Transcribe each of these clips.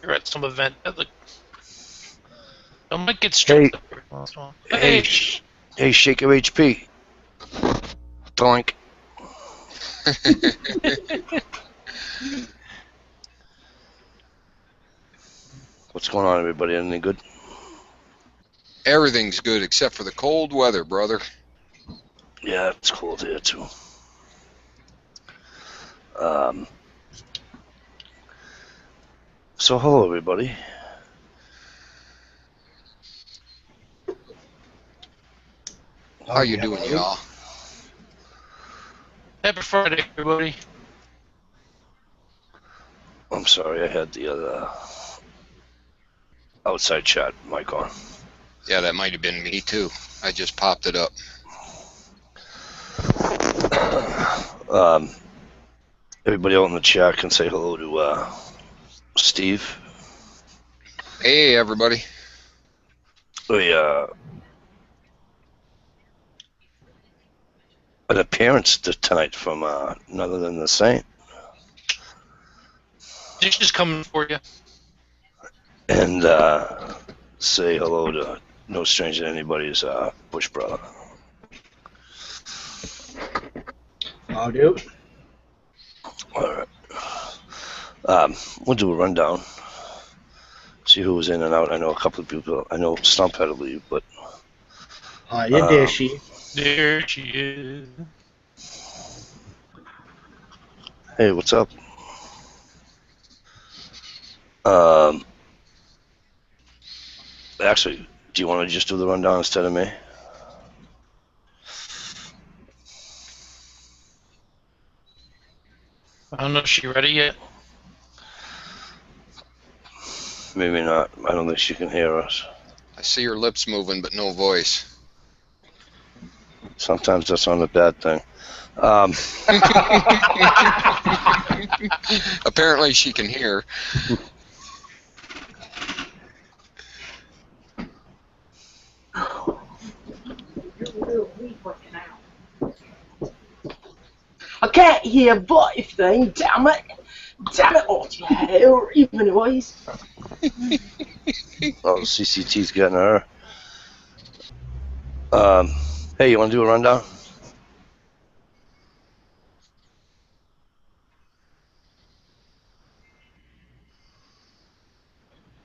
you're at some event. Look, I might get stressed up every once in a while. Hey, hey, shake your HP. Doink. What's going on, everybody? Anything good? Everything's good except for the cold weather, brother. Yeah, it's cold here too. So hello, everybody. How you doing, y'all? Happy Friday, everybody. I'm sorry, I had the other outside chat mic on. Yeah, that might have been me too. I just popped it up. Everybody out in the chat can say hello to Steve. Hey, everybody. An appearance tonight from none other than the Saint. Dish is coming for you. And say hello to no stranger to anybody's Bush brother. I'll do. All right. We'll do a rundown. See who was in and out. I know a couple of people. I know Stump had to leave, but. Hiya, Dishy. There she is. Hey, what's up? Actually, do you want to just do the rundown instead of me? I don't know if she's ready yet. Maybe not. I don't think she can hear us. I see her lips moving, but no voice. Sometimes that's not a bad thing. Apparently she can hear. I can't hear a voice thing, damn it! Damn it, what you hear, even voice. Oh, CCT's getting her. Hey, you want to do a rundown?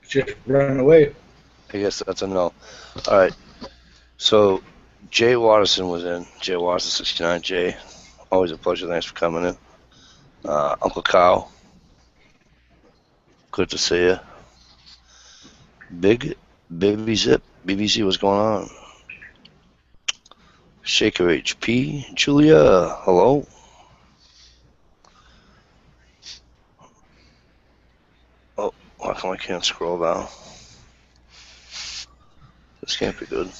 Just run away. I guess that's a no. All right. So, Jay Watterson was in. Jay Watterson, 69. Jay, always a pleasure. Thanks for coming in. Uncle Kyle, good to see you. Big Zip, BBC, what's going on? Shaker HP, Julia, hello. Oh, how come I can't scroll down? This can't be good.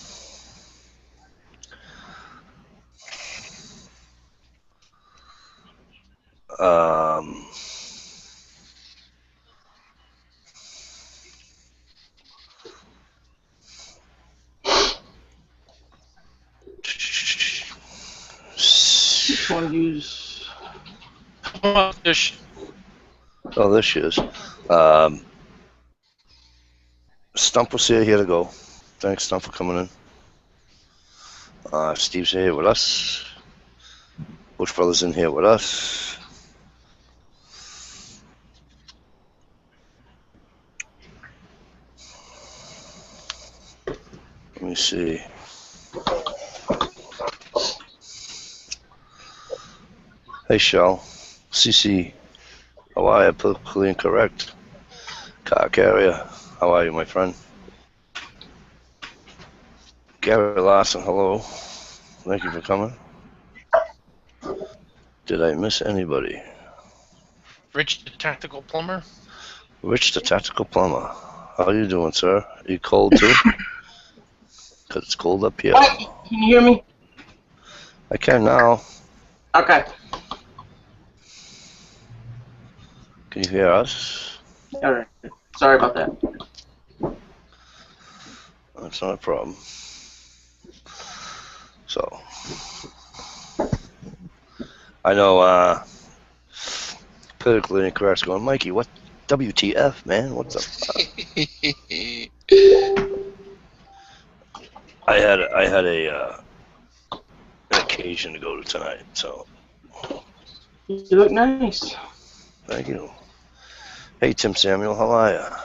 Which one use? Come on, Dish. Oh, there she is. Stump was here to go. Thanks, Stump, for coming in. Steve's here with us. Bush Brothers in here with us. Let me see. Hey, Shell. CC. How are you? Politically incorrect. Car carrier. How are you, my friend? Gary Larson, hello. Thank you for coming. Did I miss anybody? Rich, the tactical plumber. Rich, the tactical plumber. How are you doing, sir? Are you cold too? Because it's cold up here. What? Can you hear me? I can now. Okay. Can you hear us? Alright. Sorry about that. That's not a problem. So, I know politically incorrect's going, Mikey, what WTF, man? What the fuck? I had an occasion to go to tonight, so You look nice. thank you. Hey, Tim Samuel, how are ya?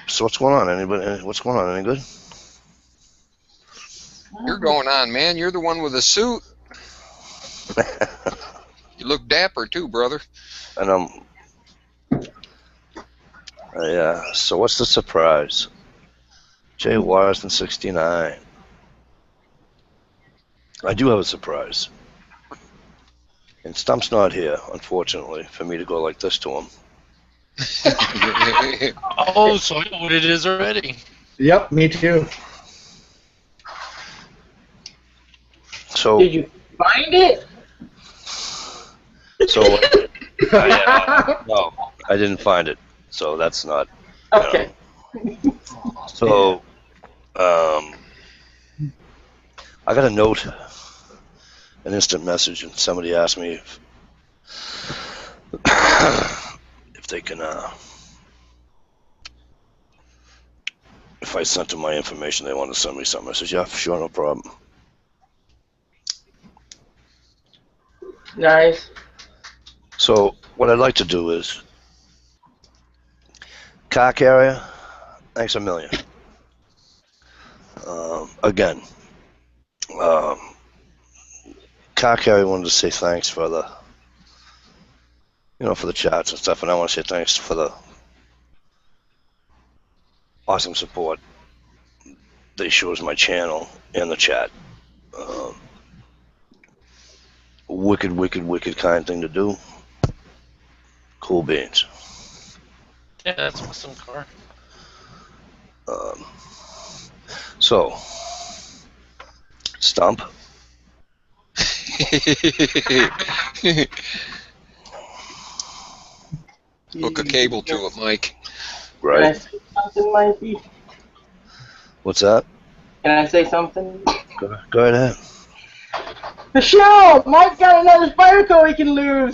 So what's going on? Anybody? What's going on? Any good? You're going on, man. You're the one with the suit. You look dapper too, brother. And yeah. So what's the surprise? Jay Watterson 69. I do have a surprise. And Stump's not here, unfortunately, for me to go like this to him. Oh, so I know what it is already. Yep, me too. So, Did you find it? so no, I didn't find it. So that's not. Okay. So, I got a note, an instant message, and somebody asked me if they can, if I sent them my information, they want to send me something. I said, yeah, sure, no problem. Nice. So what I'd like to do is, car carrier, thanks a million. Again, car carrier wanted to say thanks for the, for the chats and stuff, and I want to say thanks for the awesome support they shows my channel and the chat. Wicked, wicked, wicked kind thing to do. Cool beans. Yeah, that's an awesome car. So, Stump. Hook a cable to it, Mike. Can I Right? say something, Mikey? What's that? Can I say something? Go ahead. Michelle! Mike's got another Spyderco he can lose!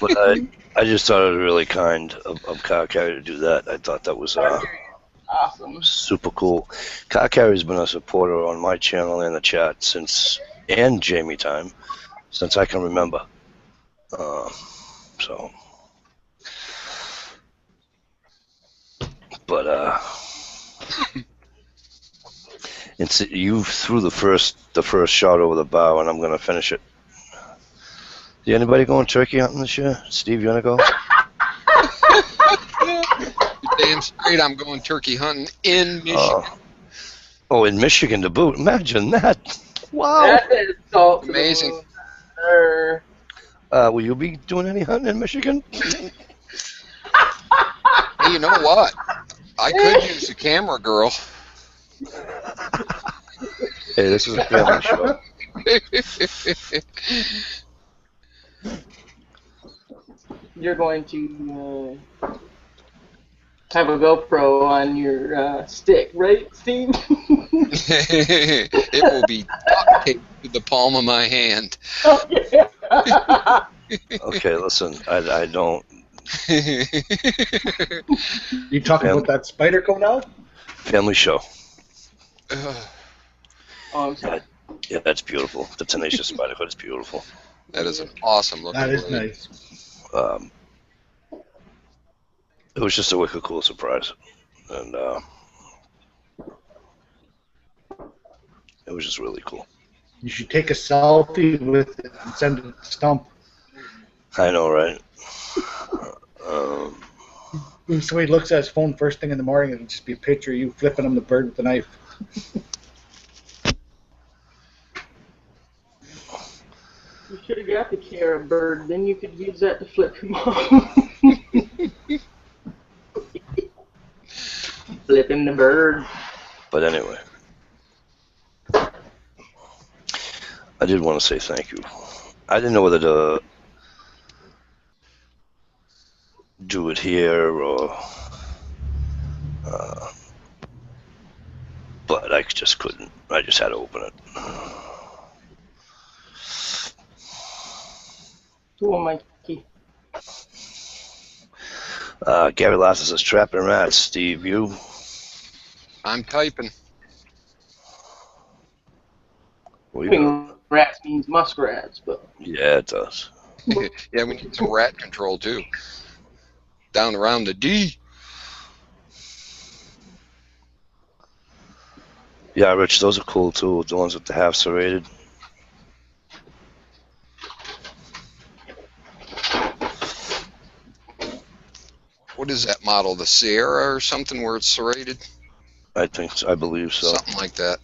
But I just thought it was really kind of Car Carrier to do that. I thought that was Awesome. super cool. Car Carrier's been a supporter on my channel and the chat since, and Jamie time, since I can remember. So, but it's you threw the first shot over the bow, and I'm gonna finish it. Anybody going turkey hunting this year? Steve, you wanna go? You're damn straight I'm going turkey hunting in Michigan. Oh, in Michigan to boot. Imagine that. Wow. That is salt to the Amazing. moon, sir. Will you be doing any hunting in Michigan? Hey, you know what? I could use a camera girl. Hey, this is a family show. You're going to have a GoPro on your stick, right, Steve? It will be duct taped to the palm of my hand. Okay, listen, I don't. You talking about that Spyderco now? Family show. Oh, I'm sorry. Yeah, that's beautiful. The Tenacious Spyderco is beautiful. That is an awesome looking That is blade. nice. It was just a wicked cool surprise, and it was just really cool. You should take a selfie with it and send it to Stump. I know, right? If somebody looks at his phone first thing in the morning, it'll just be a picture of you flipping him the bird with the knife. You should have got the Cara bird, then you could use that to flip him off. Flipping the bird. But anyway, I did want to say thank you. I didn't know whether to do it here or But I just couldn't. I just had to open it. Oh, Mikey. Gary Lasses says trapping rats. Steve, you? I'm typing. What I you got? mean, rats means muskrats, but Yeah, it does. Yeah, we need some rat control too. Down around the D. Yeah, Rich, those are cool too. The ones with the half serrated. What is that model? The Sierra or something where it's serrated? I think, I believe so. Something like that.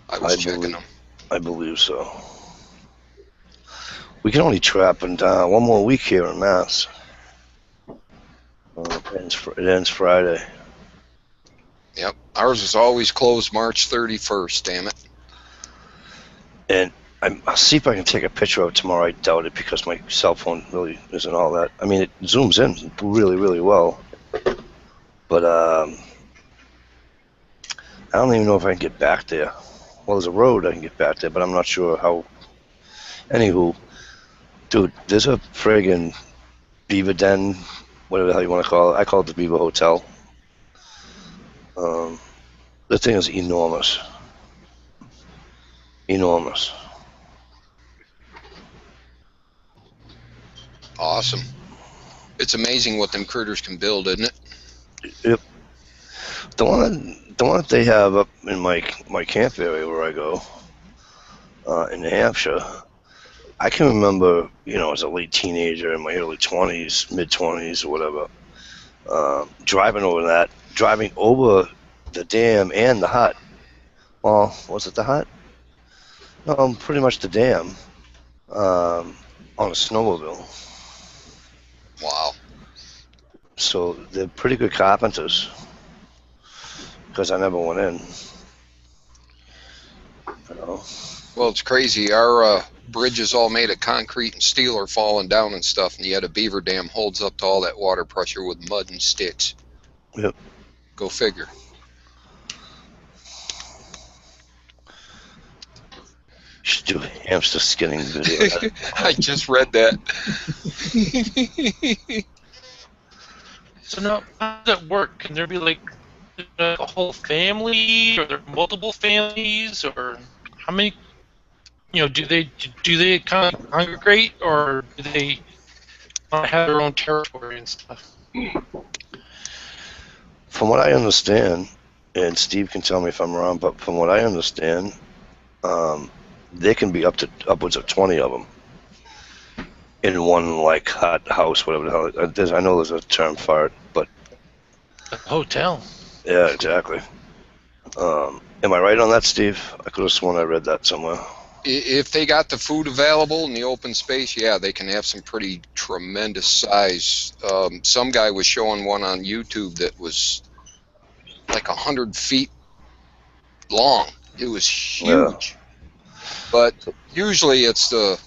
I was checking them. I believe so. We can only trap in one more week here in Mass. It ends Friday. Yep. Ours is always closed March 31st, damn it. And I'll see if I can take a picture of it tomorrow. I doubt it because my cell phone really isn't all that. I mean, it zooms in really, really well. But I don't even know if I can get back there. Well, there's a road I can get back there, but I'm not sure how. Anywho, dude, there's a friggin' beaver den, whatever the hell you want to call it. I call it the Beaver Hotel. The thing is enormous. Enormous. Awesome. It's amazing what them critters can build, isn't it? Yep. The one that they have up in my camp area where I go, in New Hampshire, I can remember, as a late teenager in my early 20s, mid 20s or whatever, driving over the dam and the hut. Well, was it the hut? No, pretty much the dam, on a snowmobile. Wow. So they're pretty good carpenters, because I never went in. Well, it's crazy. Our bridge is all made of concrete and steel are falling down and stuff, and yet a beaver dam holds up to all that water pressure with mud and sticks. Yep. Go figure. You should do a hamster skinning video. I just read that. So now, how does that work? Can there be like a whole family, or there multiple families, or how many? Do they kind of congregate, or do they have their own territory and stuff? From what I understand, and Steve can tell me if I'm wrong, but from what I understand, there can be upwards of 20 of them in one hut, house, whatever the hell. I know there's a term for it, but A hotel. yeah, exactly. Am I right on that, Steve? I could have sworn I read that somewhere. If they got the food available in the open space, yeah, they can have some pretty tremendous size. Some guy was showing one on YouTube that was like 100 feet long. It was huge. Yeah. But usually it's the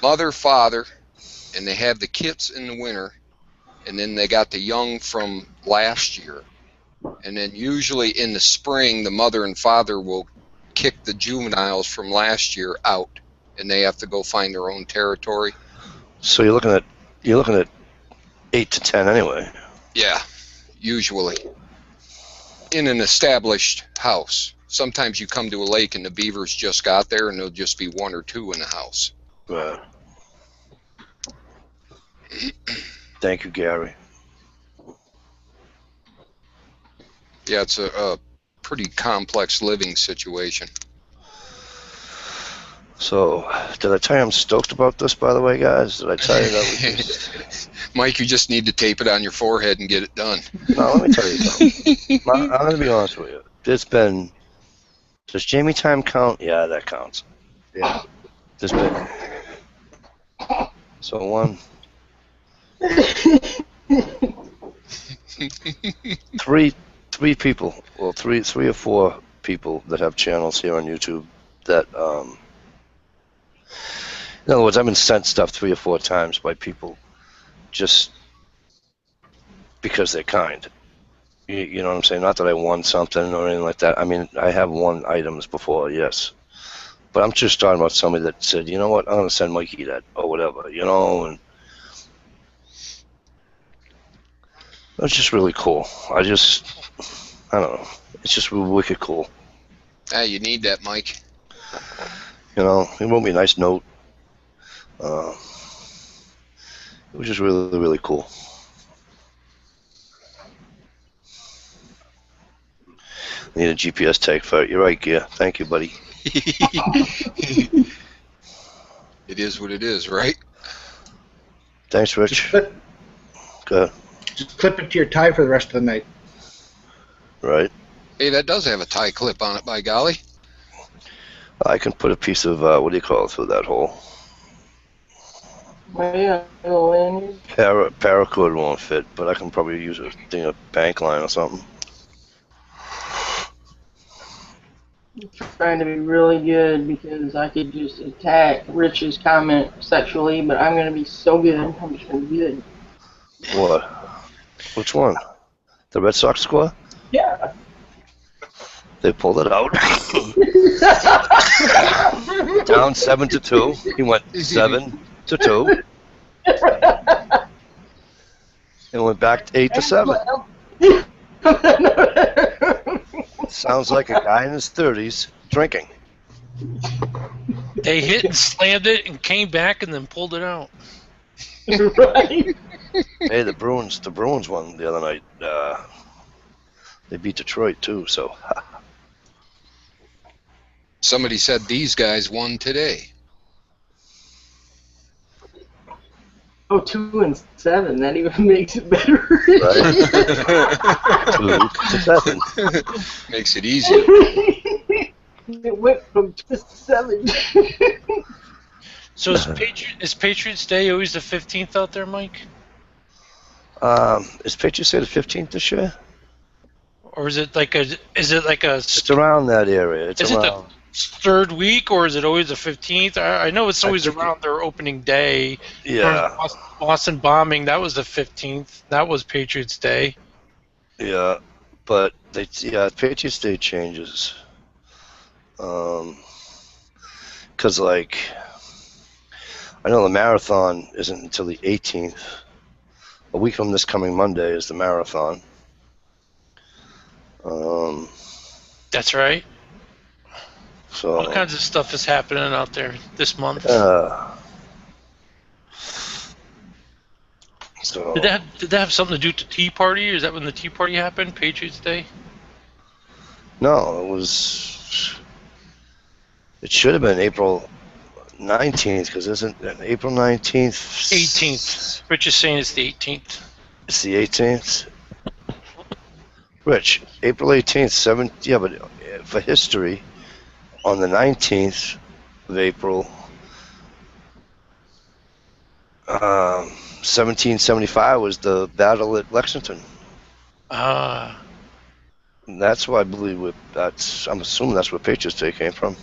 mother, father, and they have the kits in the winter, and then they got the young from last year. And then usually in the spring, the mother and father will kick the juveniles from last year out, and they have to go find their own territory. So you're looking at 8 to 10 anyway. Yeah, usually in an established house. Sometimes you come to a lake and the beavers just got there, and there'll just be 1 or 2 in the house. Right. Thank you, Gary. Yeah, it's a pretty complex living situation. So, did I tell you I'm stoked about this, by the way, guys? Did I tell you that we just... Mike, you just need to tape it on your forehead and get it done. No, let me tell you something. I'm going to be honest with you. Does Jamie time count? Yeah, that counts. Yeah. There's been... So, one... three people, well, three or four people that have channels here on YouTube that, in other words, I've been sent stuff 3 or 4 times by people just because they're kind. You know what I'm saying? Not that I won something or anything like that. I mean, I have won items before, yes. But I'm just talking about somebody that said, you know what, I'm going to send Mikey that or whatever, you know, and it's just really cool. I don't know. It's just wicked cool. Ah, you need that, Mike. You know, he wrote me a nice note. It was just really, really cool. I need a GPS tag for it. You're right, Gear. Thank you, buddy. It is what it is, right? Thanks, Rich. Good. Just clip it to your tie for the rest of the night. Right. Hey, that does have a tie clip on it, by golly. I can put a piece of, what do you call it, through that hole. Yeah, lanyard. Paracord won't fit, but I can probably use a thing of bank line or something. I'm trying to be really good because I could just attack Rich's comment sexually, but I'm gonna be so good. I'm just gonna be good. What? Which one? The Red Sox score? Yeah. They pulled it out. Down 7-2. He went 7-2. And went back to 8-7. Sounds like a guy in his 30s drinking. They hit and slammed it and came back and then pulled it out. Right? Hey, the Bruins won the other night. They beat Detroit too. So Somebody said these guys won today. Oh, 2-7. That even makes it better. right, 2-7. Makes it easier. It went from 2 to 7. So is Patriots Day always the 15th out there, Mike? Is Patriots Day the 15th this year? Or is it like a It's around that area. It's Is it around. the third week, or is it always the 15th? I know it's always around their opening day. Yeah, Boston bombing, that was the 15th. That was Patriots Day. yeah, but Patriots Day changes. Cause like, I know the marathon isn't until the 18th. A week from this coming Monday is the marathon. That's right. So All kinds of stuff is happening out there this month. So Did that have something to do with the Tea Party? Is that when the Tea Party happened, Patriots Day? no, it should have been April 19th, because isn't it April 19th? 18th. Rich is saying it's the 18th. It's the 18th. Rich, April 18th, yeah, but for history, on the 19th of April, 1775 was the battle at Lexington. And that's why I believe I'm assuming that's where Patriots Day came from.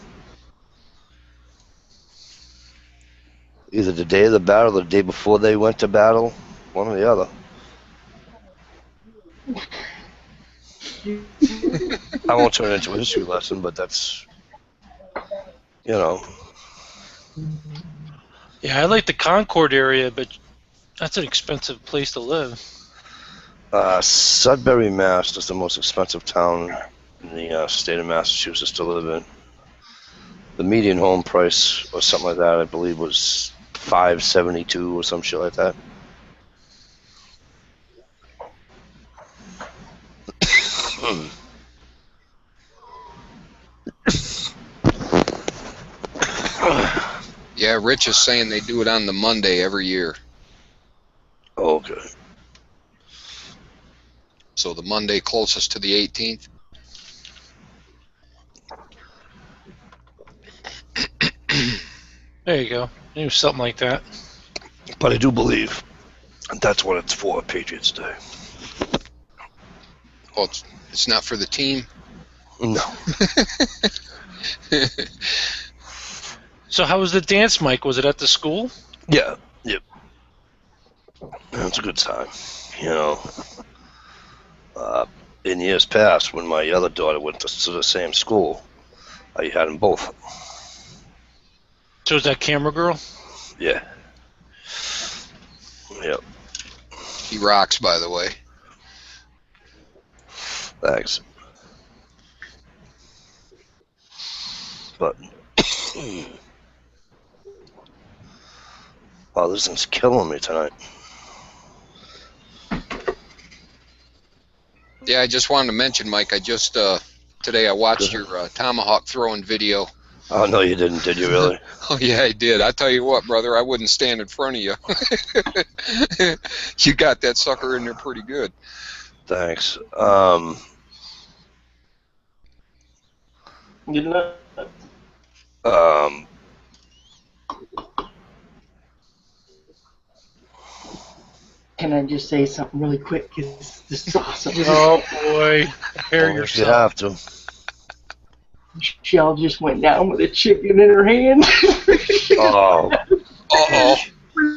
Either the day of the battle or the day before they went to battle, one or the other. I won't turn it into a history lesson, but that's, you know. Yeah, I like the Concord area, but that's an expensive place to live. Sudbury, Mass. is the most expensive town in the state of Massachusetts to live in. The median home price or something like that, I believe, was $572 or some shit like that. Yeah, Rich is saying they do it on the Monday every year. Okay. So the Monday closest to the 18th. There you go. It was something like that. But I do believe that's what it's for, Patriots Day. Well, it's not for the team. No. So how was the dance, Mike? Was it at the school? Yeah. Yep. That's a good time. you know, in years past when my other daughter went to the same school, I had them both. So is that camera girl? Yeah. Yep. He rocks, by the way. Thanks. But wow, this thing's killing me tonight. Yeah, I just wanted to mention, Mike, I just, today I watched your tomahawk throwing video. Oh, no, you didn't, did you really? Oh, yeah, I did. I tell you what, brother, I wouldn't stand in front of you. You got that sucker in there pretty good. Thanks. Good luck. Can I just say something really quick? 'Cause this is awesome. Oh boy, prepare If you yourself. have to. Shell just went down with a chicken in her hand. Oh, Uh-oh.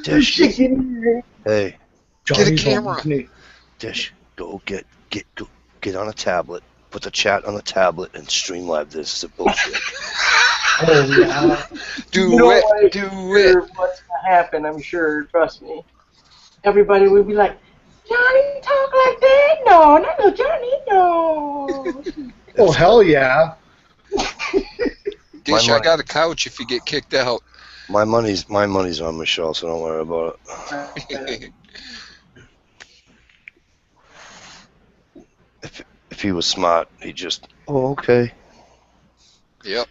Dish. Chicken in her hand. Hey, Johnny's camera. home, isn't he? Dish, go get on a tablet, put the chat on the tablet, and stream live this bullshit. Oh, yeah. Do No it. idea Do it. what's going to happen, I'm sure. Trust me. Everybody would be like, Johnny, talk like that? No, not no Johnny, no. Oh, hell yeah. Dish, My I got a couch if you get kicked out. My money's on Michelle, so don't worry about it. If he was smart, he'd just, oh, okay. Yep.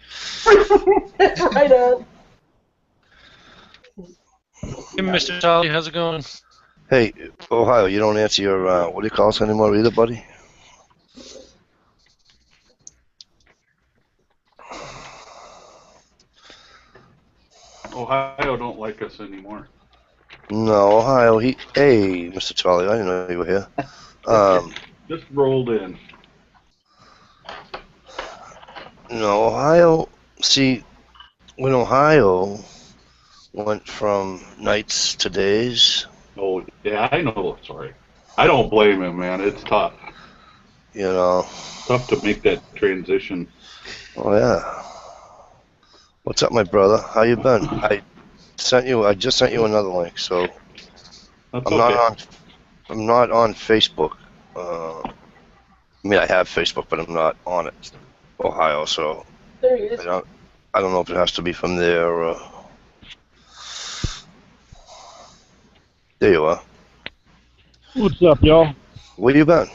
Right on. Hey, Mr. Tolly, how's it going? Hey, Ohio, you don't answer your, what do you call us anymore either, buddy? Ohio don't like us anymore. No, Ohio, hey, Mr. Charlie, I didn't know you were here. Just rolled in. No, Ohio, see, when Ohio went from nights to days, Oh, yeah, I know. Sorry. I don't blame him, man. It's tough. you know, Tough to make that transition. oh yeah. What's up, my brother? How you been? I just sent you another link, so That's I'm okay. not on Facebook. I mean, I have Facebook, but I'm not on it, Ohio, so There he is. I don't know if it has to be from there or... There you are. What's up, y'all? Where you been?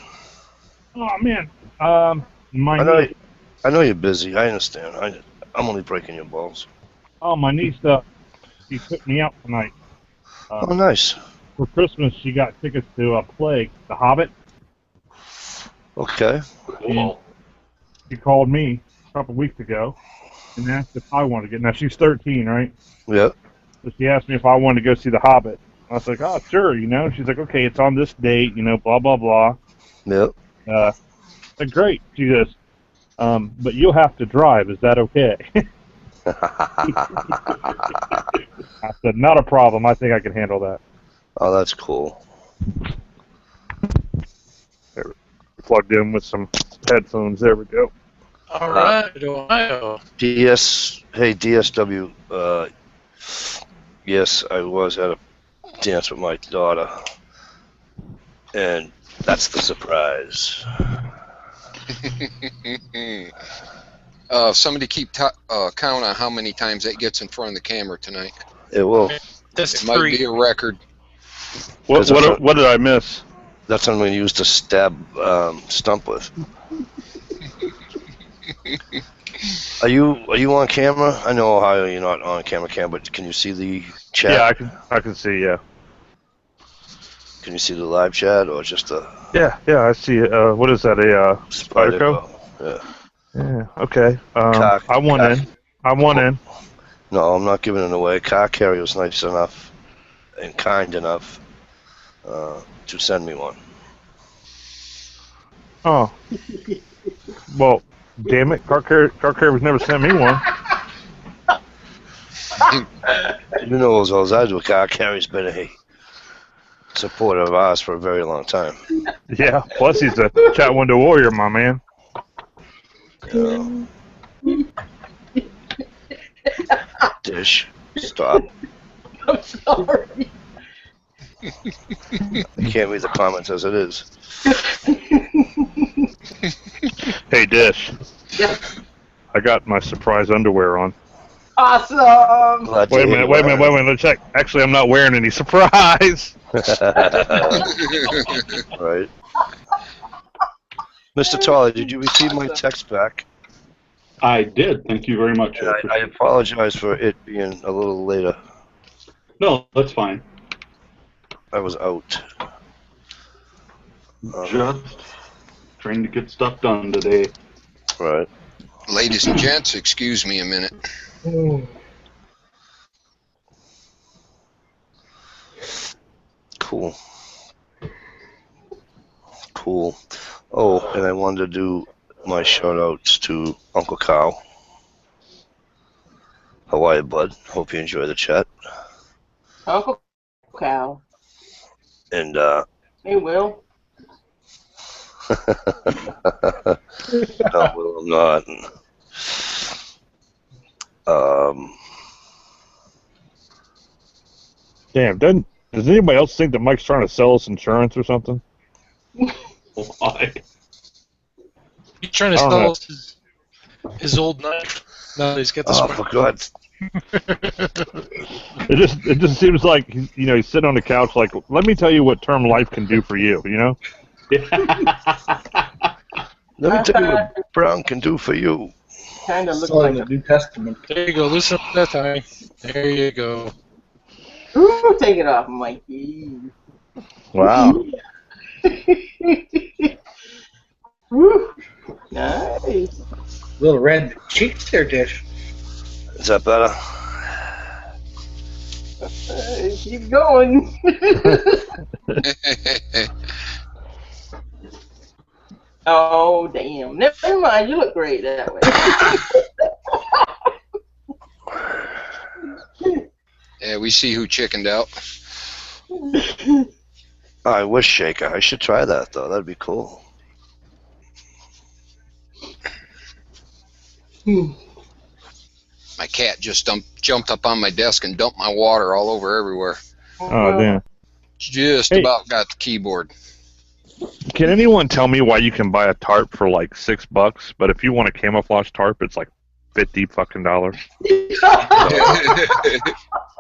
Oh man, my I know, niece. I know you're busy. I understand. I'm only breaking your balls. Oh, my niece. She took me out tonight. Oh, nice. For Christmas, she got tickets to Plague, The Hobbit. Okay. Cool. She called me a couple weeks ago and asked if I wanted to get. Now she's 13, right? Yep. So she asked me if I wanted to go see The Hobbit. I was like, oh, sure, you know. She's like, okay, it's on this date, you know, blah blah blah. Yep. I said, great. She goes, but you'll have to drive. Is that okay? I said, not a problem. I think I can handle that. Oh, that's cool. Plugged in with some headphones. There we go. All right, Ohio. Hey, DSW. Yes, I was at a dance with my daughter, and that's the surprise. Somebody keep count on how many times that gets in front of the camera tonight. It will. That's It might be 3. a record. What did I miss? That's something we use to stab stump with. Are you on camera? I know, Ohio, you're not on camera, but can you see the chat? Yeah, I can see. Yeah. Can you see the live chat or just a Yeah, I see. What is that? A spider? Spyderco? Yeah. Yeah. Okay. Cock- I want cock. in. I want in. No, I'm not giving it away. Car carrier was nice enough and kind enough to send me one. Oh. Well, damn it! Car carrier's never sent me one. You know as well as I do, car carriers better. Hey, supporter of ours for a very long time. Yeah. Plus, he's a chat window warrior, my man. Dish, stop. I'm sorry. I can't read the comments as it is. Hey, Dish. Yeah. I got my surprise underwear on. Awesome. Glad to Wait a hear minute. Let's check. Actually, I'm not wearing any surprise. Right. Mr. Tolley, did you receive my text back? I did. Thank you very much. And I apologize for it being a little later. No, that's fine. I was out. Just trying to get stuff done today. Right. Ladies and gents, excuse me a minute. Cool. Cool. Oh, and I wanted to do my shout outs to Uncle Kyle. Hawaii Bud. Hope you enjoy the chat. Uncle Cow. And Hey, Will. no, well, I'm not. Damn. Does anybody else think that Mike's trying to sell us insurance or something? Why? He's trying to I don't sell know. us his old knife. Now that he's got this Oh, one. for God's It just seems like he's sitting on the couch like, let me tell you what term life can do for you. You know? Let me tell you what Brown can do for you. Kind of looks Still like in the New Testament. There you go. Listen to that time. There you go. Ooh, take it off, Mikey. Wow. Woo. Nice. Little red cheeks there, Dish. Is that better? Keep going. Oh, damn. Never mind. You look great that way. Yeah, we see who chickened out. I wish Shaker. I should try that though. That'd be cool. My cat just jumped up on my desk and dumped my water all over everywhere. Oh, damn. Just Hey. about got the keyboard. Can anyone tell me why you can buy a tarp for like $6, but if you want a camouflage tarp, it's like $50 fucking dollars?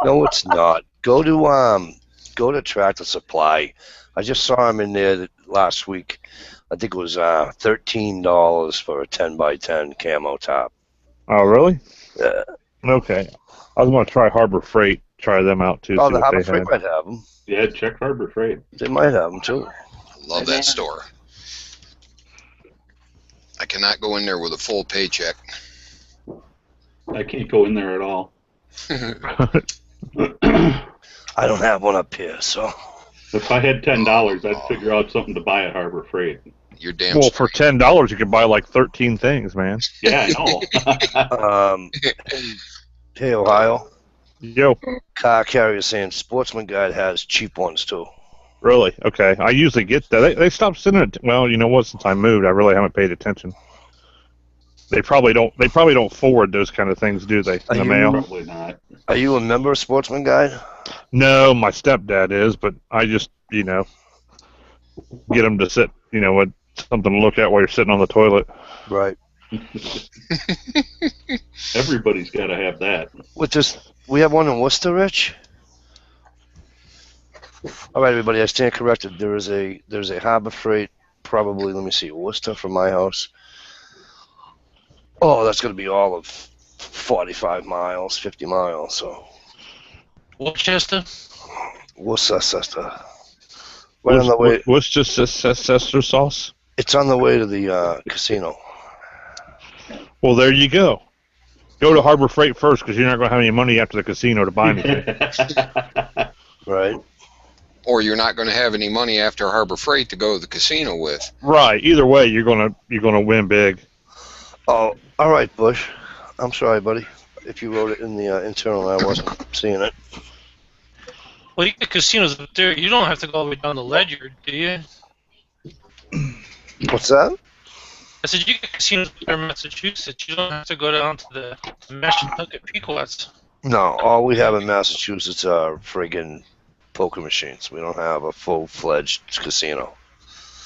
No, it's not. Go to Tractor Supply. I just saw him in there last week. I think it was $13 for a 10x10 camo top. Oh, really? Yeah. Okay. I was going to try Harbor Freight, try them out too. Oh, see the what Harbor they Freight had. might have them. Yeah, check Harbor Freight. They might have them too. Love that store. I cannot go in there with a full paycheck. I can't go in there at all. I don't have one up here, so. If I had $10, I'd figure out something to buy at Harbor Freight. You're damn Well, for $10, you could buy like 13 things, man. Yeah, I know. Hey, Ohio. Yo, Car carrier saying Sportsman Guide has cheap ones too. really? Okay. I usually get that. They stopped sending it. Well, you know what? Since I moved, I really haven't paid attention. They probably don't forward those kind of things, do they? In the mail? Probably not. Are you a member of Sportsman Guide? No, my stepdad is, but I just, get them to sit, with something to look at while you're sitting on the toilet. Right. Everybody's got to have that. We have one in Worcester, Rich. All right, everybody, I stand corrected. There's a Harbor Freight, probably. Let me see, Worcester from my house. Oh, that's going to be all of 45 miles, 50 miles. So Worcester? Worcester, right on the way. What's just Cester sauce? It's on the way to the casino. Well, there you go. Go to Harbor Freight first because you're not going to have any money after the casino to buy anything. Right. Or you're not going to have any money after Harbor Freight to go to the casino with. Right. Either way, you're gonna win big. Oh, all right, Bush. I'm sorry, buddy. If you wrote it in the internal, I wasn't seeing it. Well, you get casinos up there. You don't have to go all the way down the Ledyard, do you? What's that? I said you get casinos up there in Massachusetts. You don't have to go down to the Mashantucket Pequots. No, all we have in Massachusetts are friggin' poker machines. We don't have a full-fledged casino.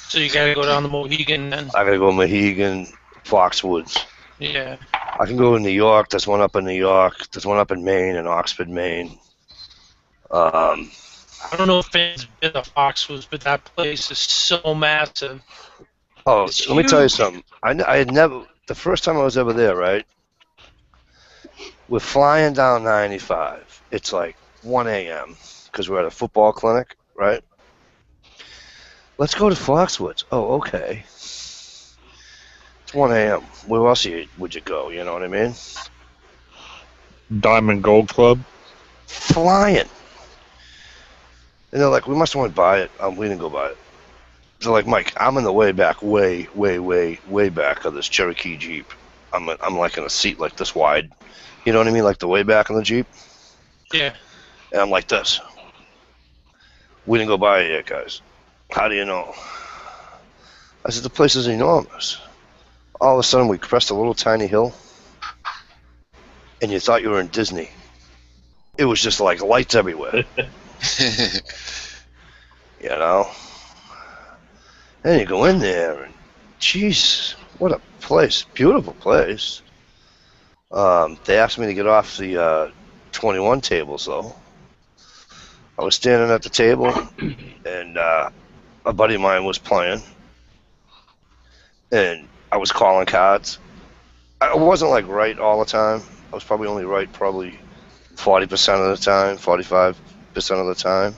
So you gotta go down the Mohegan then. I gotta go Mohegan, Foxwoods. Yeah. I can go to New York. There's one up in New York. There's one up in Maine, in Oxford, Maine. I don't know if fans have been to Foxwoods, but that place is so massive. Oh, It's let me tell you huge. something. I had never, the first time I was ever there, right? We're flying down 95. It's like 1 a.m. because we're at a football clinic, right? Let's go to Foxwoods. Oh, okay. It's 1 a.m. Where else would you go? You know what I mean? Diamond Gold Club. Flying. And they're like, we must have went by it. We didn't go by it. They're like, Mike, I'm in the way back, way back of this Cherokee Jeep. I'm like in a seat like this wide. You know what I mean? Like the way back in the Jeep. Yeah. And I'm like this. We didn't go by it yet, guys. How do you know? I said, the place is enormous. All of a sudden, we pressed a little tiny hill, and you thought you were in Disney. It was just like lights everywhere. You know? And you go in there, and jeez, what a place. Beautiful place. They asked me to get off the 21 tables, though. I was standing at the table, and a buddy of mine was playing, and I was calling cards. I wasn't like right all the time. I was probably only right 40% of the time, 45% of the time.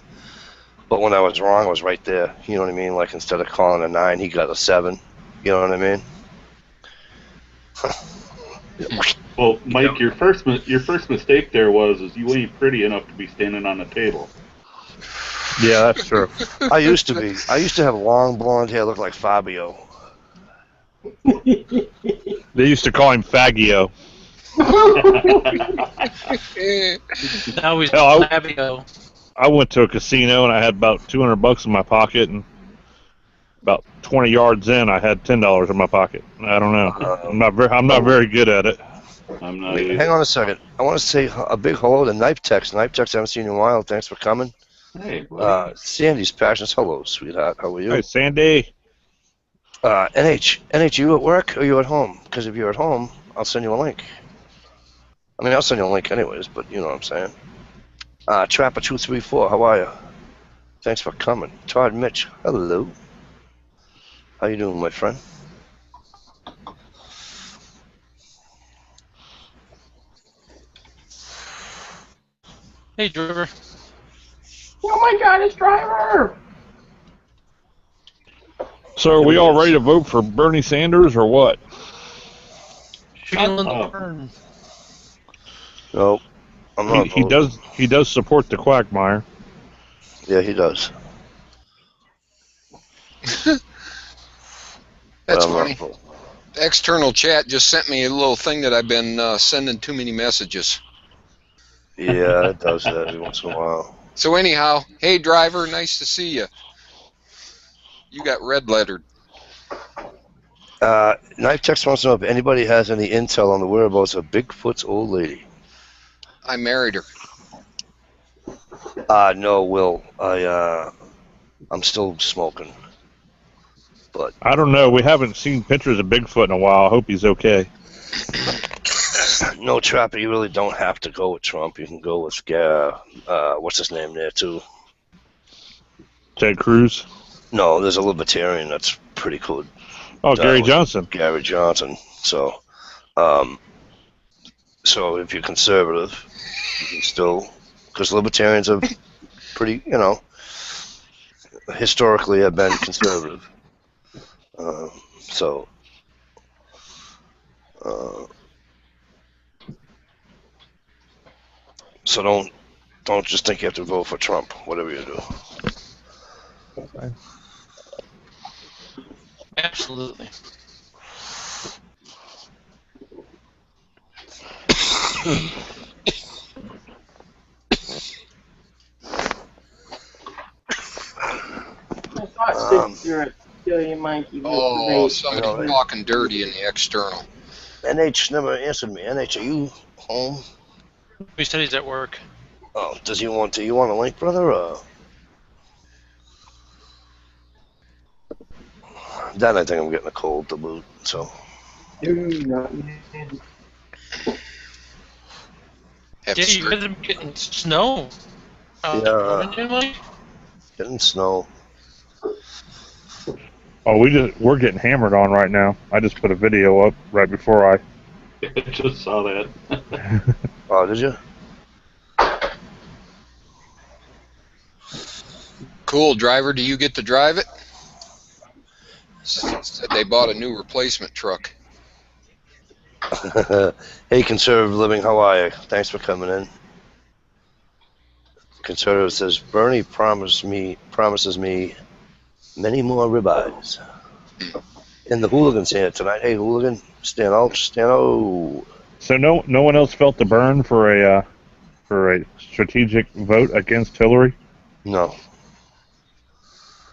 But when I was wrong, I was right there. You know what I mean? Like instead of calling a 9, he got a 7. You know what I mean? Well, Mike, your first mistake there was you ain't pretty enough to be standing on the table. Yeah, that's true. I used to be. I used to have long blonde hair, look like Fabio. They used to call him Faggio. Now he's Hell, Fabio. I went to a casino and I had about $200 in my pocket, and about 20 yards in, I had $10 in my pocket. I don't know. I'm not very good at it. I'm not Wait, either. hang on a second. I want to say a big hello to Knife Tex. Knife Tex, I haven't seen you in a while. Thanks for coming. Hey, buddy. Sandy's Passions. Hello, sweetheart. How are you? Hey, Sandy. NH, you at work or you at home? Because if you're at home, I'll send you a link. I mean, I'll send you a link anyways, but you know what I'm saying. Trapper234, how are you? Thanks for coming. Todd Mitch, hello. How you doing, my friend? Hey, Driver. Oh my God, it's Driver! So are we all ready to vote for Bernie Sanders or what? Feeling the burn. Nope. I'm not He does support the quagmire. Yeah, he does. That's I'm not funny. voting. External chat just sent me a little thing that I've been sending too many messages. Yeah, it does that every once in a while. So anyhow, hey Driver, nice to see you. You got red lettered. Knife Tex wants to know if anybody has any intel on the whereabouts of Bigfoot's old lady. I married her. No, Will. I'm still smoking. But I don't know. We haven't seen pictures of Bigfoot in a while. I hope he's okay. no, Trapper, you really don't have to go with Trump. You can go with what's his name there too? Ted Cruz. No, there's a libertarian that's pretty cool. Oh, Gary Johnson. Gary Johnson. So, so if you're conservative, you can still, because libertarians are pretty, historically have been conservative. So don't just think you have to vote for Trump, whatever you do. Okay. Absolutely. cigarette to kill you, Mike. You Oh, vape. somebody All right. talking dirty in the external. NH never answered me. NH, are you home? We said he's at work. Oh, do you want a link, brother? Then I think I'm getting a cold to boot. So No, not yet. Have Yeah, to you start- guys are getting snow. Yeah. Haven't you, Mike? getting snow. Oh, we're getting hammered on right now. I just put a video up right before I. I just saw that. Oh, did you? Cool, driver. Do you get to drive it? Said they bought a new replacement truck. Hey, Conservative Living, how are you? Thanks for coming in. Conservative says Bernie promises me many more ribeyes. And the Hooligans here tonight. Hey, Hooligan, stand out. So no one else felt the burn for a strategic vote against Hillary. No.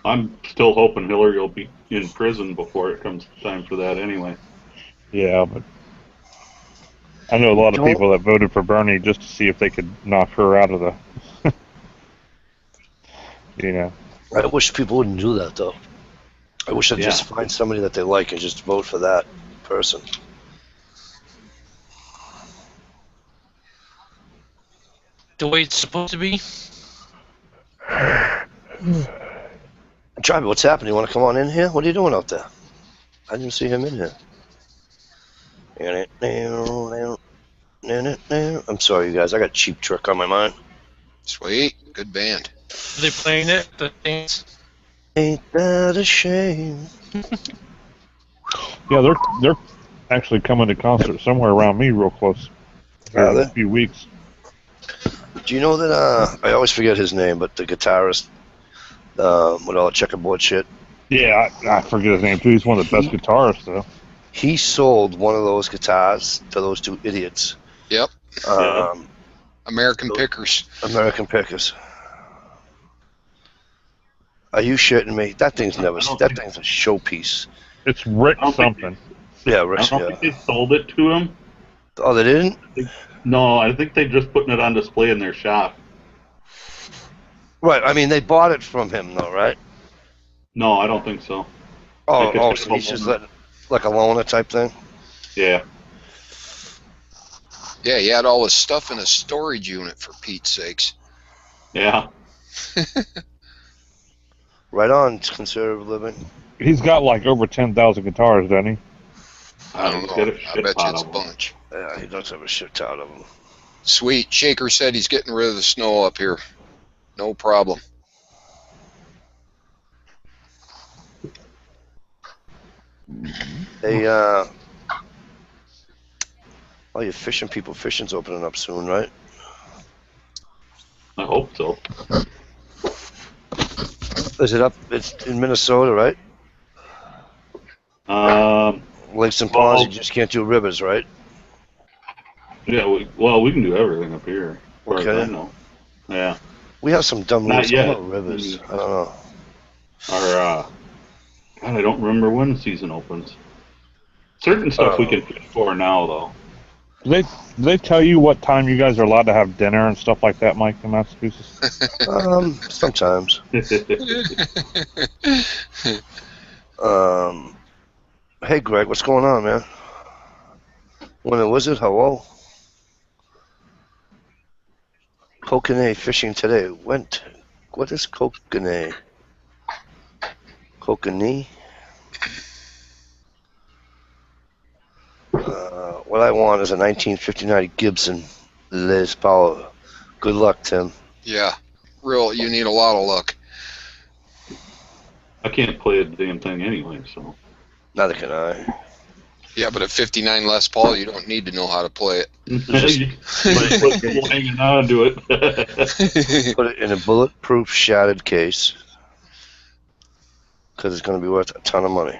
I'm still hoping Hillary will be in prison before it comes time for that anyway. Yeah, but I know a lot of Don't- people that voted for Bernie just to see if they could knock her out of the. You know. I wish people wouldn't do that, though. I wish they'd just find somebody that they like and just vote for that person. The way it's supposed to be. Driver, what's happening? You want to come on in here? What are you doing out there? I didn't see him in here. I'm sorry, you guys. I got Cheap Trick on my mind. Sweet, good band. Are they playing it? The things. Ain't that a shame? Yeah, they're actually coming to concert somewhere around me, real close. Are In they? a few weeks. Do you know that, I always forget his name, but the guitarist, with all the checkerboard shit, Yeah, I forget his name too. He's one of the best guitarists, though. he sold one of those guitars to those two idiots. Yep, American So- Pickers. American Pickers. Are you shitting me? That thing's I never. don't That think- thing's a showpiece. It's Rick I don't think something. Yeah, I Rick's, don't yeah. think they sold it to him. Oh, they didn't? No, I think they're just putting it on display in their shop. Right. I mean, they bought it from him, though, right? No, I don't think so. Oh, Like a so typical he's just loaner. like a loaner type thing. Yeah. Yeah, he had all his stuff in a storage unit, for Pete's sakes. Yeah. Right on, Conservative Living. He's got like over 10,000 guitars, doesn't he? I don't He's know. got a I shit bet you pot it's a of 'em. bunch. Yeah, he does have a shit ton of them. Sweet. Shaker said he's getting rid of the snow up here. No problem. Hey, oh, you fishing people. Fishing's opening up soon, right? I hope so. Is it up? It's in Minnesota, right? Lakes and ponds, you just can't do rivers, right? Yeah. We can do everything up here, as far as Okay. I know. Yeah. We have some dumb Not rules yet. about rivers. I don't know. Our God, I don't remember when the season opens. Certain stuff we can fish for now, though. Do they tell you what time you guys are allowed to have dinner and stuff like that, Mike, in Massachusetts? Sometimes. Hey, Greg, what's going on, man? When a wizard, hello? Kokanee fishing today. What is Kokanee? Kokanee? What I want is a 1959 Gibson Les Paul. Good luck, Tim. Yeah. You need a lot of luck. I can't play a damn thing anyway, so. Neither can I. Yeah, but at 59 Les Paul, you don't need to know how to play You put people hanging on to it. it. Put it in a bulletproof shattered case because it's going to be worth a ton of money.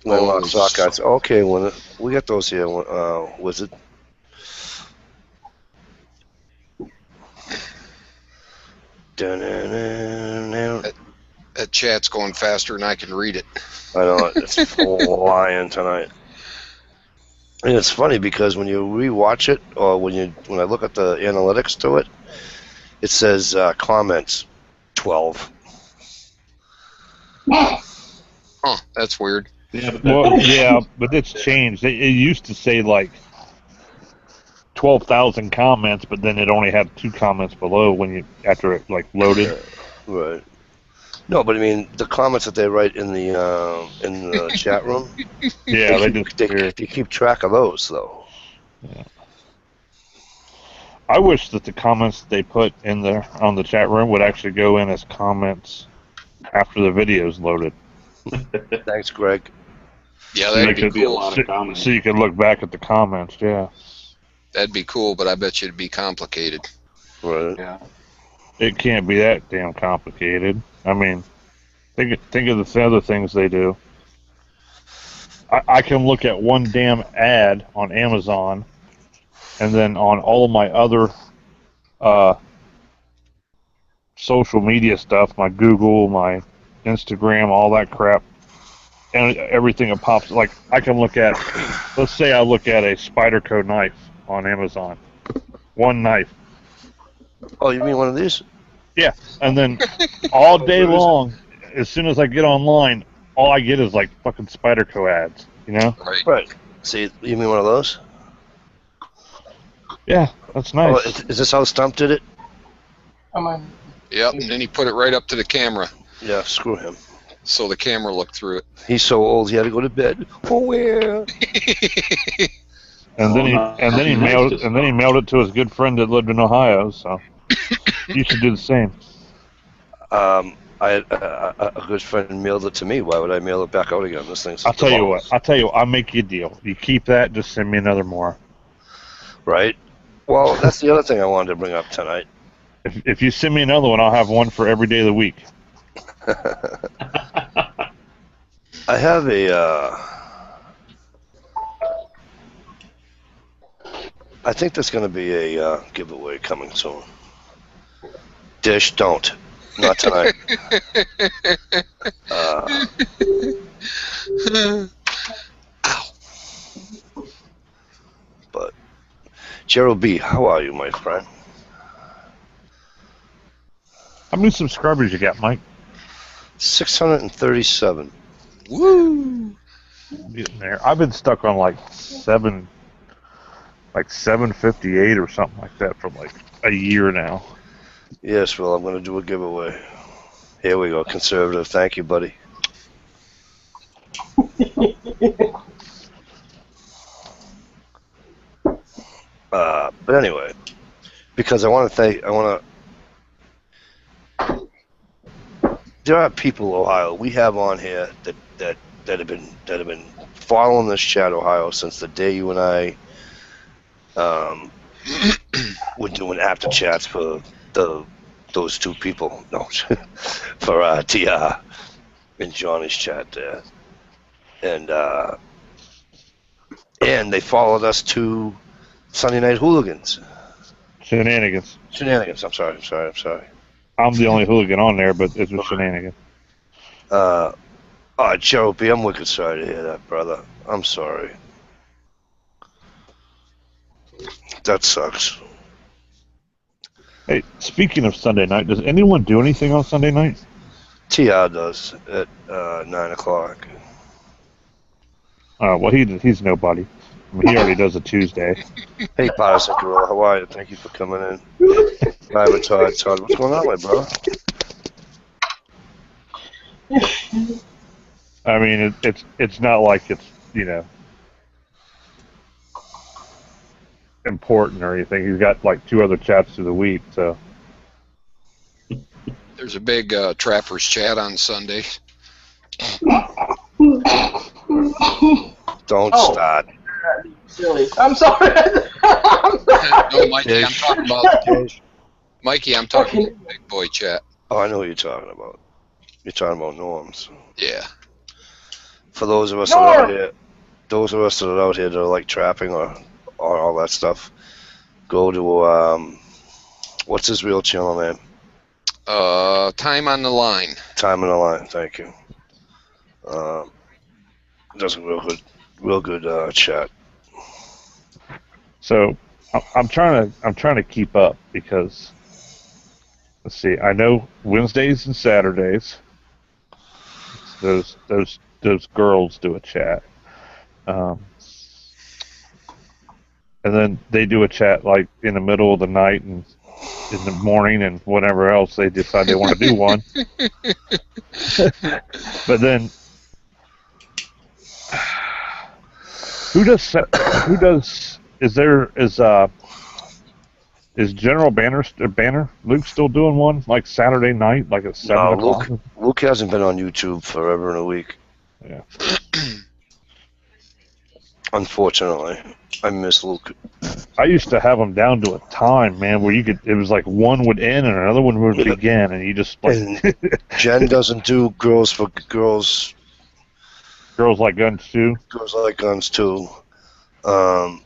Landlocked sock guys. Okay, we got those here. Wizard. Dun-dun-dun-dun. That chat's going faster than I can read it. I know it's flying tonight. And it's funny because when you rewatch it, or when I look at the analytics to it, it says comments 12. Huh, that's weird. Yeah, but Well, yeah, but it's changed. It used to say like 12,000 comments, but then it only had 2 comments below after it like loaded. Right. No, but I mean the comments that they write in the chat room. Yeah, they You keep track of those though. Yeah. I wish that the comments they put in there on the chat room would actually go in as comments after the video's loaded. Thanks, Greg. Yeah, there that'd be could be a cool. lot of comments. So you can look back at the comments, yeah. That'd be cool, but I bet you it'd be complicated. Right. Yeah. It can't be that damn complicated. I mean, think of the other things they do. I can look at one damn ad on Amazon, and then on all of my other social media stuff, my Google, my Instagram, all that crap, and everything that pops. Like I can look at, let's say I look at a Spyderco knife on Amazon, one knife. Oh, you mean one of these? Yeah, and then all day long, as soon as I get online, all I get is like fucking Spyderco ads, you know? Right. Right. See, you mean one of those? Yeah, that's Oh, nice. is this how Stump did it? Come on. Yep, and then he put it right up to the camera, Yeah, screw him. so the camera looked through it. He's so old he had to go to bed. Oh yeah. And then he mailed it to his good friend that lived in Ohio. So you should do the same. I had a good friend mailed it to me. Why would I mail it back out again? This thing's. I'll tell you what. I'll make you a deal. You keep that. Just send me another more. Right. Well, that's the other thing I wanted to bring up tonight. If you send me another one, I'll have one for every day of the week. I have a. I think there's going to be a giveaway coming soon. Dish, don't. Not tonight. Ow. But Gerald B., how are you, my friend? How many subscribers you got, Mike? 637. Woo! Getting there. I've been stuck on like 758 or something like that for like a year now. Yes, well, I'm going to do a giveaway. Here we go, conservative. Thank you, buddy. But anyway, because I want to. There are people, Ohio, we have on here that have been following this chat, Ohio, since the day you and I were doing after chats for those two people. No, for TR and Johnny's chat there, and they followed us to Sunday Night Hooligans. Shenanigans. Shenanigans. I'm sorry. I'm the only hooligan on there, but it's a shenanigan. Joe B., I'm wicked sorry to hear that, brother. I'm sorry. That sucks. Hey, speaking of Sunday night, does anyone do anything on Sunday night? TR does at 9 o'clock. Well, he's nobody. I mean, he already does a Tuesday. Hey, Partisan Gorilla, how are you? Thank you for coming in. Hi, Todd. Todd, what's going on, my brother? I mean, it's not like it's important or anything. He's got like 2 other chats through the week, so. There's a big Trappers chat on Sunday. Don't start. Silly. I'm sorry. No, Mikey, I'm talking about Mikey. I'm talking about the big boy chat. Oh, I know what you're talking about. You're talking about norms. Yeah. For those of us that are out here, that are like trapping or all that stuff, go to what's his real channel name? Time on the line. Time in the line. Thank you. That's a real good chat. So I'm trying to keep up because let's see. I know Wednesdays and Saturdays. Those girls do a chat, and then they do a chat like in the middle of the night and in the morning and whatever else they decide they want to do one. But then who does is General Banner Luke still doing one like Saturday night, like at 7 o'clock? Luke hasn't been on YouTube forever and a week. Yeah. Unfortunately, I miss Luke. I used to have them down to a time, man, where it was like one would end and another one would begin, and you just like. And Jen doesn't do girls for girls. Girls like guns too. Girls like guns too.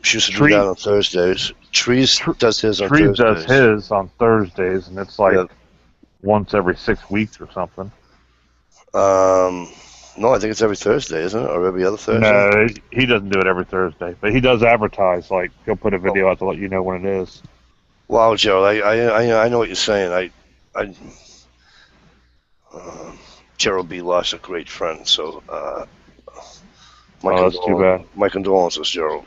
She used to do that on Thursdays. Trees does his on Thursdays. Trees does his on Thursdays, and it's like once every 6 weeks or something. No, I think it's every Thursday, isn't it? Or every other Thursday? No, he doesn't do it every Thursday, but he does advertise. Like he'll put a video out to let you know when it is. Wow, Joe, I know what you're saying. Gerald B. lost a great friend, so that's too bad. My condolences, Gerald.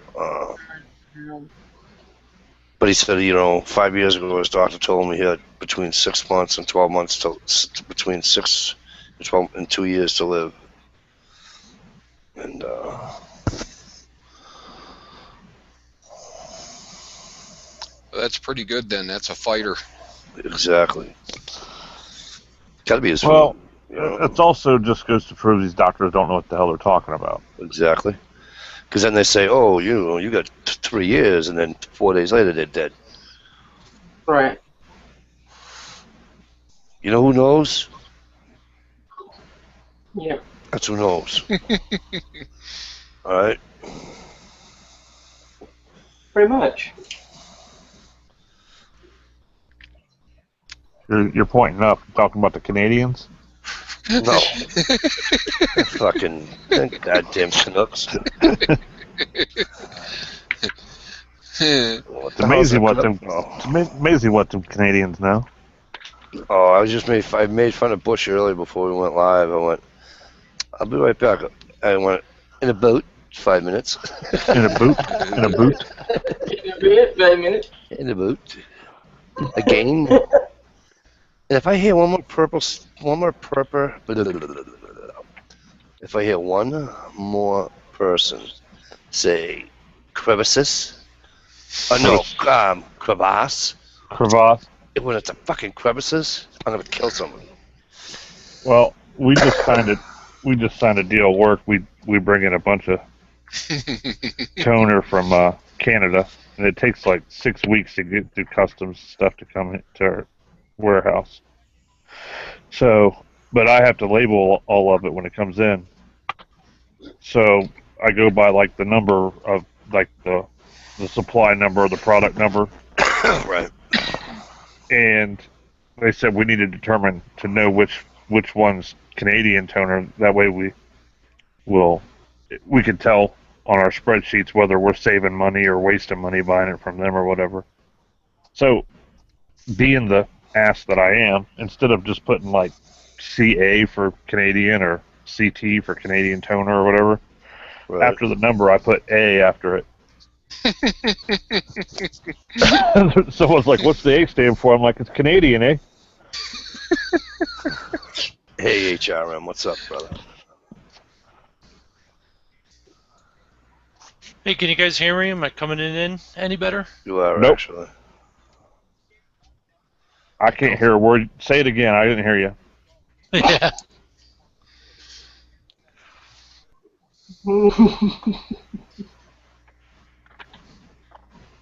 But he said, 5 years ago, his doctor told him he had between 6 months and 12 months between 6 and 12 and 2 years to live. And That's pretty good then. That's a fighter. Exactly. Got to be his Well, food, it also just goes to prove these doctors don't know what the hell they're talking about. Exactly. Because then they say, oh, you got 3 years, and then 4 days later they're dead. Right. You know who knows? Yeah. That's who knows. All right. Pretty much. You're pointing up, talking about the Canadians. No. Fucking goddamn Canucks. It's amazing what them Canadians know. Oh, I made fun of Bush earlier before we went live. I went, I'll be right back. I went, in a boat, 5 minutes. In a boot? In a boot? In a bit, 5 minutes. In a boat. Again. And if I hear one more if I hear one more person say crevices, crevasse. Crevasse. When it's a fucking crevices, I'm gonna kill someone. Well, we just signed a deal at work. We bring in a bunch of toner from Canada, and it takes like 6 weeks to get through customs stuff to come to our warehouse. So, but I have to label all of it when it comes in. So I go by like the number of like the supply number or the product number. Right. And they said we need to determine to know which one's Canadian toner. That way we can tell on our spreadsheets whether we're saving money or wasting money buying it from them or whatever. So, being the ass that I am, instead of just putting like CA for Canadian or CT for Canadian toner or whatever, Right. after the number I put A after it. Someone's like, what's the A stand for? I'm like, it's Canadian, eh? Hey, HRM, what's up, brother? Hey, can you guys hear me? Am I coming in any better? You are, Nope. actually. I can't hear a word. Say it again. I didn't hear you. Yeah.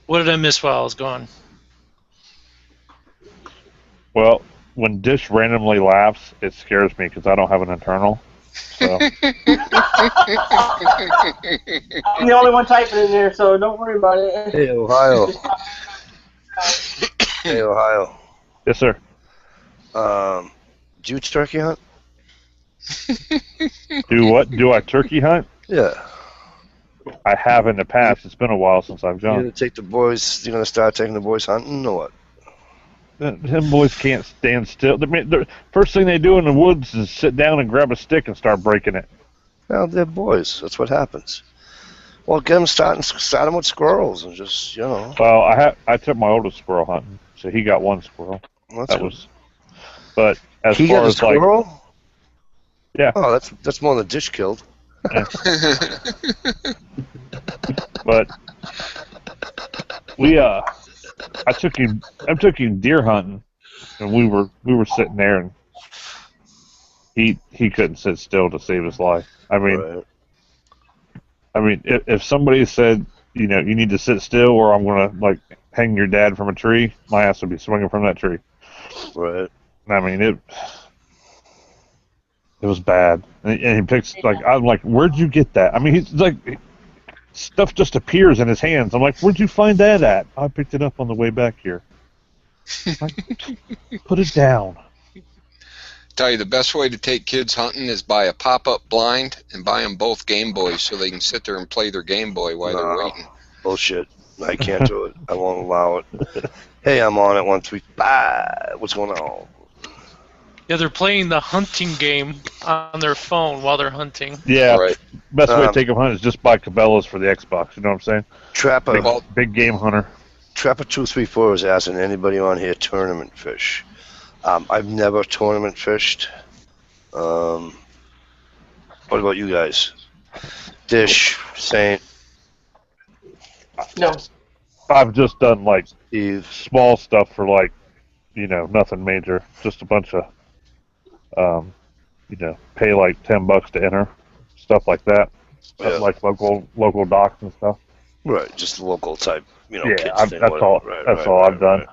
What did I miss while I was gone? Well, when Dish randomly laughs, it scares me because I don't have an internal. So. I'm the only one typing in there, so don't worry about it. Hey, Ohio. Hey, Ohio. Yes, sir. Do you turkey hunt? Do what? Do I turkey hunt? Yeah. I have in the past. It's been a while since I've You're gone. gonna take the boys. You're gonna start taking the boys hunting or what? Them boys can't stand still. The first thing they do in the woods is sit down and grab a stick and start breaking it. Well, they're boys. That's what happens. Well, get them start them with squirrels and just Well, I took my oldest squirrel hunting, so he got one squirrel. That's That good. was. But as He far got a as like, squirrel. Yeah. Oh, that's more than Dish killed. but I took him deer hunting, and we were sitting there, and he couldn't sit still to save his life. Right. I mean, if somebody said, you need to sit still, or I'm gonna like hang your dad from a tree, my ass would be swinging from that tree. Right. I mean, it was bad, and he picks I'm like, where'd you get that? I mean, he's like, stuff just appears in his hands. I'm like, where'd you find that at? I picked it up on the way back here. Like, put it down. Tell you, the best way to take kids hunting is buy a pop-up blind and buy them both Game Boys so they can sit there and play their Game Boy while they're waiting. Bullshit. I can't do it. I won't allow it. Hey, I'm on at 1 3 5. What's going on? Yeah, they're playing the hunting game on their phone while they're hunting. Yeah, Right. best way to take them hunting is just buy Cabela's for the Xbox. You know what I'm saying? Trapper Big game hunter. Trapper 234 is asking anybody on here tournament fish. I've never tournament fished. What about you guys? Dish, Saint, No. I've just done like Steve. small stuff for like, nothing major. Just a bunch of, pay like $10 to enter, stuff like that. Yeah. Like local docks and stuff. Right, just local type, Yeah, kids thing, that's whatever. all. Right, That's right, all right, I've done. right.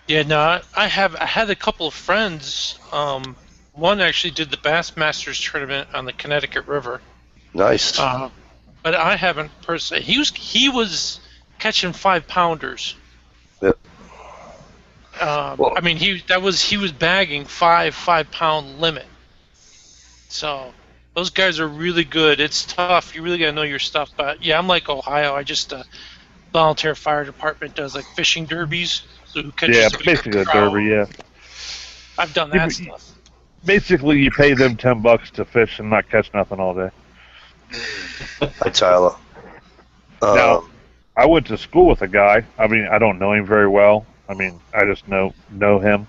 Yeah, no, I had a couple of friends. One actually did the Bassmasters tournament on the Connecticut River. Nice. But I haven't personally. He was catching 5-pounders. Yeah. I mean, he was bagging 5-pound limit. So those guys are really good. It's tough. You really gotta know your stuff. But yeah, I'm like Ohio. I just volunteer fire department does like fishing derbies. So who catches Yeah, a bigger basically a trout. derby. Yeah. I've done Yeah, that but stuff. Basically, you pay them $10 to fish and not catch nothing all day. Hi, Tyler. Now, I went to school with a guy. I mean, I don't know him very well. I mean, I just know him.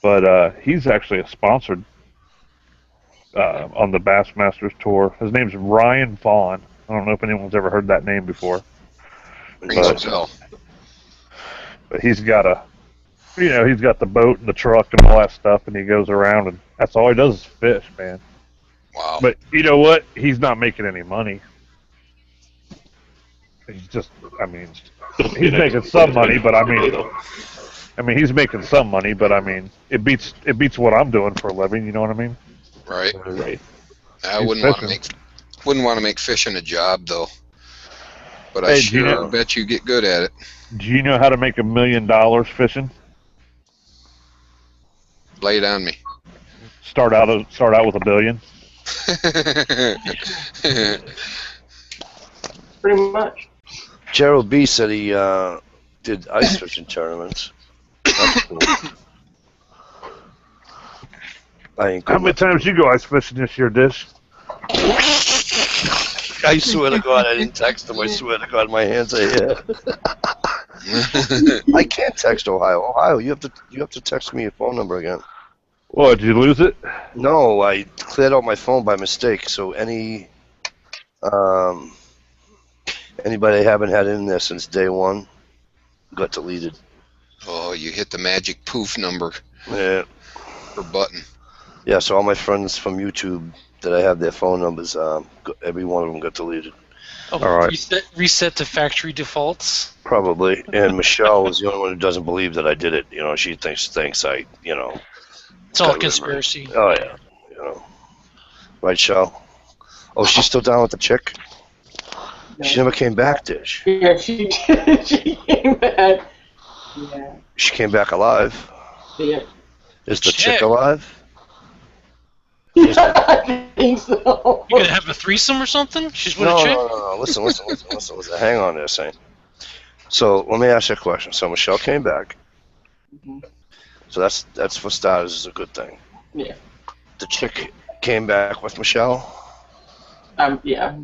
But he's actually a sponsored on the Bassmasters tour. His name's Ryan Vaughn. I don't know if anyone's ever heard that name before. Rings a bell. But he's got he's got the boat and the truck and all that stuff, and he goes around, and that's all he does is fish, man. Wow. But you know what? He's not making any money. He's just, I mean, he's making some money, but I mean, he's making some money, but I mean, it beats what I'm doing for a living. You know what I mean? Right. Right. I He's wouldn't want to make fishing a job though. But I Hey, sure bet you get good at it. Do you know how to make $1 million fishing? Lay it on me. Start out with $1 billion. Pretty much. Gerald B said he did ice fishing tournaments. That's cool. I ain't How good. many times you go ice fishing this year, Dish? I swear to God, I didn't text him. I swear to God, my hands are here. I can't text Ohio. Ohio, you have to text me your phone number again. What, did you lose it? No, I cleared out my phone by mistake. So anybody I haven't had in there since day one got deleted. Oh, you hit the magic poof number Yeah. or button. Yeah, so all my friends from YouTube that I have their phone numbers, every one of them got deleted. Oh, All right. Reset to factory defaults. Probably. And Michelle is the only one who doesn't believe that I did it. You know, she thinks I, It's all got rid of her. conspiracy. Oh, yeah. Right, Shell? Oh, she's still down with the chick? She never came back, Dish. Yeah, she came back. Yeah. She came back alive. Yeah. Is the chick Chick. alive? I think so. You gonna have a threesome or something? She's with a No, chick? no, no, no. Listen. Hang on there, Saint. So let me ask you a question. So Michelle came back. Mhm. So that's for starters is a good thing. Yeah. The chick came back with Michelle. Yeah.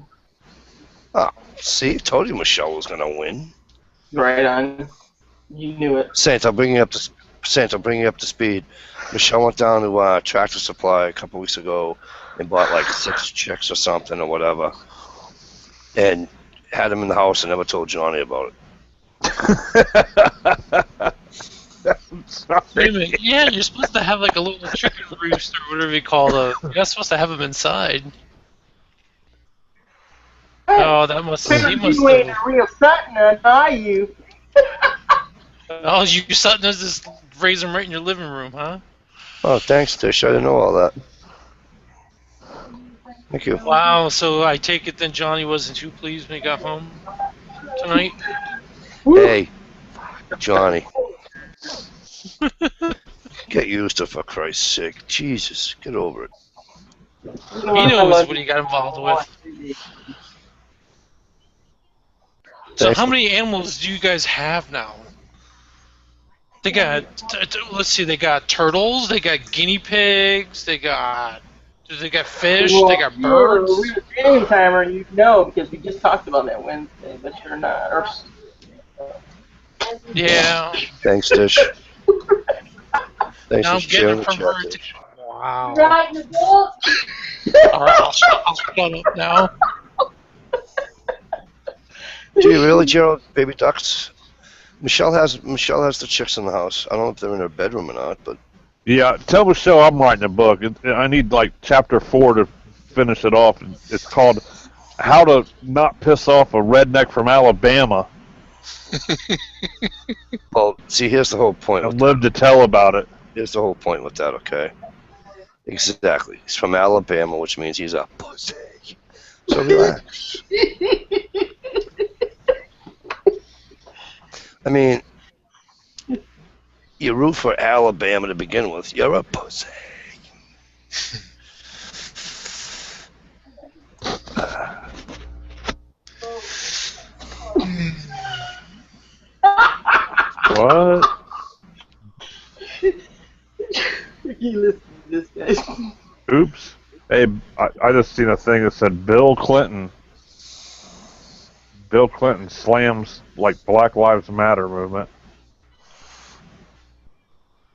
See, told you Michelle was gonna win. Right on. You knew it. Saint, I'll bring you up to speed. Michelle went down to Tractor Supply a couple weeks ago and bought like 6 chicks or something or whatever, and had them in the house and never told Johnny about it. I'm sorry. Wait a minute. Yeah, you're supposed to have like a little chicken roost or whatever you call the. You're not supposed to have them inside. Oh, that must. He Figured must you ain't have. a real Sutton, are you? Oh, you sat there just raise them right in your living room, huh? Oh, thanks, Tish. I didn't know all that. Thank you. Wow. So I take it then Johnny wasn't too pleased when he got home tonight. Hey, Johnny. Get used to it, for Christ's sake. Jesus, get over it. He knows what he got involved with. So Thanks how for- many animals do you guys have now? They got, let's see, they got turtles, they got guinea pigs, they got fish, Well, they got if you were a birds. real game timer, you'd know because we just talked about that Wednesday, but you're not. Or, Yeah. Thanks, Tish. Thanks Now for I'm getting sharing it the from chat, her. Tish. Wow. Writing the book? All right, I'll shut up now. Do you really, Gerald? Baby ducks? Michelle has the chicks in the house. I don't know if they're in her bedroom or not, but Yeah, tell Michelle I'm writing a book. I need like chapter 4 to finish it off. It's called "How to Not Piss Off a Redneck from Alabama well, see, here's the whole point. and Live to Tell About It." Here's the whole point with that, okay? Exactly. He's from Alabama, which means he's a pussy. So relax. I mean, you root for Alabama to begin with. You're a pussy. What? You listen to this guy. Oops. Hey, I just seen a thing that said Bill Clinton slams like Black Lives Matter movement.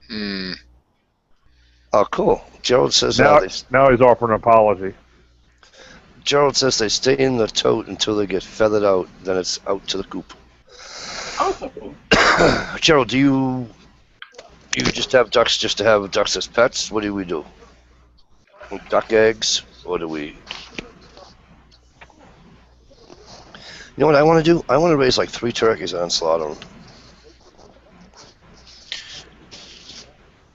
Hmm. Oh, cool. Gerald says Now he's offering an apology. Gerald says they stay in the tote until they get feathered out. Then it's out to the coop. Awesome. Gerald, do you just have ducks just to have ducks as pets? What do we do? Duck eggs, or do we? You know what I want to do? I want to raise like 3 turkeys and slaughter them.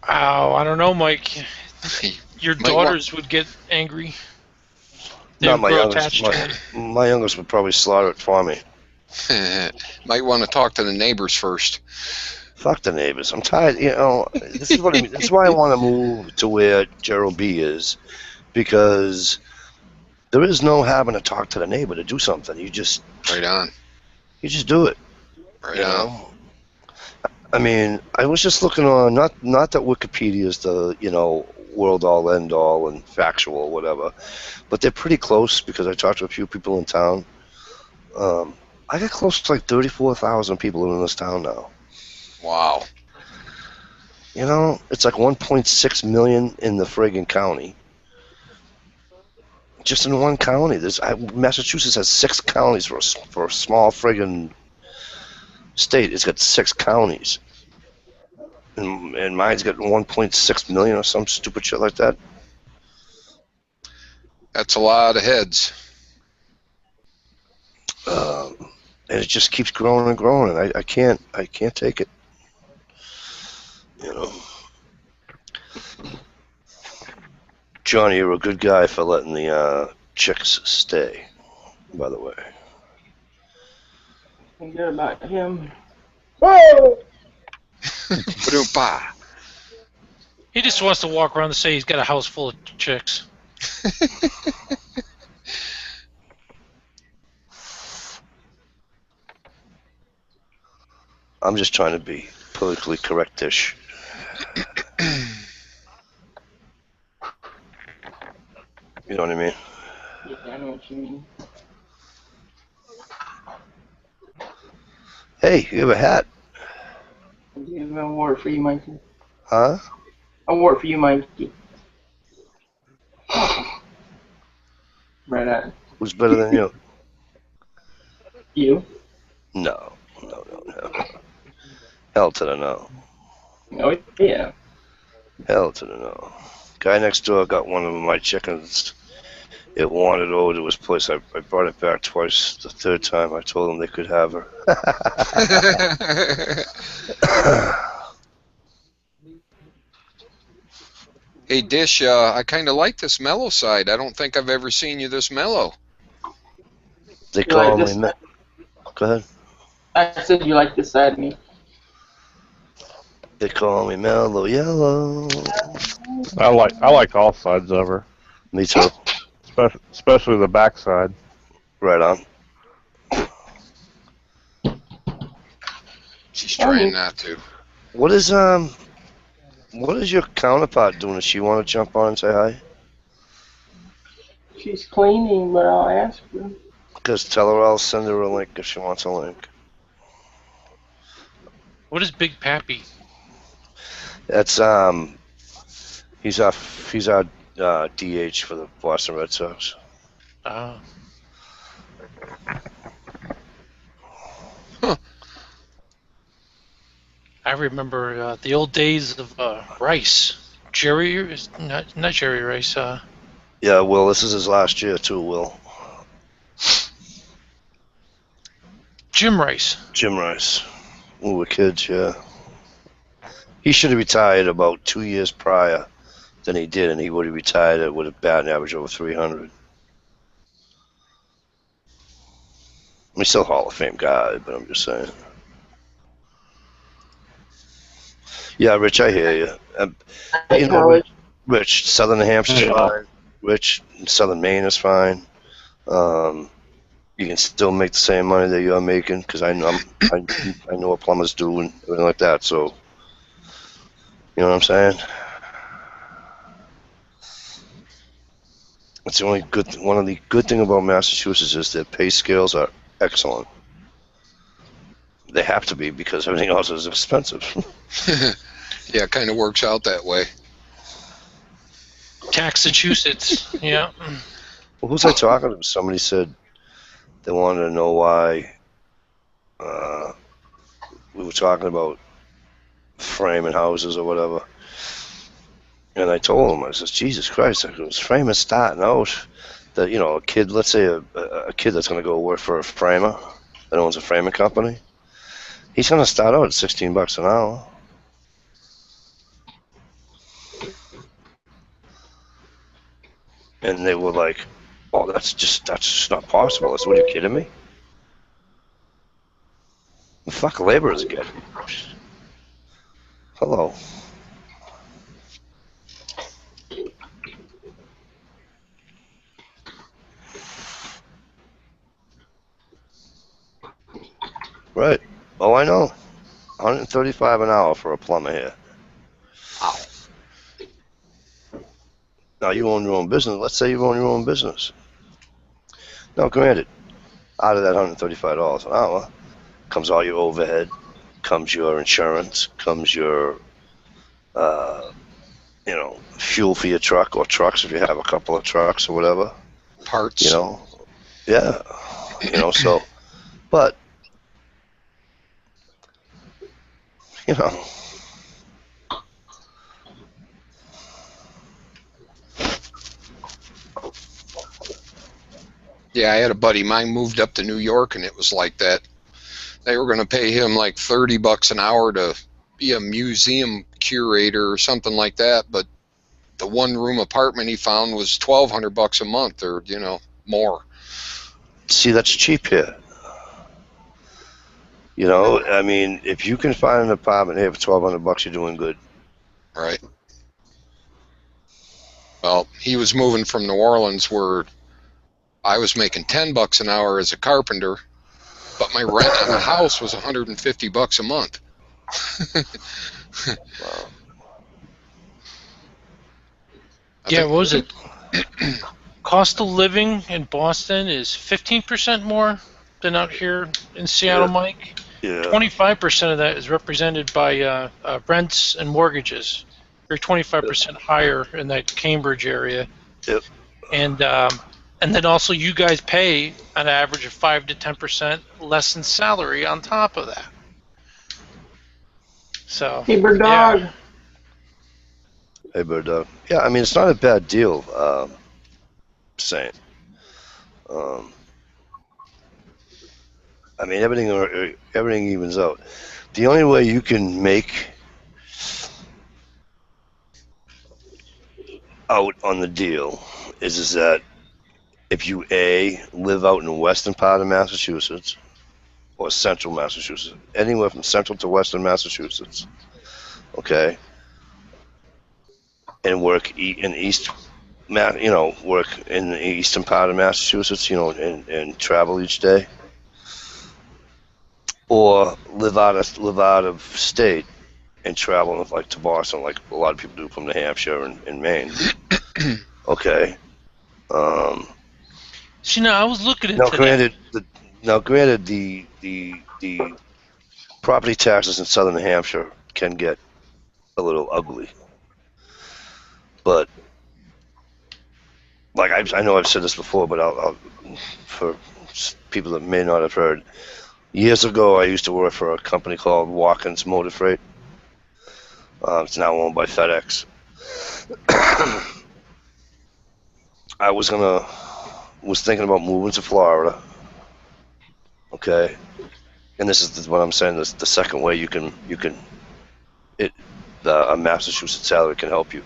Oh, I don't know, Mike. Your Might daughters would get angry. They Not would my grow youngest. attached to it. My youngest would probably slaughter it for me. Might want to talk to the neighbors first. Fuck the neighbors. I'm tired. You know, this is what I mean. This is why I want to move to where Gerald B is, because there is no having to talk to the neighbor to do something. You just Right on. do it. Right You on. know? I mean, I was just looking on not that Wikipedia is the world all end all and factual or whatever, but they're pretty close because I talked to a few people in town. I got close to like 34,000 people living in this town now. Wow. You know, it's like 1.6 million in the friggin' county. Just in one county. Massachusetts has 6 counties for a small friggin' state. It's got 6 counties. And mine's got 1.6 million or some stupid shit like that. That's a lot of heads. And it just keeps growing and growing, and I can't take it. You know. Johnny, you're a good guy for letting the chicks stay, by the way. Good about him. Whoa! Ba-doom-ba. He just wants to walk around and say he's got a house full of chicks. I'm just trying to be politically correct-ish. You know what I mean? Yeah, I know what you mean. Hey, you have a hat, I do have an award for you, Mikey. huh? Award for you, Mikey. Right on. Who's better than you? You? No. Hell to the no. Oh, yeah. Hell to the no. Guy next door got one of my chickens. It wandered over to his place. I brought it back twice. The third time, I told him they could have her. Hey, Dish, I kind of like this mellow side. I don't think I've ever seen you this mellow. They You call like me. this? Go ahead. I said you like this side of me. They call me Mellow Yellow. I like all sides of her, Me too. especially the backside. Right on. She's trying not to. What is your counterpart doing? Does she want to jump on and say hi? She's cleaning, but I'll ask her. Because tell her I'll send her a link if she wants a link. What is Big Pappy? That's he's our DH for the Boston Red Sox. Uh, Huh. I remember the old days of Rice. Jerry is not Jerry Rice. Yeah, Will, this is his last year too, Will. Jim Rice. Jim Rice. When we were kids, yeah. He should have retired about 2 years prior than he did, and he would have retired with a batting average over 300. He's still a Hall of Fame guy, but I'm just saying. Yeah, Rich, I hear you. You know, College. Rich, Southern New Hampshire's Yeah. fine. Rich, Southern Maine is fine. You can still make the same money that you're making because I know what plumbers do and everything like that. So, you know what I'm saying? It's the only one of the good thing about Massachusetts is their pay scales are excellent. They have to be because everything else is expensive. Yeah, it kind of works out that way. Massachusetts. Yeah. Well, who's I talking to? Somebody said they wanted to know why we were talking about framing houses or whatever. And I told him, I said, Jesus Christ, I was framing starting out that, you know, a kid, let's say a kid that's going to go work for a framer that owns a framing company, he's going to start out at $16 an hour. And they were like, oh, that's just not possible. I said, what, are you kidding me? Fuck, labor is good. Hello. Right. Oh, I know. $135 an hour for a plumber here. Wow. Now, you own your own business. Let's say you own your own business. Now, granted, out of that $135 an hour comes all your overhead, comes your insurance, comes your, fuel for your truck or trucks if you have a couple of trucks or whatever. Parts. You know, yeah. So, but, Yeah, I had a buddy. Mine moved up to New York, and it was like that. They were going to pay him like $30 an hour to be a museum curator or something like that, but the one-room apartment he found was $1,200 a month, or more. see, that's cheap here. You know, I mean, if you can find an apartment here for $1,200, you're doing good. Right. Well, he was moving from New Orleans where I was making $10 an hour as a carpenter, but my rent on the house was $150 a month. Wow. Yeah, what was it? Cost of living in Boston is 15% more than out here in Seattle, Yeah. Mike. Yeah. 25% of that is represented by rents and mortgages. You're 25% higher in that Cambridge area. Yep. And then also you guys pay an average of 5 to 10% less in salary on top of that. So Hey, bird dog. yeah. Hey, Bird Dog. Yeah, I mean, it's not a bad deal, saying. I mean, everything evens out. The only way you can make out on the deal is that if you live out in the western part of Massachusetts or central Massachusetts, anywhere from central to western Massachusetts, okay, and work in work in the eastern part of Massachusetts, and travel each day, or live out of state and travel like to Boston, like a lot of people do from New Hampshire and Maine. Okay. See, now I was looking into Now, that. granted, the property taxes in southern New Hampshire can get a little ugly, but like I know I've said this before, but I'll for people that may not have heard. Years ago, I used to work for a company called Watkins Motor Freight. It's now owned by FedEx. I was thinking about moving to Florida. Okay, and this is what I'm saying. This the second way a Massachusetts salary can help you.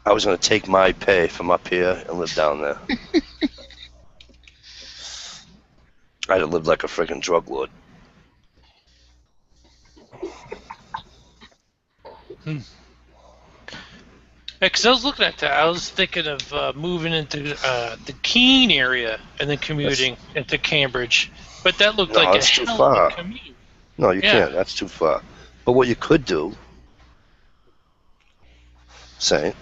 I was going to take my pay from up here and live down there. I'd have lived like a friggin' drug lord. Because I was looking at that, I was thinking of moving into the Keene area and then commuting into Cambridge, but that looked No, like a it's too hell far. of a commute. No, you Yeah. can't. That's too far. But what you could do, Saint,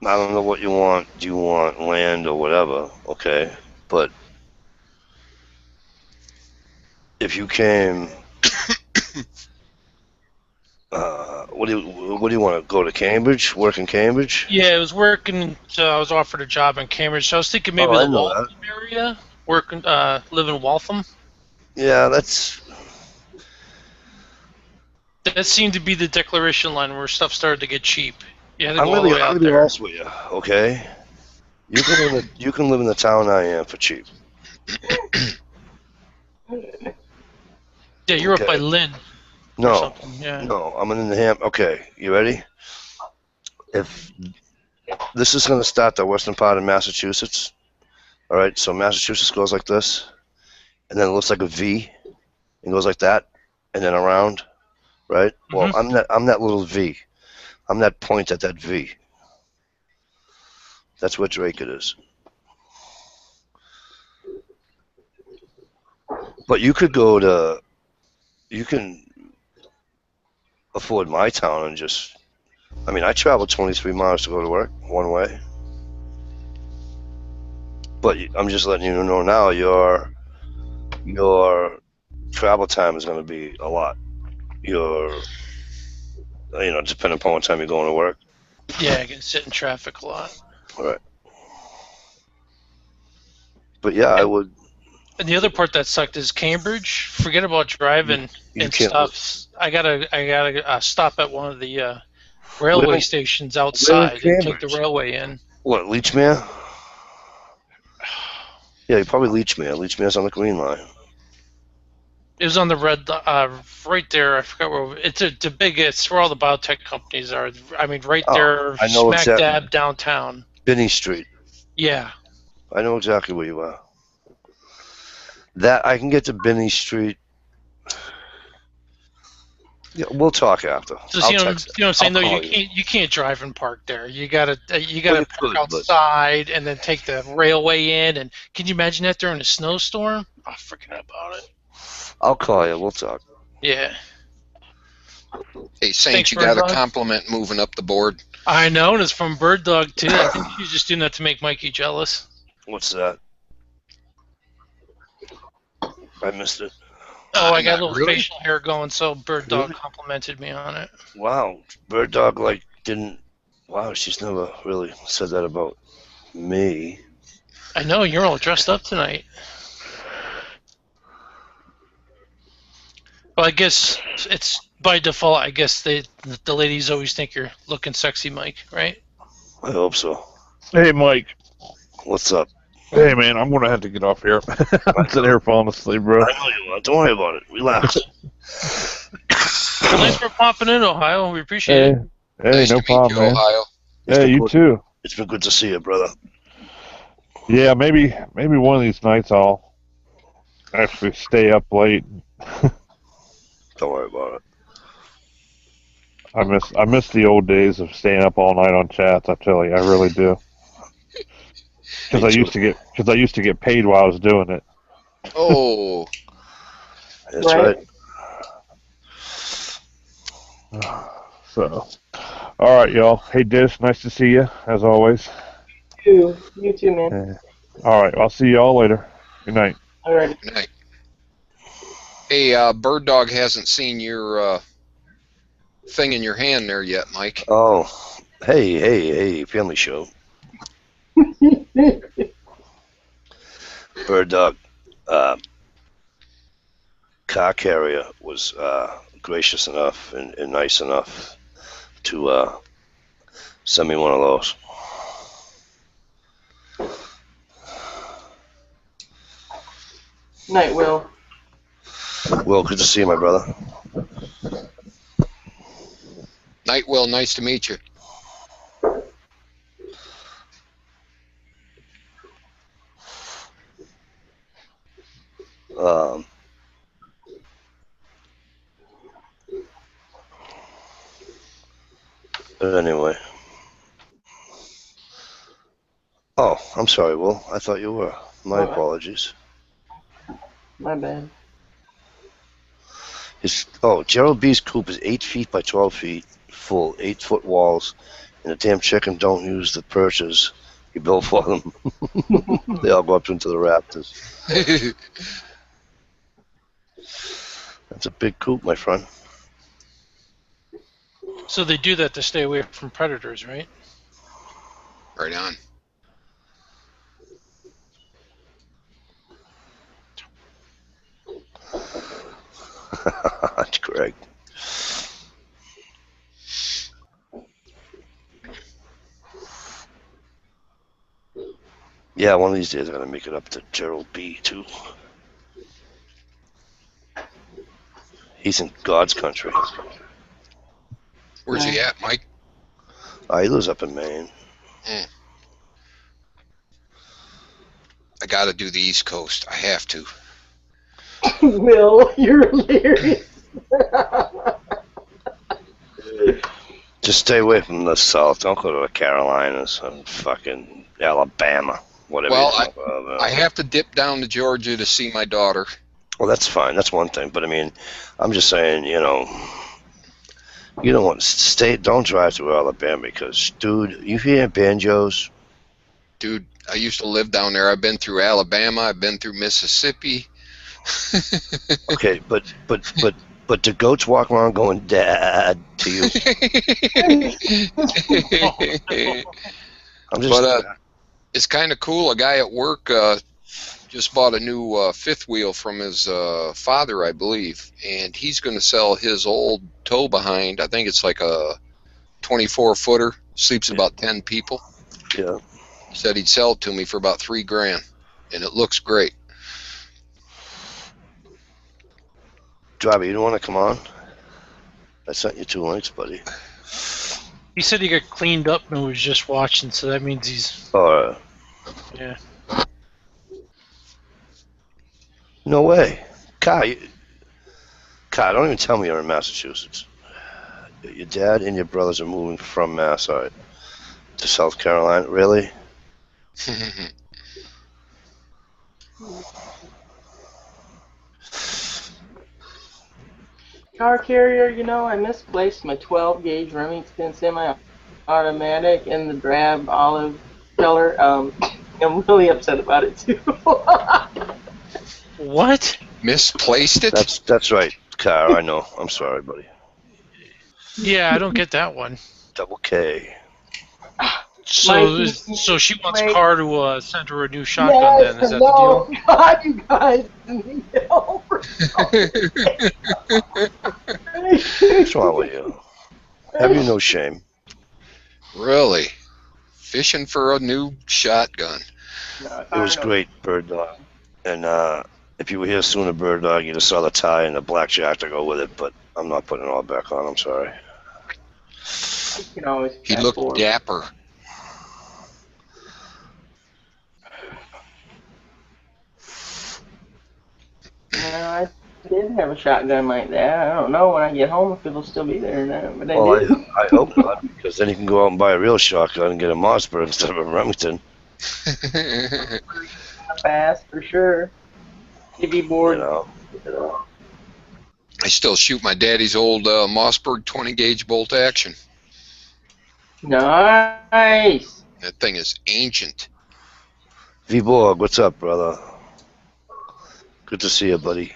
I don't know what you want. Do you want land or whatever? Okay, but if you came, what do you want to go to Cambridge? Work in Cambridge? Yeah, I was working, so I was offered a job in Cambridge, so I was thinking maybe Oh, I the know Waltham area, live in Waltham. Yeah, that's. That seemed to be the declaration line where stuff started to get cheap. You had to I'm go all gonna the be, way I'm out gonna be there. honest with you. Okay, you can live in the town I am for cheap. Yeah, you're up Okay. by Lynn or No, something. Yeah. no, I'm in the Okay, you ready? If this is gonna start the western part of Massachusetts, all right. So Massachusetts goes like this, and then it looks like a V, and goes like that, and then around, right? Well, I'm that little V. I'm that point at that V. That's what Drake it is. But you can afford my town and just, I mean, I travel 23 miles to go to work one way. But I'm just letting you know now, your travel time is going to be a lot. Depending upon what time you're going to work. Yeah, I can sit in traffic a lot. All right. But yeah, I would. And the other part that sucked is Cambridge. Forget about driving You and can't stuff. I gotta stop at one of the railway Where- stations outside and take the Cambridge? railway in. What, Leechmere? Yeah, you probably Leechmere. Leechmere's on the Green Line. It was on the red, right there. I forgot where. It's where all the biotech companies are. I mean, right there, I know smack exactly. dab downtown. Binney Street. Yeah. I know exactly where you are. That I can get to Binney Street Yeah, we'll talk after. So I'll you know, text you know what I'm saying? I'll Though call you can't drive and park there. You gotta Well, park you could, but- outside and then take the railway in. And can you imagine that during a snowstorm? Oh, forget about it. I'll call you. We'll talk. Yeah, Hey, Saint, Thanks, you got a Bird Dog. compliment moving up the board. I know, and it's from Bird Dog too. I think she's just doing that to make Mikey jealous. What's that? I missed it. Oh, I got a Not little really. facial hair going, so Bird Dog Really? complimented me on it. Wow, Bird Dog didn't. Wow, she's never really said that about me. I know you're all dressed up tonight. Well, I guess it's by default. I guess the ladies always think you're looking sexy, Mike, right? I hope so. Hey, Mike. What's up? Hey, man, I'm gonna have to get off here. I'm sitting here falling asleep, bro. I know you are. Don't worry about it. Relax. Well, thanks for popping in, Ohio. We appreciate it. Hey, Nice no to meet problem, you, man. Ohio. It's Hey, been you good. too. It's been good to see you, brother. Yeah, maybe one of these nights I'll actually stay up late. Don't worry about it. I miss the old days of staying up all night on chats. I tell you, I really do. Because I used to get paid while I was doing it. Oh, That's Right. right. So, all right, y'all. Hey, Dish, nice to see you as always. You too, man. All right, I'll see y'all later. Good night. Alrighty. good night. Hey, Bird Dog hasn't seen your thing in your hand there yet, Mike. Oh, hey, family show. Bird Dog, car carrier was gracious enough and nice enough to send me one of those. Night, Will. Well, good to see you, my brother. Night, Will. Nice to meet you. Um, but anyway. Oh, I'm sorry, Will. I thought you were. My What? apologies. My bad. Gerald B's coop is 8 feet by 12 feet, full, 8-foot walls, and the damn chicken don't use the perches you built for them. They all go up into the rafters. That's a big coop, my friend. So they do that to stay away from predators, right? Right on. That's correct. Yeah, one of these days I'm gonna make it up to Gerald B too. He's in God's country. Where's he at, Mike? He lives up in Maine. I got to do the East Coast. I have to. Will, you're hilarious. Just stay away from the South. Don't go to the Carolinas and fucking Alabama, whatever. Well, you talk about. I have to dip down to Georgia to see my daughter. Well, that's fine. That's one thing. But I mean, I'm just saying, you don't want to stay. Don't drive through Alabama because, dude, you hear banjos? Dude, I used to live down there. I've been through Alabama. I've been through Mississippi. Okay, but the goats walk around going "dad" to you. I'm just. But, it's kind of cool. A guy at work just bought a new fifth wheel from his father, I believe, and he's going to sell his old tow behind. I think it's like a 24-footer. Sleeps about 10 people. Yeah. He said he'd sell it to me for about $3,000, and it looks great. Driver, you don't want to come on? I sent you 2 links, buddy. He said he got cleaned up and was just watching, so that means he's yeah. No way. Kai, God, don't even tell me you're in Massachusetts. Your dad and your brothers are moving from Mass to South Carolina. Really? Car carrier, you know, I misplaced my 12 gauge Remington semi-automatic in the drab olive color. I'm really upset about it too. What? Misplaced it? That's right, Car. I know. I'm sorry, buddy. Yeah, I don't get that one. Double K. So, Mikey, so she wants wait. Car to send her a new shotgun. Then is that the no, deal? God, you guys need help. What's wrong with you? Have you no shame? Really? Fishing for a new shotgun. It was great, Bird Dog. And if you were here sooner, Bird Dog, you'd have saw the tie and the black jack to go with it. But I'm not putting it all back on. I'm sorry. You can always He ask looked for 'em. dapper. I did have a shotgun like that. I don't know when I get home if it'll still be there or not, but I Well, did. I hope not, because then you can go out and buy a real shotgun and get a Mossberg instead of a Remington. Fast for sure. TV You board. know. I still shoot my daddy's old Mossberg 20 gauge bolt action. Nice. That thing is ancient. V-Borg, what's up, brother? Good to see you, buddy.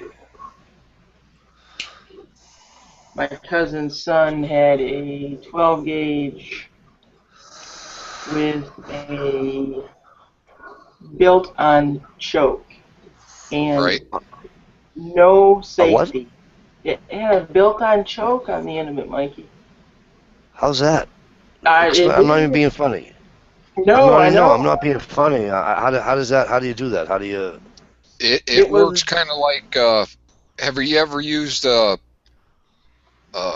My cousin's son had a 12 gauge with a built-on choke and Right. no A what? safety. It had a built-on choke on the end of it, Mikey. How's that? It I'm not even did. being funny. No, I know. I'm not being funny. How does that? How do you do that? How do you? It It was- works kind of like, have you ever used,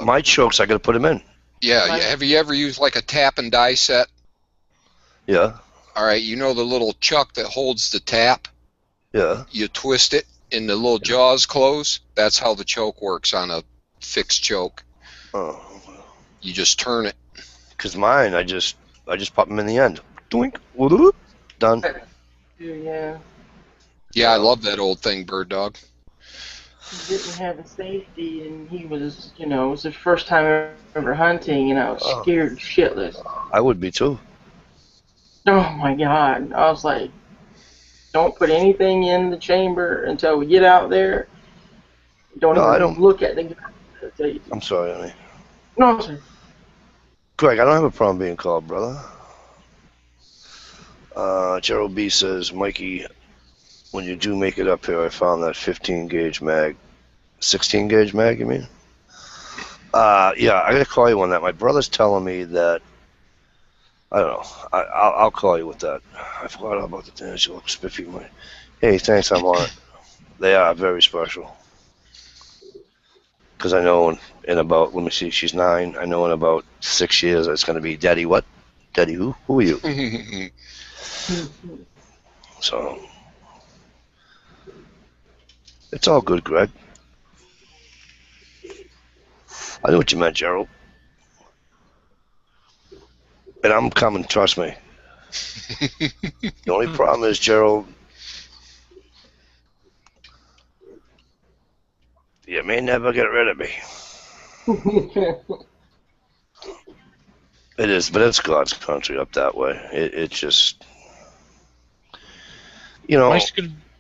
My chokes, I got to put them in. yeah, have you ever used like a tap and die set? Yeah, All right, you know the little chuck that holds the tap? yeah. You twist it and the little jaws close. That's how the choke works on a fixed choke. Oh, You just turn it. because mine, I just pop them in the end. Doink, whoop, done. Yeah. Yeah, I love that old thing, Bird Dog. He didn't have a safety, and he was, you know, it was the first time ever hunting, and I was Oh. scared shitless. I would be too. Oh my God. I was like, don't put anything in the chamber until we get out there. Don't No, even I don't- look at the gun. I'll tell you. I'm sorry, honey. No, sir. Greg, I don't have a problem being called brother. Gerald B says, Mikey, when you do make it up here, I found that 15 gauge mag. 16 gauge mag, you mean? Yeah, I gotta call you on that. My brother's telling me that. I don't know. I'll call you with that. I forgot all about the dance. You look spiffy. Hey, thanks. I'm on it. They are very special. Because I know in about, let me see, she's 9. I know in about 6 years it's going to be Daddy what? Daddy who? Who are you? So, it's all good, Greg. I knew what you meant, Gerald. And I'm coming, trust me. The only problem is, Gerald, you may never get rid of me. It is, but it's God's country up that way. It just, you know, Mike's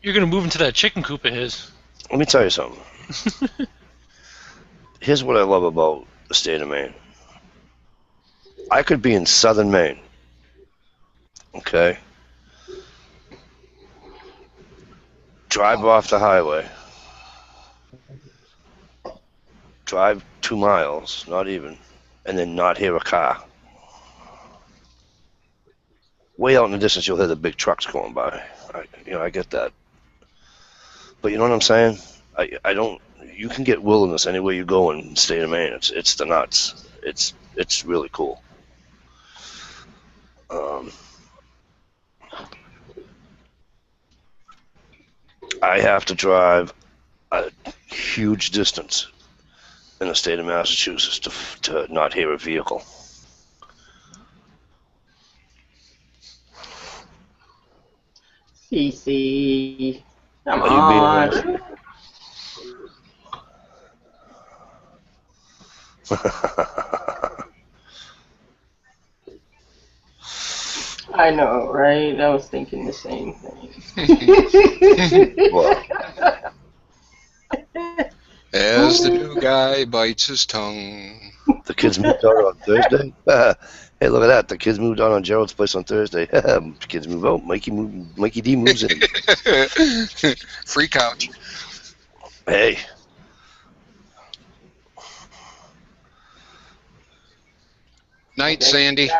you're gonna move into that chicken coop of his. let me tell you something. Here's what I love about the state of Maine. I could be in southern Maine, okay? Drive off the highway. Drive 2 miles, not even, and then not hear a car. Way out in the distance, you'll hear the big trucks going by. I get that. But you know what I'm saying? I don't. You can get wilderness anywhere you go in the state of Maine. It's the nuts. It's really cool. I have to drive a huge distance in the state of Massachusetts to not hear a vehicle. CC. Come Are you being on. realistic? I know, right? I was thinking the same thing. Well, As the new guy bites his tongue. the kids moved out on Thursday. Hey, look at that! The kids moved out on Gerald's place on Thursday. Kids move out. Mikey D moves in. Free couch. Hey, Night, Sandy.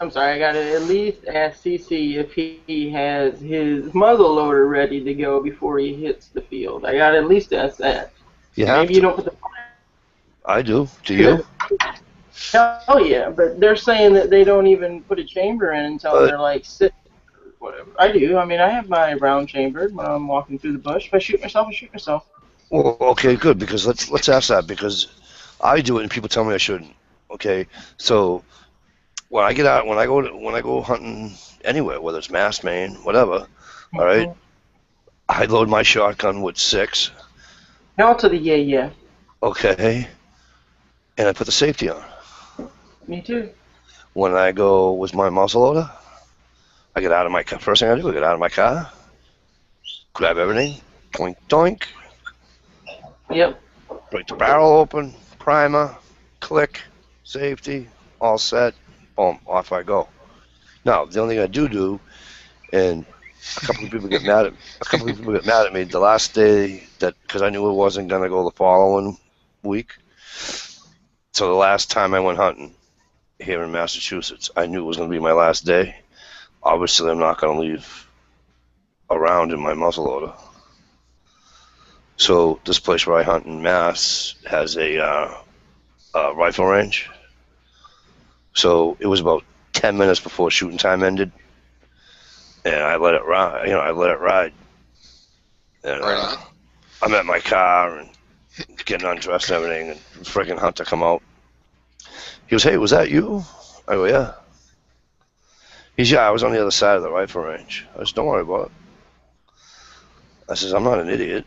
I'm sorry, I gotta at least ask CC if he has his muzzle loader ready to go before he hits the field. I gotta at least ask that. you have Maybe to. you don't put the I do. Do you? hell yeah, but they're saying that they don't even put a chamber in until they're like 6 or whatever. I do. I mean, I have my round chambered when I'm walking through the bush. If I shoot myself, I shoot myself. Well, okay, good. Because let's ask that, because I do it and people tell me I shouldn't. Okay, so when I get out, when I go hunting anywhere, whether it's Mass, Maine, whatever, all right, I load my shotgun with 6. No to the yeah. Okay, and I put the safety on. Me too. When I go with my muzzle loader, I get out of my car. First thing I do, I get out of my car, grab everything, doink doink, Yep. break the barrel open, primer, click, safety, all set, boom, off I go. Now, the only thing I do, and a couple of people get mad at me the last day, that because I knew it wasn't gonna go the following week. So the last time I went hunting here in Massachusetts, I knew it was gonna be my last day. Obviously, I'm not gonna leave a round in my muzzleloader. So this place where I hunt in Mass has a rifle range. So it was about 10 minutes before shooting time ended, and I let it ride. And Right on. I'm at my car and getting undressed and everything, and freaking Hunter come out. He goes, "Hey, was that you?" I go, "Yeah." He's, "Yeah, I was on the other side of the rifle range." I said, "Don't worry about it." I says, "I'm not an idiot."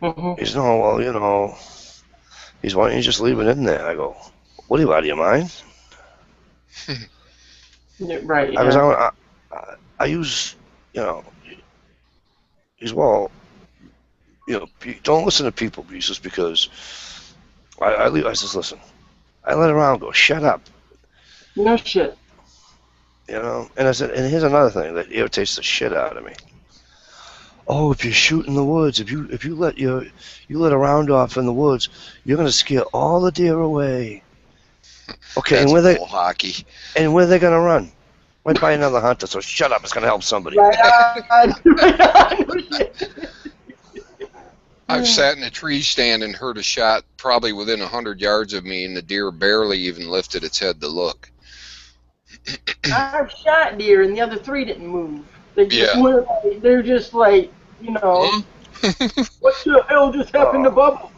Mm-hmm. He's, "No, well, you know." He's, "Why don't you just leave it in there?" I go, "What are you, out of your mind?" Right. I Yeah. was, I use, you know. He's, "Well, you know, don't listen to people, Jesus, because I says, listen, I let around go, shut up, No shit. you know." And I said, and here's another thing that irritates the shit out of me. Oh, if you shoot in the woods, if you let a round off in the woods, you're gonna scare all the deer away. Okay, That's and bull hockey. where they gonna run? Right by another hunter. So shut up. It's gonna help somebody. Right on. Right on. No shit. I've sat in a tree stand and heard a shot probably within 100 yards of me, and the deer barely even lifted its head to look. I've shot deer and the other 3 didn't move. They just Yeah. went, they're just like, you know, what the hell just happened to Bubba?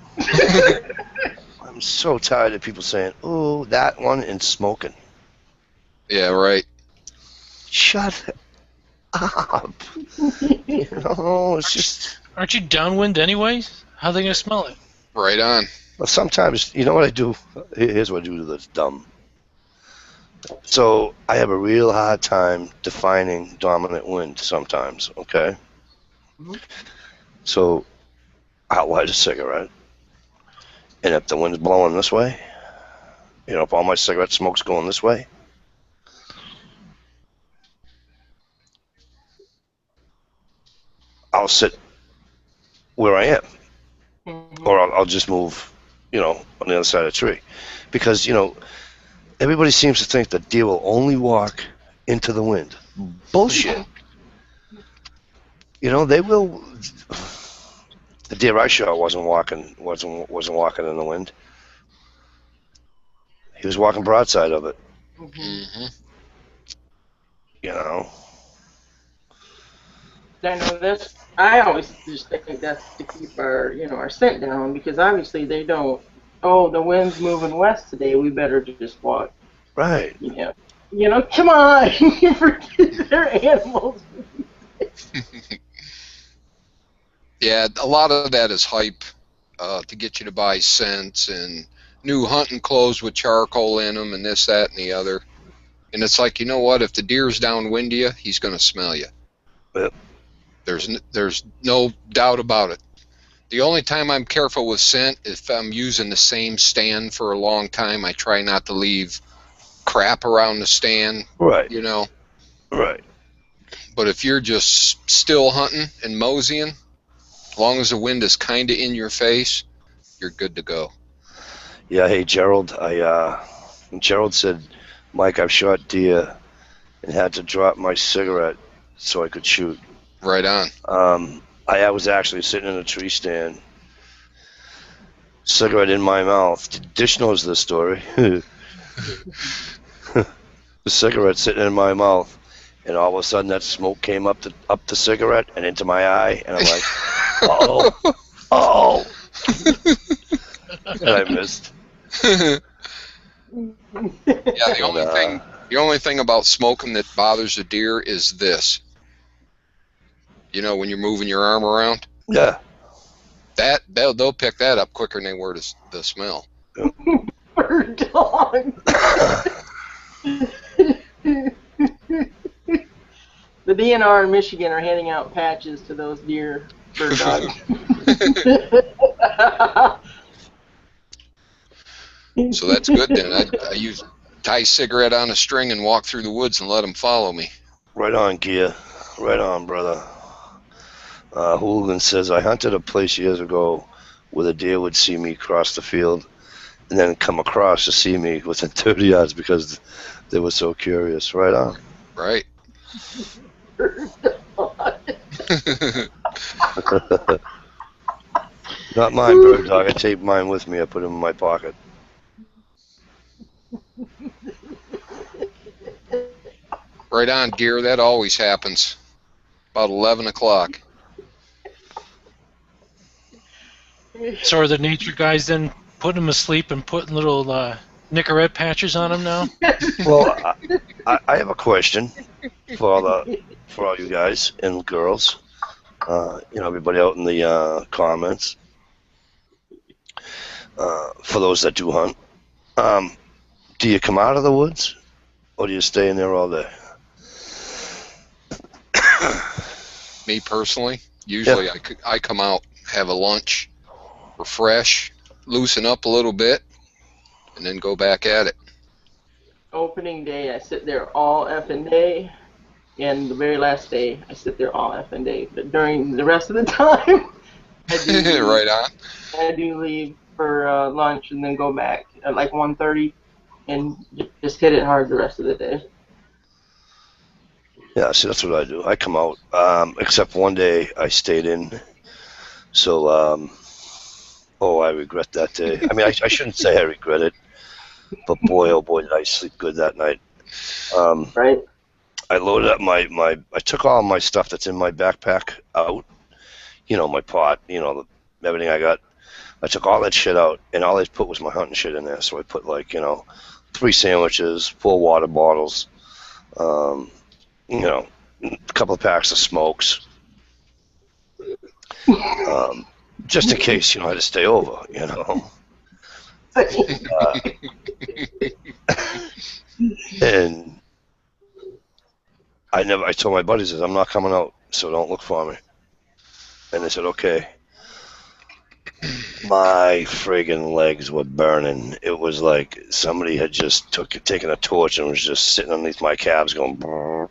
I'm so tired of people saying, "Oh, that one," and smoking. Yeah, right. Shut up. You know, it's just. Aren't you downwind anyways? How are they gonna smell it? Right on. Well, sometimes, you know what I do? Here's what I do that's dumb. So I have a real hard time defining dominant wind sometimes, okay? So I'll light a cigarette, and if the wind's blowing this way, you know, if all my cigarette smoke's going this way, I'll sit where I am, or I'll just move, you know, on the other side of the tree. Because, you know, everybody seems to think that deer will only walk into the wind. Bullshit. You know, they will. The deer I shot wasn't walking in the wind. He was walking broadside of it. Mm-hmm. You know. I know that's. I always just think that's to keep our, you know, our scent down, because obviously they don't oh, the wind's moving west today. We better just walk. Right. Yeah. You know, come on. You forget they're animals. Yeah, a lot of that is hype to get you to buy scents and new hunting clothes with charcoal in them and this, that, and the other. And it's like, you know what? If the deer's downwind of you, he's going to smell you. Yep. There's no doubt about it. The only time I'm careful with scent is if I'm using the same stand for a long time. I try not to leave crap around the stand, Right. you know. Right. But if you're just still hunting and moseying, as long as the wind is kind of in your face, you're good to go. Yeah. Hey, Gerald. Gerald said, Mike, I've shot deer and had to drop my cigarette so I could shoot. Right on. I was actually sitting in a tree stand, cigarette in my mouth. Dish knows this story. The cigarette sitting in my mouth, and all of a sudden that smoke came up the cigarette and into my eye, and I'm like, oh, and I missed. Yeah, the only thing about smoking that bothers a deer is this. You know, when you're moving your arm around, Yeah. that they'll pick that up quicker than they were the smell. Bird dog. The DNR in Michigan are handing out patches to those deer bird dogs. So that's good then. I tie cigarette on a string and walk through the woods and let them follow me. Right on, Gia. Right on, brother. Hooligan says, I hunted a place years ago where the deer would see me cross the field and then come across to see me within 30 yards because they were so curious. Right on. Right. Not mine, bird dog. I taped mine with me. I put him in my pocket. Right on, deer. That always happens. About 11 o'clock. So are the nature guys then putting them asleep and putting little Nicorette patches on them now? Well, I have a question for all you guys and girls. Everybody out in the comments. For those that do hunt, do you come out of the woods, or do you stay in there all day? Me personally, usually I come out, have a lunch, refresh, loosen up a little bit, and then go back at it. Opening day, I sit there all effing day, and the very last day, I sit there all effing day. But during the rest of the time, I do leave, Right on. I do leave for lunch and then go back at like 1:30 and just hit it hard the rest of the day. Yeah, see, that's what I do. I come out, except one day I stayed in. So, I regret that day. I mean, I shouldn't say I regret it, but boy, oh boy, did I sleep good that night. Right? I loaded up I took all my stuff that's in my backpack out. My pot, everything I got. I took all that shit out, and all I put was my hunting shit in there. So I put 3 sandwiches, 4 water bottles, a couple of packs of smokes, just in case, I had to stay over, and I told my buddies, I'm not coming out, so don't look for me. And they said, okay. My friggin' legs were burning. It was like somebody had just taken a torch and was just sitting underneath my calves going, brrr.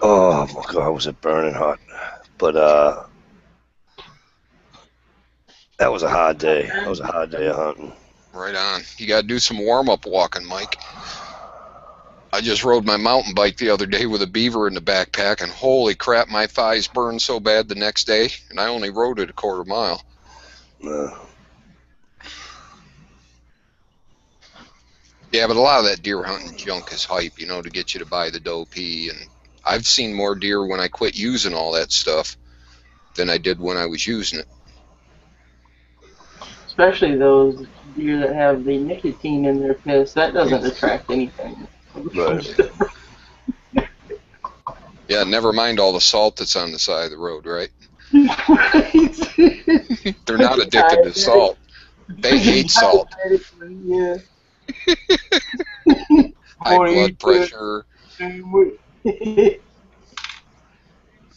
Oh my God, was it burning hot. But that was a hard day. That was a hard day of hunting. Right on. You got to do some warm-up walking, Mike. I just rode my mountain bike the other day with a beaver in the backpack, and holy crap, my thighs burned so bad the next day, and I only rode it a quarter mile. Yeah, but a lot of that deer hunting junk is hype, to get you to buy the doe pee, and I've seen more deer when I quit using all that stuff than I did when I was using it. Especially those deer that have the nicotine in their piss. That doesn't attract anything. Right. Yeah, never mind all the salt that's on the side of the road, right? Right. They're not addicted to salt. They hate salt. Yeah. High blood pressure.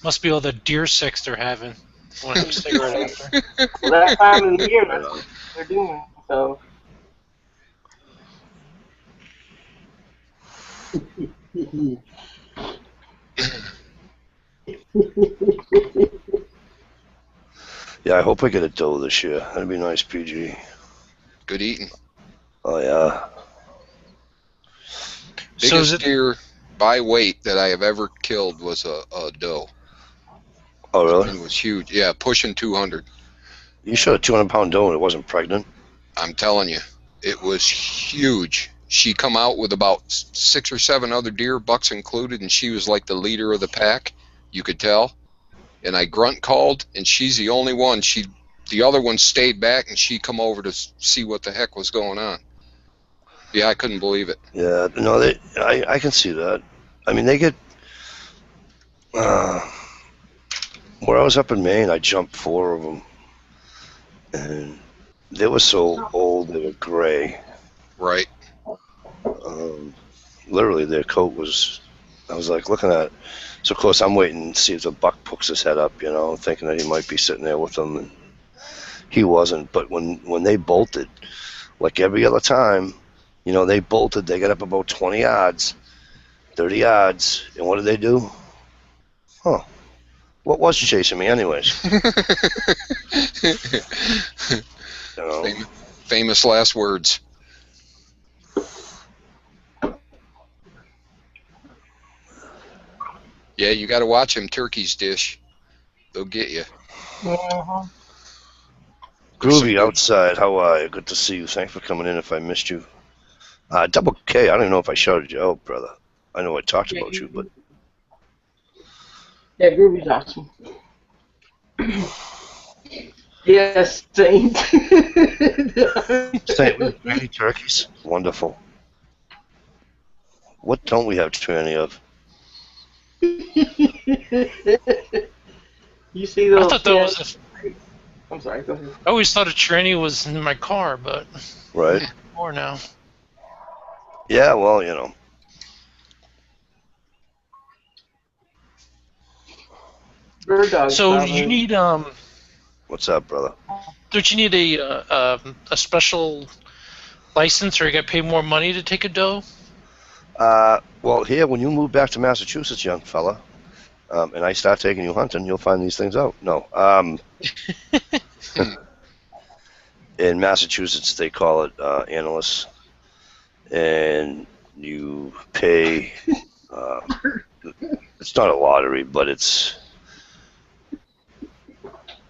Must be all the deer sex they're having. Want to have a cigarette after. Well, that time of the year, that's what they're doing. So. Yeah, I hope I get a doe this year. That'd be nice, PG. Good eating. Oh yeah. So Biggest is it? deer by weight that I have ever killed was a doe. Oh That really? thing was huge. Yeah, pushing 200. You shot a 200-pound doe and it wasn't pregnant. I'm telling you, it was huge. She come out with about 6 or 7 other deer, bucks included, and she was like the leader of the pack. You could tell. And I grunt called, and she's the only one. The other one stayed back, and she come over to see what the heck was going on. Yeah, I couldn't believe it. Yeah, no, I can see that. I mean, they get. Where I was up in Maine, I jumped 4 of them, and they were so old they were gray. Right. Literally, their coat was. I was like looking at it. So of course I'm waiting to see if the buck pokes his head up, thinking that he might be sitting there with them, and he wasn't. But when they bolted, like every other time, they bolted. They got up about 20 yards, 30 yards, and what did they do? Huh? What was chasing me, anyways? Famous last words. Yeah, you got to watch them turkeys dish. They'll get you. Groovy outside. How are you? Good to see you. Thanks for coming in. If I missed you, Double K. I don't even know if I shouted you out, brother. I know I talked about you, but Yeah, Groovy's awesome. Yes, Saint. Saint, we have many turkeys. Wonderful. What don't we have too many of? You see those? I thought that was. I'm sorry. Go ahead. I always thought a tranny was in my car, but Right. more now. Yeah. Well, Bird dogs. So probably. you need What's up, brother? Don't you need a special license, or you got to pay more money to take a doe? Well, here, when you move back to Massachusetts, young fella, and I start taking you hunting, you'll find these things out. No. In Massachusetts, they call it analyst, and you pay. It's not a lottery, but it's.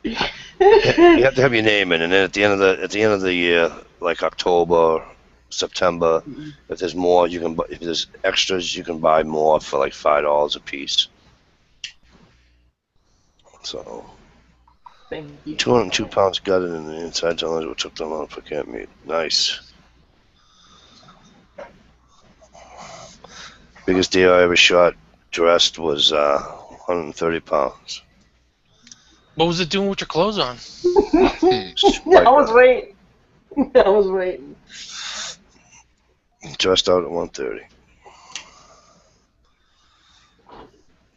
You have to have your name in, and then at the end of the year, like October, September, if there's more, you can. If there's extras, you can buy more for like $5 a piece. So. Thank you. 202 pounds gutted in the inside tunnels. What took them on for camp meat? Nice. Biggest deer I ever shot dressed was 130 pounds. What was it doing with your clothes on? I was waiting. I was waiting. Dressed out at 130.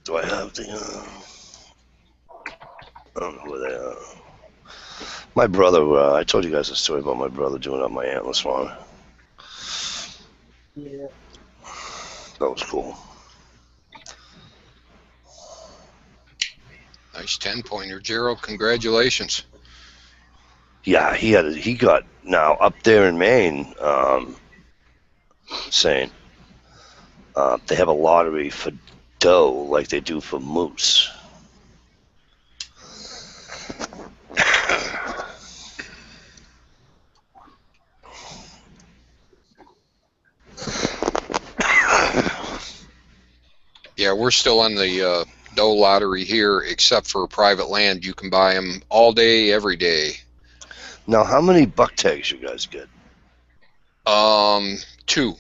Do I have the? I don't know where they are. My brother. I told you guys a story about my brother doing up my antlers for me. Yeah. That was cool. Nice 10-pointer, Gerald. Congratulations. Yeah, he got now up there in Maine. Saying they have a lottery for doe like they do for moose. Yeah, we're still on the doe lottery here, except for private land. You can buy them all day, every day. Now, how many buck tags you guys get? 2.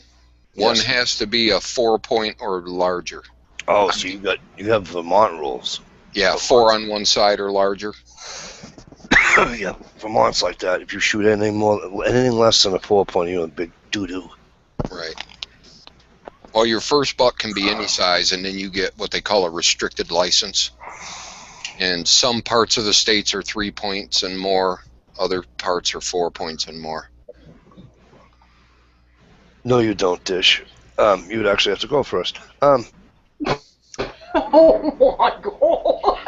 One Yes. has to be a 4-point or larger. Oh, so you have Vermont rules. Yeah, 4 on one side or larger. Yeah, Vermont's like that. If you shoot anything less than a 4-point, you're a big doo-doo. Right. Well, your first buck can be any size, and then you get what they call a restricted license. And some parts of the states are 3 points and more. Other parts are 4 points and more. No, you don't, Dish. You'd actually have to go first. Oh my god!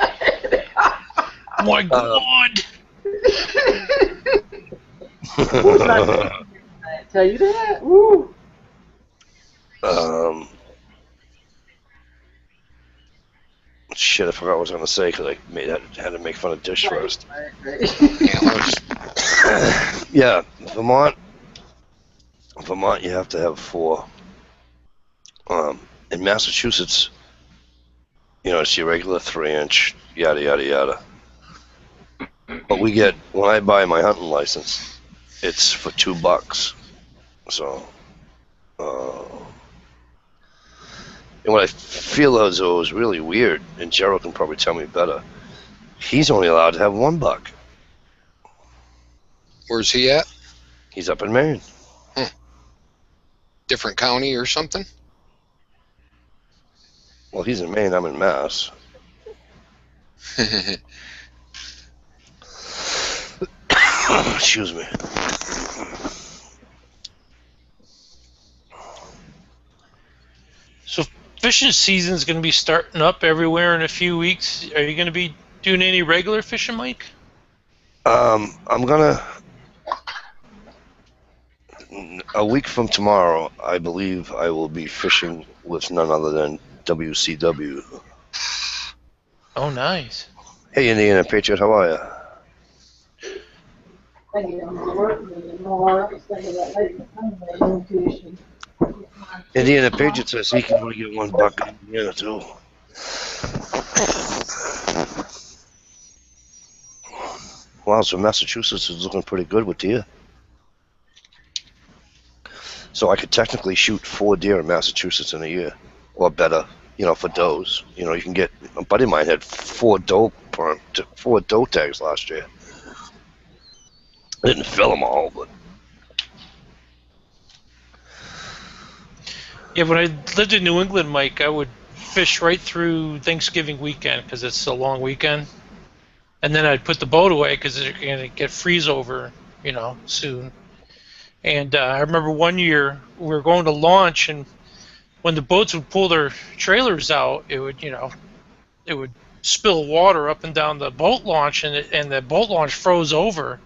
My God! Who's not gonna tell you that? Woo! Shit, I forgot what I was going to say because I had to make fun of Dish first. Antlers. Yeah, Vermont, you have to have 4. In Massachusetts, it's your regular 3-inch, yada, yada, yada. But when I buy my hunting license, it's for $2. So, and what I feel as though is really weird, and Gerald can probably tell me better, he's only allowed to have 1 buck. Where's he at? He's up in Maine. Different county or something? Well, he's in Maine, I'm in Mass. Excuse me. So fishing season's going to be starting up everywhere in a few weeks. Are you going to be doing any regular fishing, Mike? I'm gonna. A week from tomorrow, I believe I will be fishing with none other than WCW. Oh, nice. Hey, Indiana Patriot, how are you? Indiana Patriot says he can only get 1 buck in Indiana, too. Wow, so Massachusetts is looking pretty good with deer. So I could technically shoot 4 deer in Massachusetts in a year, or better, for does. You can get. A buddy of mine had 4 doe tags last year. I didn't fill them all, but Yeah, when I lived in New England, Mike, I would fish right through Thanksgiving weekend because it's a long weekend. And then I'd put the boat away because it's going to get freeze over, soon. And I remember one year we were going to launch, and when the boats would pull their trailers out, it would spill water up and down the boat launch, and the boat launch froze over.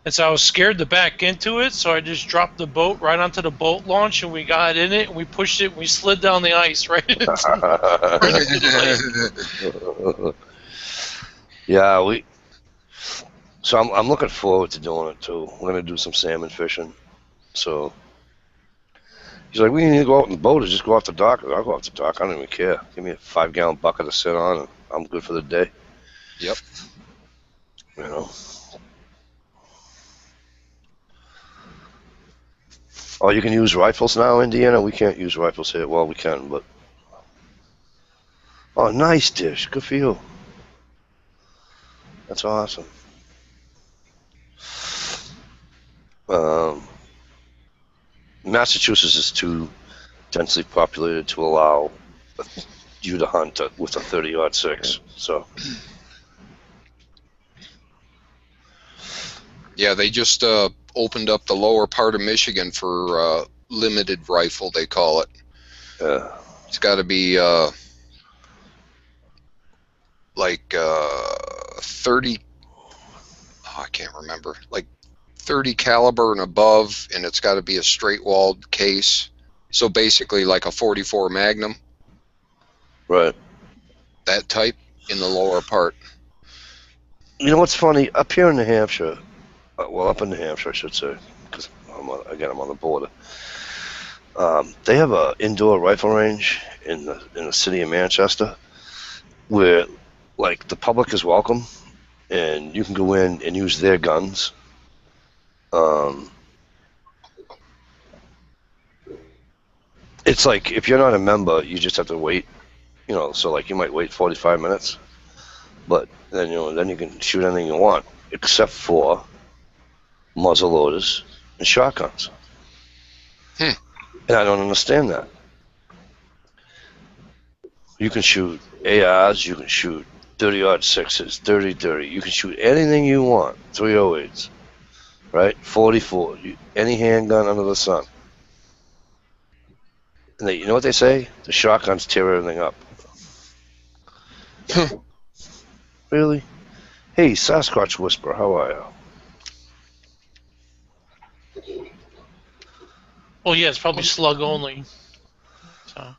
And so I was scared to back into it, so I just dropped the boat right onto the boat launch, and we got in it, and we pushed it, and we slid down the ice right into the lake. Yeah, So I'm looking forward to doing it too. We're gonna do some salmon fishing. So he's like, we need to go out in the boat or just go off the dock. I'll go off the dock. I don't even care. Give me a 5-gallon bucket to sit on, and I'm good for the day. Yep. Oh, you can use rifles now, Indiana? We can't use rifles here. Well, we can, but... Oh, nice, Dish. Good for you. That's awesome. Massachusetts is too densely populated to allow you to hunt with a 30-06, so... Yeah, they just opened up the lower part of Michigan for limited rifle, they call it. It's got to be 30. Oh, I can't remember. 30 caliber and above, and it's got to be a straight-walled case. So basically, like a 44 Magnum. Right. That type in the lower part. You know what's funny? Up here in New Hampshire, up in New Hampshire, I should say, because I'm on the border. They have an indoor rifle range in the city of Manchester, where the public is welcome, and you can go in and use their guns, It's like if you're not a member, you just have to wait. You know, so like you might wait 45 minutes, but then then you can shoot anything you want, except for muzzle loaders and shotguns. And I don't understand that. You can shoot ARs, you can shoot 30-06s, 30-30. You can shoot anything you want, 308s, right? 44, any handgun under the sun. And you know what they say? The shotguns tear everything up. Really? Hey, Sasquatch Whisperer, how are you? Well, yeah, it's probably slug only. So.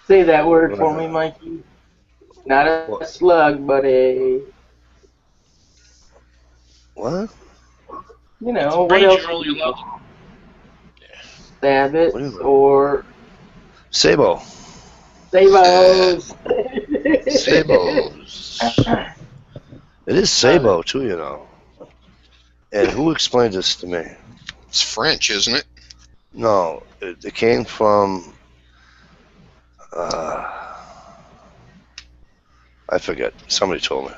Say that word for me, Mikey. Not a slug, but a... What? You know, what Ranger else? only allowed. Sabot What is it? or... Sabo. Sabos. Sabos. It is Sabo, too, you know. And who explained this to me? It's French, isn't it? No, it came from... I forget. Somebody told me.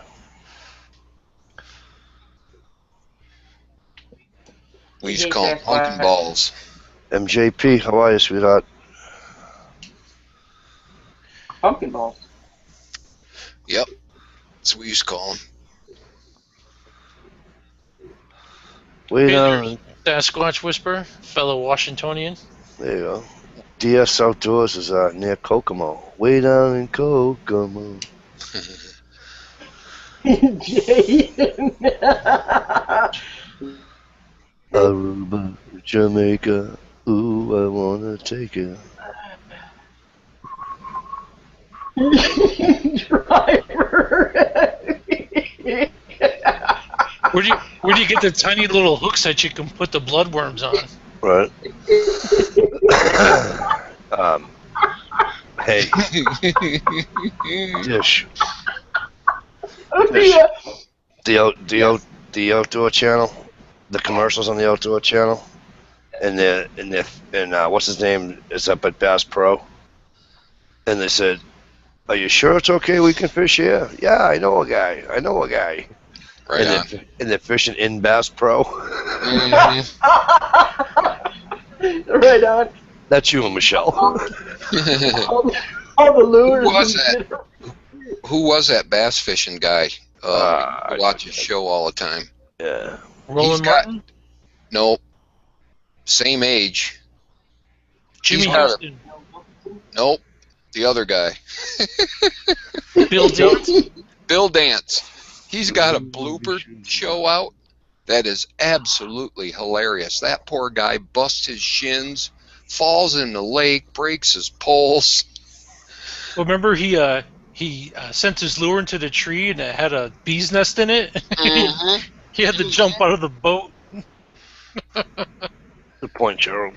We used to call them pumpkin balls. MJP, how are you, sweetheart? Pumpkin balls. Yep. That's what we used to call them. Wait Hey down. there, Sasquatch Whisperer, fellow Washingtonian. There you go. DS Outdoors is near Kokomo. Way down in Kokomo. Jason. Aruba, Jamaica. Ooh, I wanna take it. Driver. Where do you get the tiny little hooks that you can put the bloodworms on? Right. Hey, Dish. The Outdoor Channel, the commercials on the Outdoor Channel, and what's his name is up at Bass Pro, and they said, "Are you sure it's okay? We can fish here." Yeah, I know a guy. Right on. And they're fishing in Bass Pro. Right on. That's you, Michelle. All the lures. Who was that? Who was that bass fishing guy? I Watch his show all the time. Yeah. Roland got- Martin? Nope. Same age. Jimmy got a- Houston? Nope. The other guy. Bill Dance? Bill Dance. He's got a blooper show out that is absolutely hilarious. That poor guy busts his shins, falls in the lake, breaks his poles. Well, remember he sent his lure into the tree and it had a bee's nest in it? Mhm. He had to jump out of the boat. Good point, Gerald.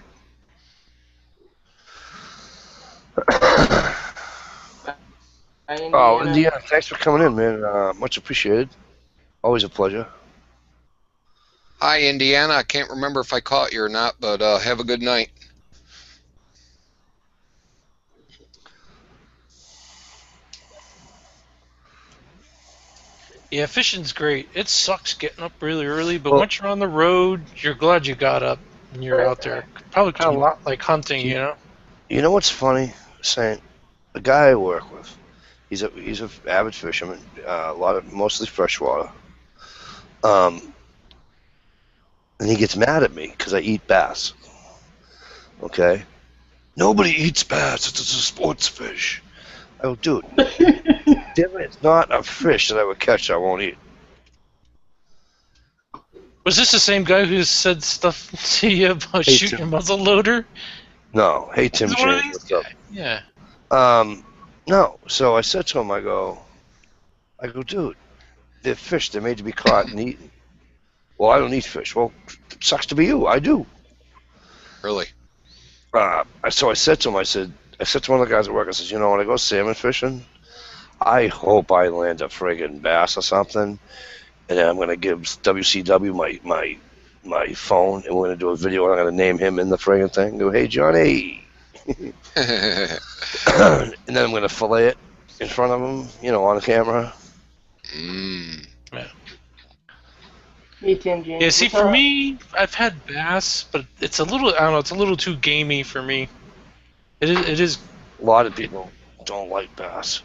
Oh, Indiana, thanks for coming in, man. Much appreciated. Always a pleasure. Hi, Indiana. I can't remember if I caught you or not, but have a good night. Yeah, fishing's great. It sucks getting up really early, but Well- once you're on the road, you're glad you got up and you're out there. Probably kind of a lot like hunting, you know? You know what's funny, Saint? The guy I work with, he's a avid fisherman. Mostly freshwater. And he gets mad at me because I eat bass. Okay? Nobody eats bass. It's a sports fish. I go, dude, damn it, it's not a fish that I would catch I won't eat. Was this the same guy who said stuff to you about Hey, shooting Tim. your muzzle loader? No. Hey, Tim Is it one of James, these what's up? guys? Yeah. No. So I said to him, I go, dude, they're fish. They're made to be caught and eaten. Well, I don't eat fish. Well, it sucks to be you. I do. Really? So I said to him, I said to one of the guys at work, I said, when I go salmon fishing, I hope I land a friggin' bass or something, and then I'm gonna give WCW my phone, and we're gonna do a video. And I'm gonna name him in the friggin' thing. Go, hey Johnny, and then I'm gonna fillet it in front of him, on camera. Mm. Hey, Tim James. Yeah, see, what's for up? me, I've had bass, but it's a little, I don't know, it's a little too gamey for me. It is, A lot of people don't like bass.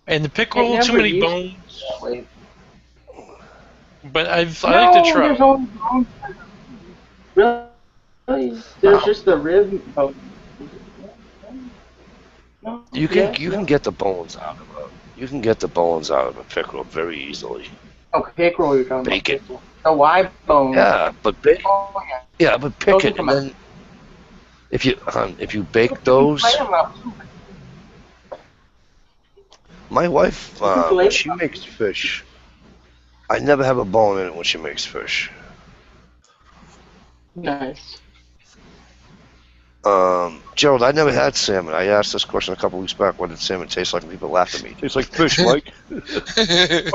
and the It pickerel, too never many used bones, that way. but I like to No, try. there's only bones. Really? There's just the rib bone. No, You can get the bones out of it. You can get the bones out of a pickerel very easily. Oh, pickerel you're talking Bake it. about. The Y bone. Yeah, but bake. Oh, yeah. Yeah, but pick Those it, will come and then if you bake those. You can flay 'em out, too. My wife, You can fillet when them she out. makes fish, I never have a bone in it when she makes fish. Nice. Gerald, I never had salmon. I asked this question a couple weeks back. What did salmon taste like? And people laughed at me. It tastes like fish, Mike. Oh,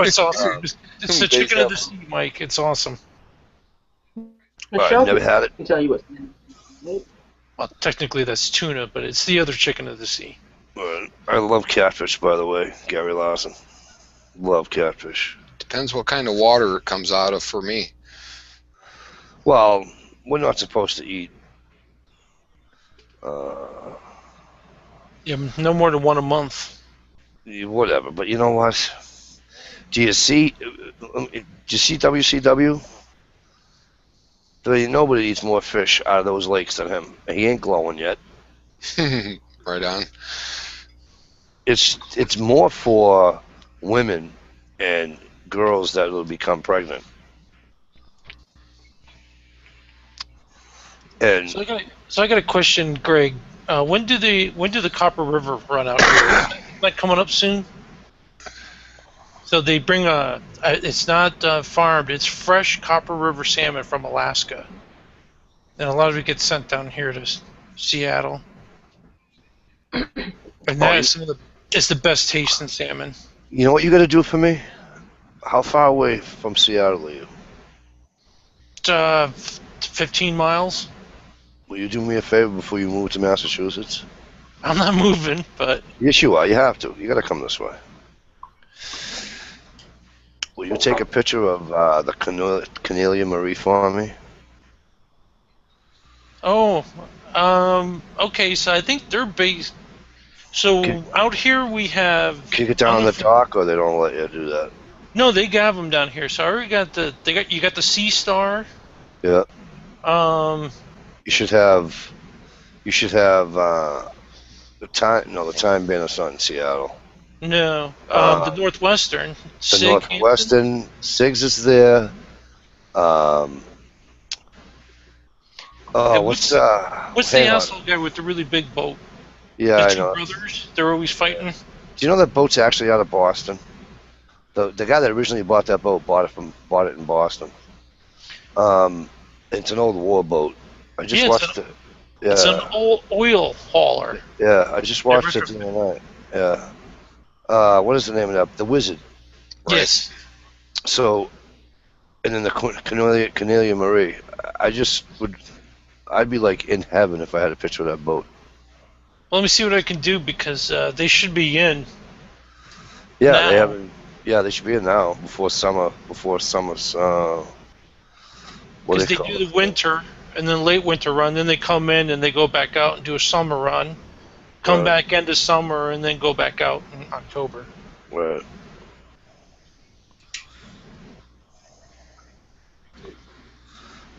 it's awesome. It's the They chicken of have- the sea, Mike. It's awesome. Michelle I've never had it. can tell you what's Well, technically that's tuna, but it's the other chicken of the sea. I love catfish, by the way, Gary Larson. Love catfish. Depends what kind of water it comes out of for me. Well, we're not supposed to eat. Yeah, no more than one a month. Whatever, but you know what? Do you see WCW? Nobody eats more fish out of those lakes than him. He ain't glowing yet. Right on. It's more for women and girls that will become pregnant. And So I got a question, Greg. When do the Copper River run out here? Is that coming up soon? So they bring it's not farmed, it's fresh Copper River salmon from Alaska. And a lot of it gets sent down here to Seattle. And that is it's the best tasting salmon. you know what you got to do for me? How far away from Seattle are you? 15 miles. Will you do me a favor before you move to Massachusetts? I'm not moving, but Yes, you are. You have to. You got to come this way. Will you take a picture of the Cornelia Marie for me? okay, so I think they're based. So Okay. out here we have. Can you get down on the dock, or they don't let you do that? No, they have them down here. So I already got you got the Sea Star. Yeah. Um, You should have the time Bandit's not in Seattle. no, the Northwestern. The Sig Northwestern, Siggs is there. And what's What's the hang on. asshole guy with the really big boat? Yeah, The I two know. brothers. They're always fighting. Do you know that boat's actually out of Boston? The guy that originally bought that boat bought it in Boston. It's an old war boat. I just Yeah, watched it. Yeah. It's an old oil hauler. Yeah, I just watched it Never- the other night. Yeah. What is the name of that? The Wizard. Right. Yes. So, and then the Cornelia Marie. I'd be like in heaven if I had a picture of that boat. Well, let me see what I can do because they should be in. Yeah, Now. they haven't. Yeah, they should be in now before summer. Before summer's. What Because do they call do it? the winter and then late winter run, then they come in and they go back out and do a summer run, come Right. back into summer, and then go back out in October. Right.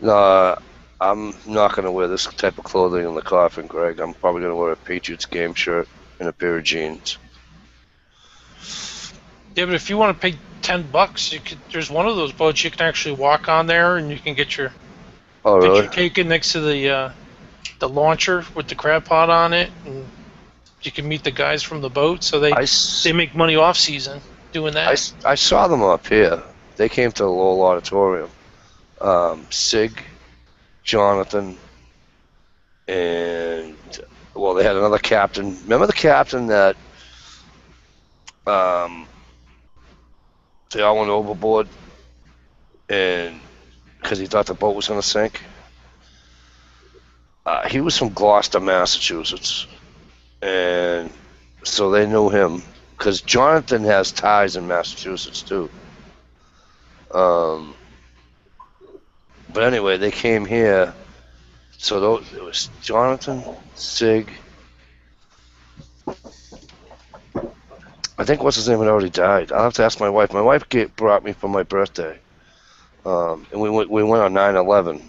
No, I'm not going to wear this type of clothing in the coffin, Greg. I'm probably going to wear a Patriots game shirt and a pair of jeans. Yeah, but if you want to pay $10, there's one of those boats you can actually walk on there and you can get your Oh, really? picture taken next to the launcher with the crab pot on it, and you can meet the guys from the boat. So they make money off season doing that. I saw them up here. They came to the Lowell Auditorium. Sig, Jonathan, and well, they had another captain. Remember the captain that they all went overboard and because he thought the boat was going to sink. He was from Gloucester, Massachusetts, and so they knew him because Jonathan has ties in Massachusetts too. But anyway, they came here. So it was Jonathan, Sig. I think what's his name had already died. I'll have to ask my wife. My wife brought me for my birthday, and we went on 9/11.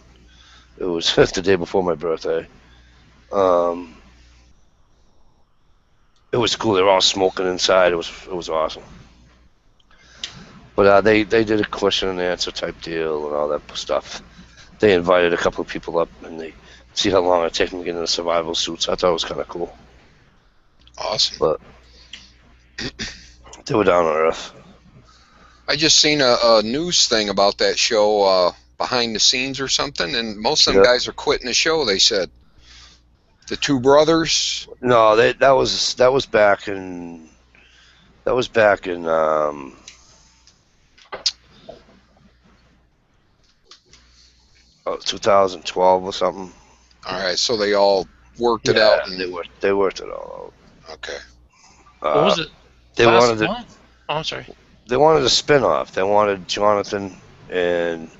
It was the day before my birthday. It was cool. They were all smoking inside. It was awesome. But they did a question and answer type deal and all that stuff. They invited a couple of people up and they see how long it takes them to get into survival suits. I thought it was kind of cool. Awesome. But they were down on Earth. I just seen a news thing about that show, behind the scenes or something, and most of them guys are quitting the show. They said the two brothers. No, that was back in 2012 or something. All right, so they all worked it out. And they worked it all out. Okay. What was it? They wanted month? Oh, I'm sorry. They wanted a spin-off. They wanted Jonathan and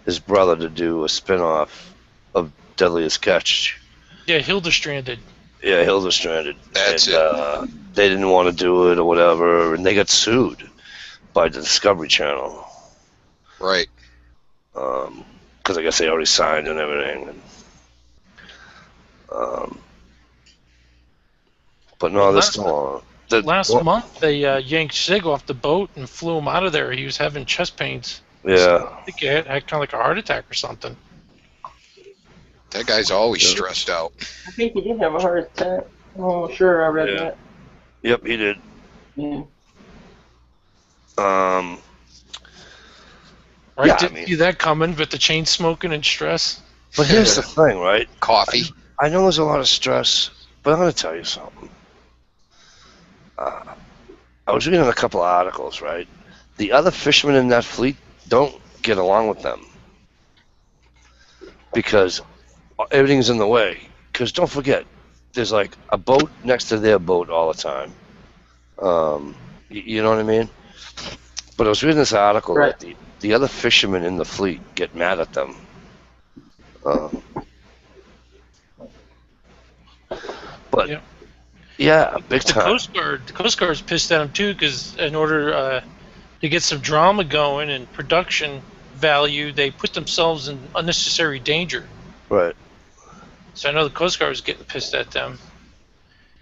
his brother to do a spin-off of Deadliest Catch. Yeah, Hilda Stranded. Yeah, Hilda Stranded. That's it. They didn't want to do it or whatever, and they got sued by the Discovery Channel. Right. Because I guess they already signed and everything. And, but no, they're still on. Last month, they yanked Sig off the boat and flew him out of there. He was having chest pains. Yeah. I think he had kind of like a heart attack or something. That guy's always stressed out. I think he did have a heart attack. Oh, sure, I read that. Yep, he did. Yeah. Right, didn't see that coming, but the chain smoking and stress. But here's the thing, right? Coffee. I know there's a lot of stress, but I'm going to tell you something. I was reading a couple of articles, right? The other fishermen in that fleet don't get along with them because everything's in the way. Because don't forget, there's like a boat next to their boat all the time. You know what I mean? But I was reading this article that the other fishermen in the fleet get mad at them. But yeah, big time. The Coast Guard's pissed at him too because in order to get some drama going and production value, they put themselves in unnecessary danger. Right. So I know the Coast Guard was getting pissed at them.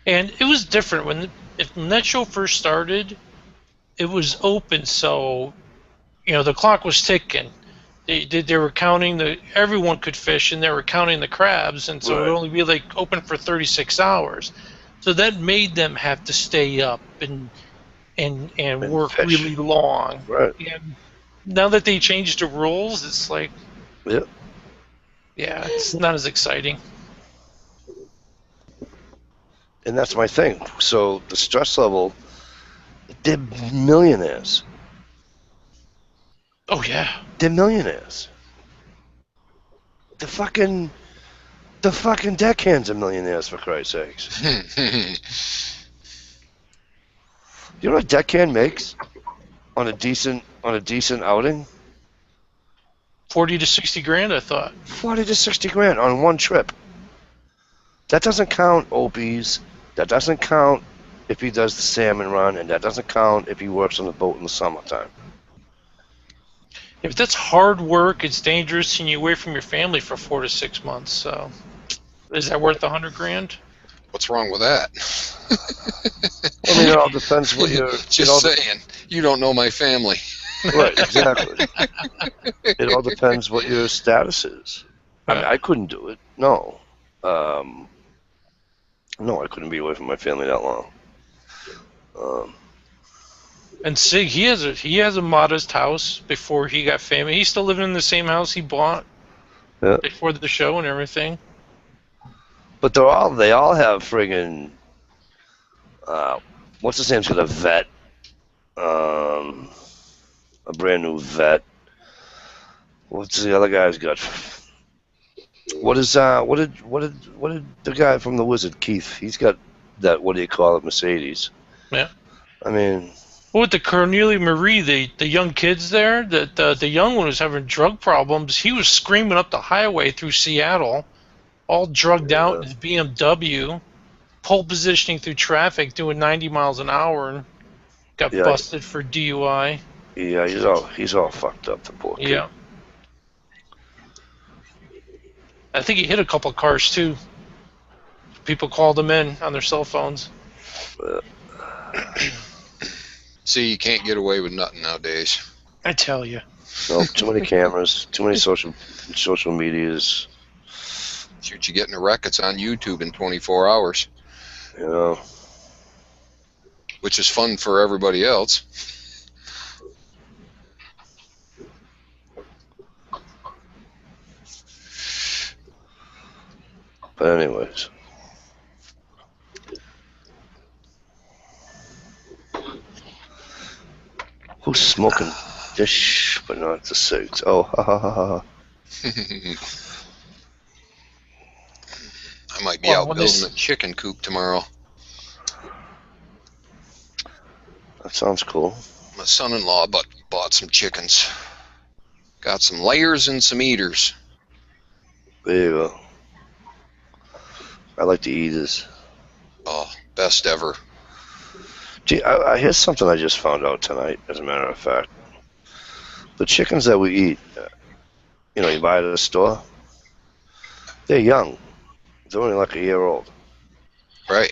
And it was different when that show first started. It was open, so the clock was ticking. They were counting everyone could fish, and they were counting the crabs, and so it would only be like open for 36 hours. So that made them have to stay up and work fish really long. Right. And now that they changed the rules, it's like, yeah, it's not as exciting. And that's my thing. So the stress level, they're millionaires. Oh, yeah. They're millionaires. The fucking deckhands are millionaires, for Christ's sakes. You know what a deckhand makes on a decent outing? 40 to 60 grand, I thought. 40 to 60 grand on one trip. That doesn't count OBs. That doesn't count if he does the salmon run, and that doesn't count if he works on the boat in the summertime. Yeah, but that's hard work. It's dangerous, and you're away from your family for 4 to 6 months. So, is that worth 100 grand? What's wrong with that? I mean, it all depends what you're. Just saying, you don't know my family. Right, exactly. It all depends what your status is. I mean, I couldn't do it. No. No, I couldn't be away from my family that long. And Sig, he has a modest house before he got famous. He's still living in the same house he bought before the show and everything. But they all have friggin' what's his name's got a vet, a brand new vet. What's the other guy's got? What did the guy from the Wizard, Keith? He's got that. What do you call it? Mercedes. Yeah. I mean, With the Cornelia Marie, the young kids there, the young one was having drug problems. He was screaming up the highway through Seattle, all drugged out in his BMW, pole positioning through traffic, doing 90 miles an hour, and got Yeah. busted for DUI. yeah, he's all fucked up. The poor kid. Yeah. I think he hit a couple of cars too. People called him in on their cell phones. See, you can't get away with nothing nowadays. I tell you. No, too many cameras, too many social medias. Shoot, you get in a wreck, it's on YouTube in 24 hours, You know. which is fun for everybody else. But anyways. Who's smoking dish but not the cigs? Oh, ha ha ha ha. I might be Well, out when building this- a chicken coop tomorrow. That sounds cool. My son-in-law bought some chickens. Got some layers and some eaters. There you go. I like the eaters. Oh, best ever. Gee, here's something I just found out tonight, as a matter of fact. The chickens that we eat, you buy at the store, they're young. They're only like a year old. Right.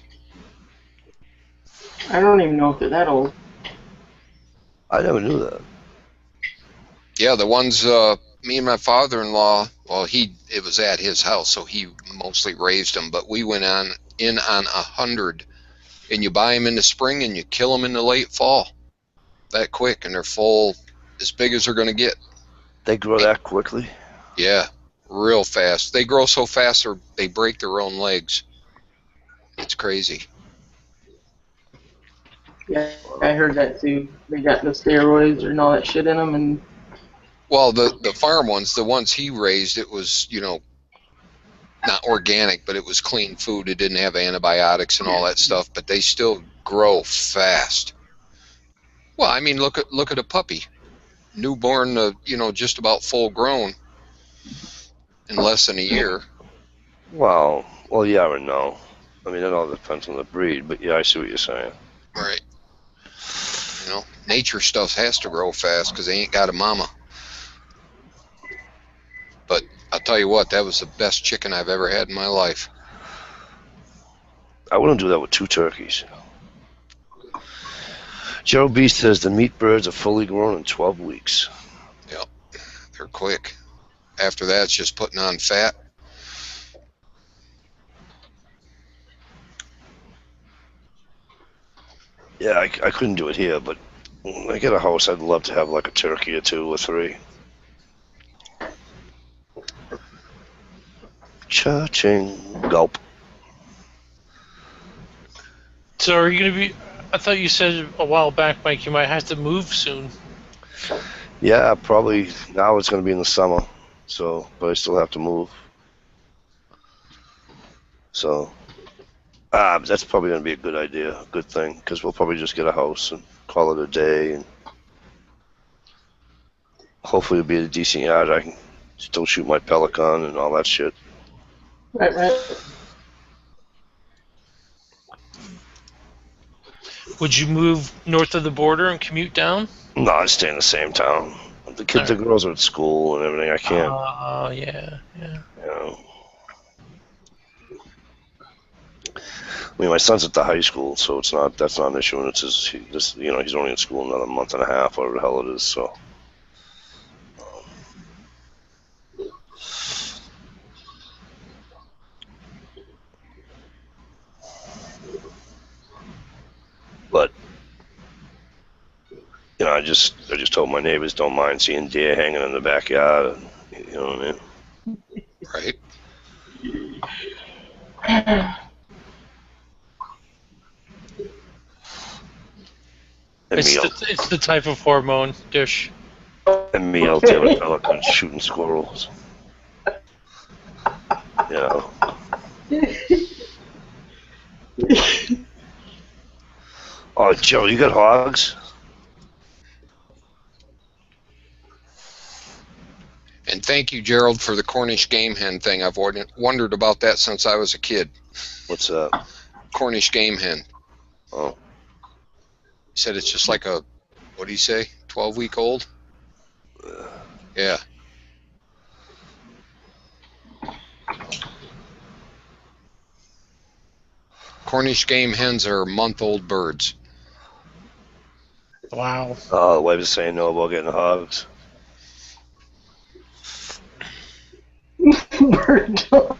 I don't even know if they're that old. I never knew that. Yeah, the ones me and my father-in-law, well, it was at his house, so he mostly raised them, but we went in on 100, and you buy them in the spring and you kill them in the late fall. That quick, and they're full, as big as they're going to get. They grow that quickly? Yeah, real fast. They grow so fast they break their own legs. It's crazy. Yeah, I heard that too. They got the steroids and all that shit in them, and Well, the farm ones, the ones he raised, it was, not organic, but it was clean food. It didn't have antibiotics and all that stuff, but they still grow fast. Well, I mean, look at a puppy, newborn, just about full grown in less than a year. Well, yeah and no. I mean, it all depends on the breed, but yeah, I see what you're saying. Right. Nature stuff has to grow fast because they ain't got a mama. But I'll tell you what, that was the best chicken I've ever had in my life. I wouldn't do that with 2 turkeys. Joe B says the meat birds are fully grown in 12 weeks. Yep, they're quick. After that, it's just putting on fat. Yeah, I couldn't do it here, but when I get a house, I'd love to have like a turkey or 2 or 3. Cha-ching, gulp. So are you going to be... I thought you said a while back, Mike, you might have to move soon. Yeah, probably now it's going to be in the summer, but I still have to move. So, that's probably going to be a good idea, a good thing, because we'll probably just get a house and call it a day, and hopefully it'll be a decent yard. I can still shoot my Pelican and all that shit. right. Would you move north of the border and commute down? No, I stay in the same town. The kids, the girls are at school and everything. I can't. Oh, yeah. You know. I mean, my son's at the high school, so that's not an issue. And he's only in school another month and a half, whatever the hell it is. So. But I just told my neighbors don't mind seeing deer hanging in the backyard. You know what I mean? Right. It's the type of hormone dish. And And me out there with pelicans shooting squirrels. You know. Oh, Joe, you got hogs? And thank you, Gerald, for the Cornish game hen thing. I've wondered about that since I was a kid. What's that? Cornish game hen. Oh. He said it's just like a, what do you say, 12-week-old? Yeah. Cornish game hens are month-old birds. Wow. Oh, the wife is saying no about getting hogs. Bird dog.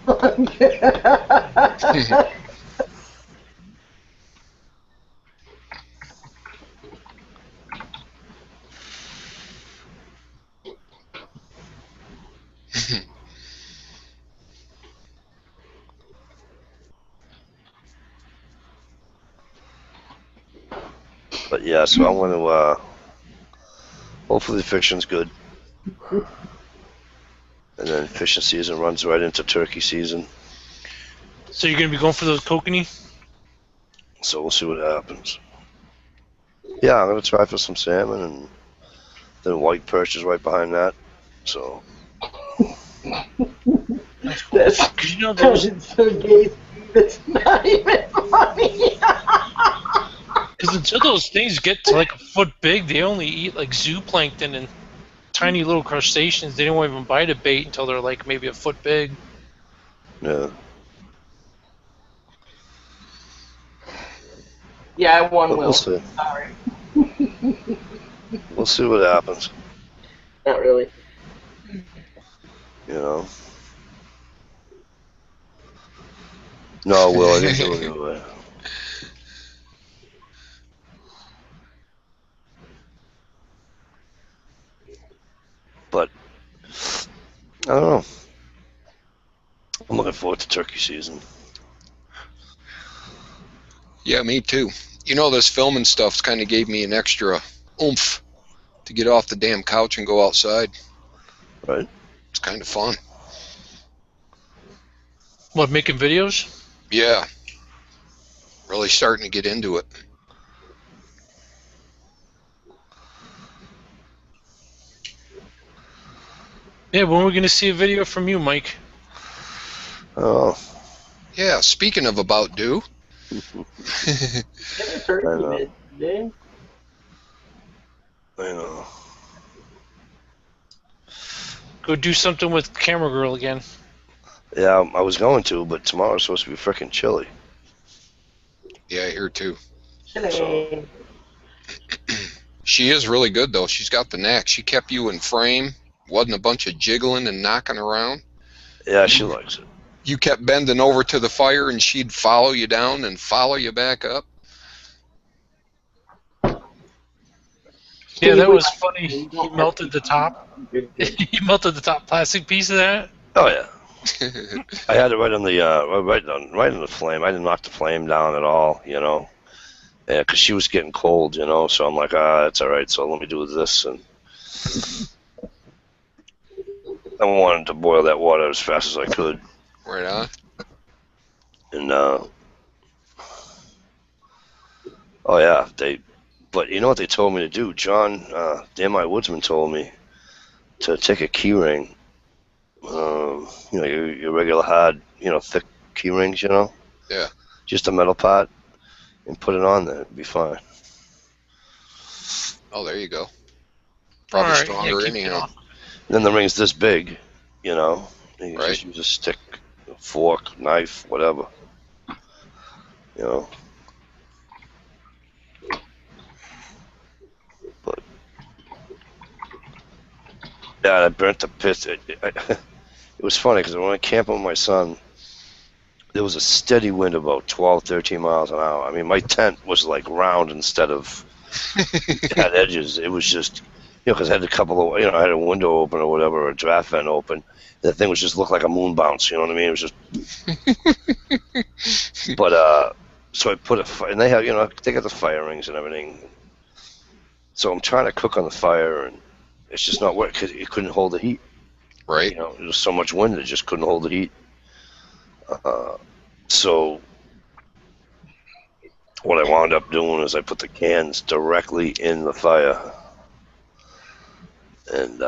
But yeah, so I want to, hopefully the fishing's good. And then fishing season runs right into turkey season. So you're gonna be going for those kokanee? So we'll see what happens. Yeah, I'm going to try for some salmon, and then white perch is right behind that. So. That's, Cause you know those, so gay. That's not even funny. cause until those things get to like a foot big, they only eat like zooplankton and tiny little crustaceans. They don't even bite a bait until they're like maybe a foot big. Yeah. Yeah, I won, But Will. we'll see. Sorry. We'll see what happens. Not really. You know. No, Will, I didn't do it anyway. But I don't know. I'm looking forward to turkey season. Yeah, me too. You know, this filming stuff's kind of gave me an extra oomph to get off the damn couch and go outside. Right? It's kind of fun. What, making videos? Yeah. Really starting to get into it. Yeah, when are we gonna see a video from you, Mike? Oh, Yeah, speaking of about due. Get a turkey I know. bit today. I know. Go do something with Camera Girl again. Yeah, I was going to, but tomorrow's supposed to be frickin' chilly. Yeah, here too. Chile. She is really good, though. She's got the knack. She kept you in frame. Wasn't a bunch of jiggling and knocking around. Yeah, she likes it. You kept bending over to the fire, and she'd follow you down and follow you back up. Yeah, that was funny. He melted the top. He melted the top plastic piece of that. Oh yeah. I had it right on the right on the flame. I didn't knock the flame down at all, you know. Yeah, because she was getting cold, you know. So I'm like, it's all right. So let me do this, and I wanted to boil that water as fast as I could. Right on. And oh yeah, but you know what they told me to do? John, Dan my woodsman told me to take a key ring, you know, your regular hard, you know, thick key rings, you know. Yeah. Just a metal part, and put it on there. It'd be fine. Oh, there you go. Probably All right, stronger yeah, keep it anyhow. on. And then the ring's this big, you know. You can Right. just use a stick, a fork, knife, whatever. You know. But yeah, I burnt the pit. It was funny because when I camped with my son, there was a steady wind about 12, 13 miles an hour. I mean, my tent was like round instead of had edges. It was just, you know, because I had a couple of, you know, I had a window open or whatever, or a draft vent open. That thing was just looked like a moon bounce. You know what I mean? It was just. But so I put and they have, you know, they got the fire rings and everything. So I'm trying to cook on the fire, and it's just not work. It couldn't hold the heat. Right. You know, there was so much wind, it just couldn't hold the heat. So what I wound up doing is I put the cans directly in the fire, and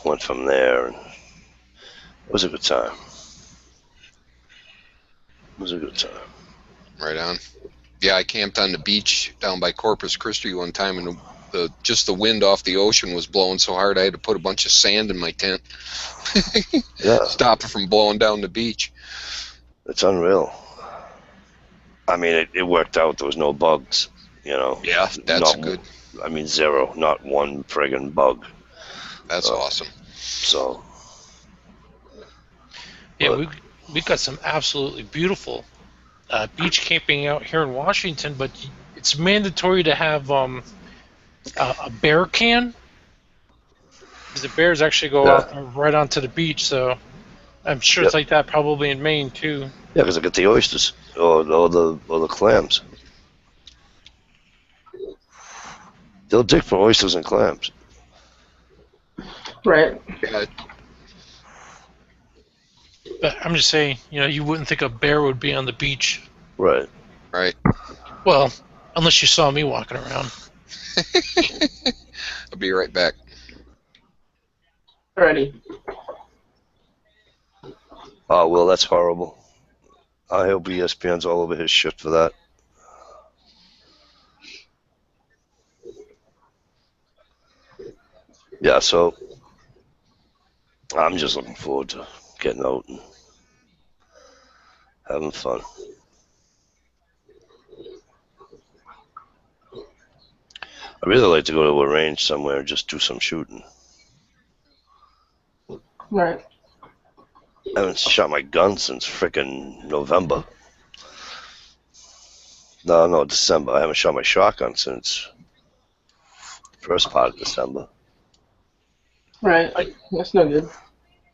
went from there. And it was a good time. It was a good time. Right on. Yeah, I camped on the beach down by Corpus Christi one time, and just the wind off the ocean was blowing so hard I had to put a bunch of sand in my tent. Yeah. Stop it from blowing down the beach. It's unreal. I mean, it worked out. There was no bugs, you know. Yeah, that's good. I mean, zero. Not one friggin' bug. That's awesome. So. Yeah, we've got some absolutely beautiful beach camping out here in Washington, but it's mandatory to have a bear can, because the bears actually go out right onto the beach. So I'm sure it's like that probably in Maine too. Yeah, because I get the oysters or the clams. They'll dig for oysters and clams. Right. Yeah, But I'm just saying, you know, you wouldn't think a bear would be on the beach. Right. right. Well, unless you saw me walking around. I'll be right back. Alrighty. Oh, well, that's horrible. I hope ESPN's all over his shit for that. Yeah, so I'm just looking forward to getting out and having fun. I'd really like to go to a range somewhere and just do some shooting. Right. I haven't shot my gun since frickin' November. No, December. I haven't shot my shotgun since the first part of December. Right. That's no good.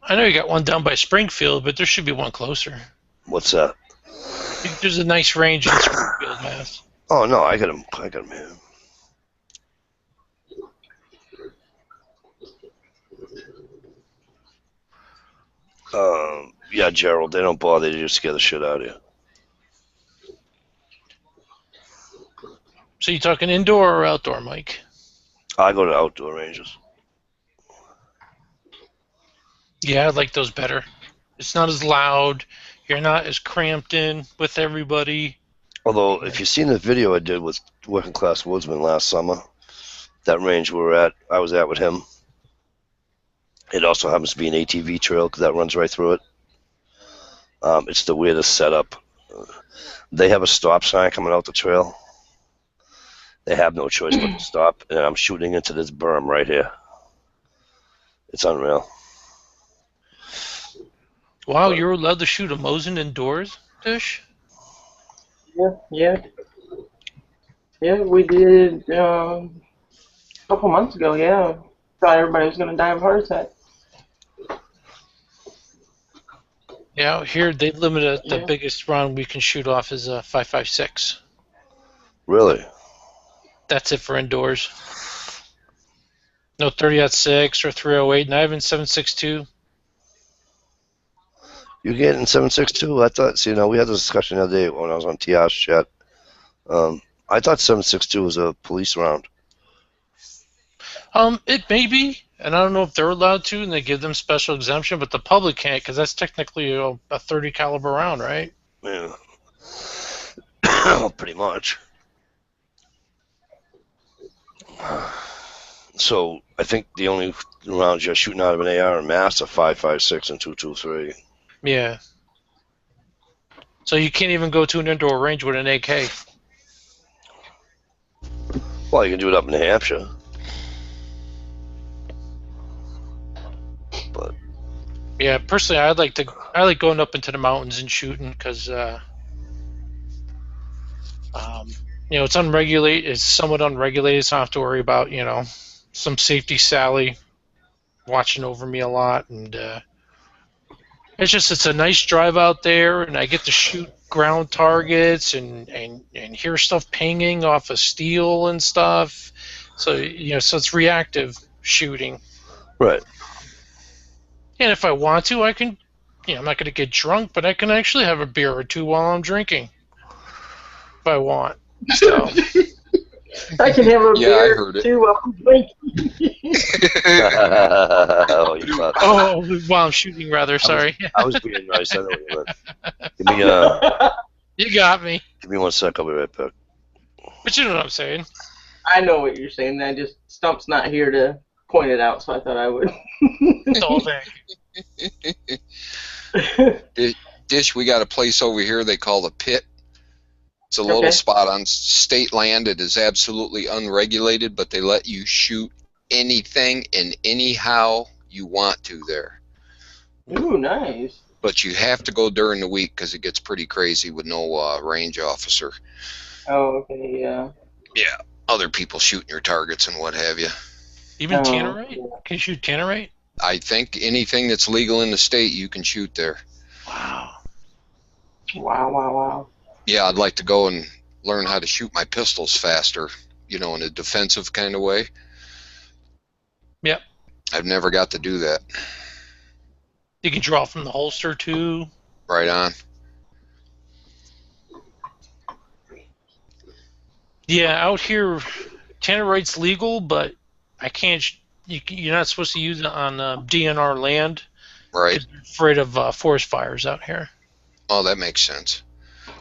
I know you got one down by Springfield, but there should be one closer. What's that? There's a nice range in Springfield, Mass. Oh no, I got him here. Yeah, Gerald, they don't bother. They just scare the shit out of you. So you talking indoor or outdoor, Mike? I go to outdoor ranges. Yeah, I like those better. It's not as loud. You're not as cramped in with everybody. Although, if you've seen the video I did with Working Class Woodsman last summer, that range I was at with him, it also happens to be an ATV trail because that runs right through it. It's the weirdest setup. They have a stop sign coming out the trail. They have no choice but to stop, and I'm shooting into this berm right here. It's unreal. Wow, you're allowed to shoot a Mosin indoors, Dish? Yeah, we did a couple months ago, yeah. Thought everybody was going to die of a heart attack. Yeah, out here they limited the biggest round we can shoot off is a 5.56. Really? That's it for indoors. No 30-06 or 308, not even 7.62. You getting 7.62? I thought, we had this discussion the other day when I was on TR's chat. I thought 7.62 was a police round. It may be, and I don't know if they're allowed to, and they give them special exemption, but the public can't because that's technically a 30 caliber round, right? Yeah. Pretty much. So I think the only rounds you're shooting out of an AR and mass are 5.56 and 2.23. Yeah. So you can't even go to an indoor range with an AK. Well, you can do it up in New Hampshire. But yeah, personally, I like going up into the mountains and shooting because it's unregulated. It's somewhat unregulated, so I don't have to worry about some safety Sally watching over me a lot, and it's a nice drive out there, and I get to shoot ground targets and hear stuff pinging off of steel and stuff. So so it's reactive shooting. Right. And if I want to, I can. I'm not going to get drunk, but I can actually have a beer or two while I'm drinking, if I want. So. I can have a Yeah, I beer heard it. too while I'm drinking. Oh, you thought. Oh, while I'm shooting, rather. Sorry. I was being nice. I know what you meant. You got me. Give me 1 sec. I'll be right back. But you know what I'm saying. I know what you're saying. Stump's not here to point it out, so I thought I would. Oh, thank you. Dish, we got a place over here they call the Pit. It's a little spot on state land. It is absolutely unregulated, but they let you shoot anything and anyhow you want to there. Ooh, nice. But you have to go during the week because it gets pretty crazy with no range officer. Oh, okay, yeah. Yeah, other people shooting your targets and what have you. Even tannerite? Yeah. Can you shoot tannerite? I think anything that's legal in the state you can shoot there. Wow. Wow. Yeah, I'd like to go and learn how to shoot my pistols faster, in a defensive kind of way. Yep. I've never got to do that. You can draw from the holster, too. Right on. Yeah, out here, tannerite's legal, but I can't. You're not supposed to use it on DNR land. Right. I'm afraid of forest fires out here. Oh, that makes sense.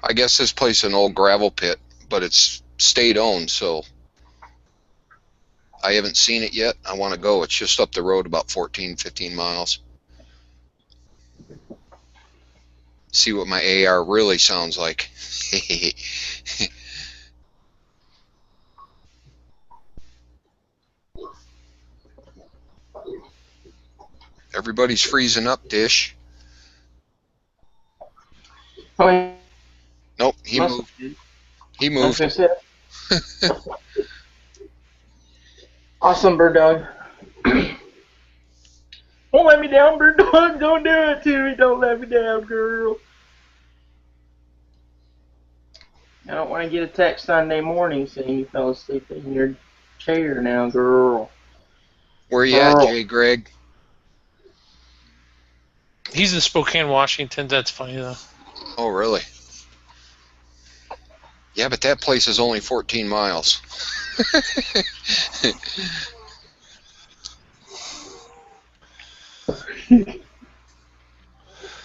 I guess this place is an old gravel pit, but it's state-owned, so I haven't seen it yet. I want to go. It's just up the road about 15 miles. See what my AR really sounds like. Everybody's freezing up, Dish. Oh, yeah. Nope, he moved. He moved. Awesome, Bird Dog. Don't let me down, Bird Dog. Don't do it to me. Don't let me down, girl. I don't want to get a text Sunday morning saying you fell asleep in your chair now, girl. Where you at, Jay Greg? He's in Spokane, Washington. That's funny, though. Oh, really? Yeah, but that place is only 14 miles.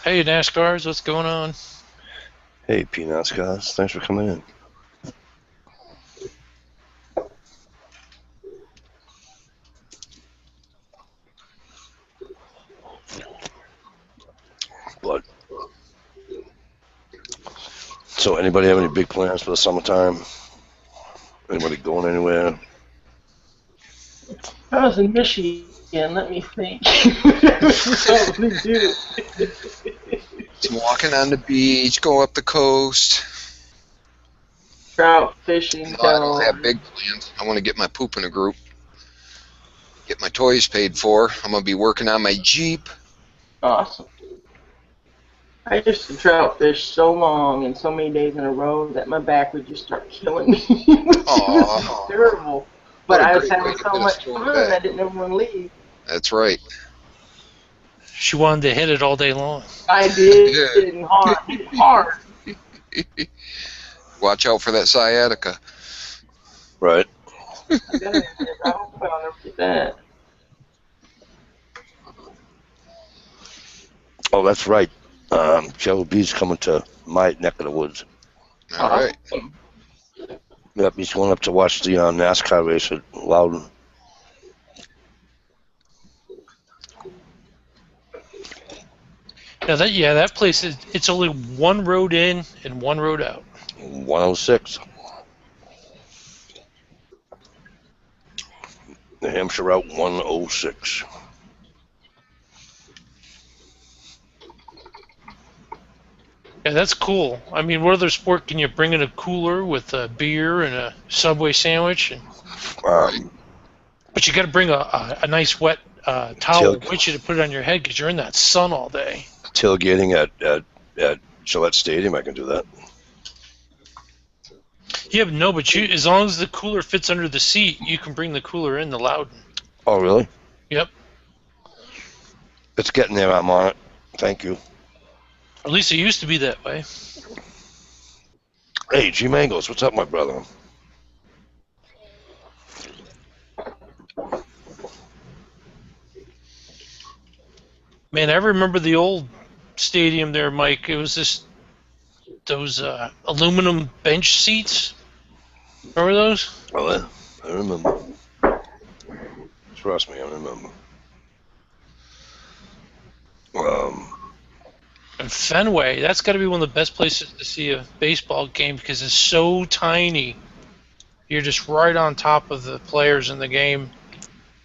Hey, NASCARs, what's going on? Hey, Peanuts, guys. Thanks for coming in. But so, anybody have any big plans for the summertime? Anybody going anywhere? I was in Michigan. Let me think. Some walking on the beach, go up the coast. Trout fishing. No, I don't have big plans. I want to get my poop in a group. Get my toys paid for. I'm going to be working on my Jeep. Awesome. I used to trout fish so long and so many days in a row that my back would just start killing me. It was terrible. But I was having so much fun, I didn't ever want to leave. That's right. She wanted to hit it all day long. I did. Yeah. Hard. Watch out for that sciatica. Right. I hope I'll never get that. Oh, that's right. Joe B's coming to my neck of the woods. All right. Yep, he's going up to watch the NASCAR race at Loudon. Now that place it's only one road in and one road out. 106. New Hampshire Route 106. Yeah, that's cool. I mean, what other sport can you bring in a cooler with a beer and a Subway sandwich? But you got to bring a nice wet towel with you to put it on your head because you're in that sun all day. Tailgating at Gillette Stadium, I can do that. Yeah, but no, but as long as the cooler fits under the seat, you can bring the cooler in the Loudon. Oh, really? Yep. It's getting there. I'm on it. Thank you. At least it used to be that way. Hey, G Mangos, what's up, my brother? Man, I remember the old stadium there, Mike. It was those aluminum bench seats. Remember those? Oh, yeah. I remember. Trust me, I remember. And Fenway, that's got to be one of the best places to see a baseball game because it's so tiny. You're just right on top of the players in the game.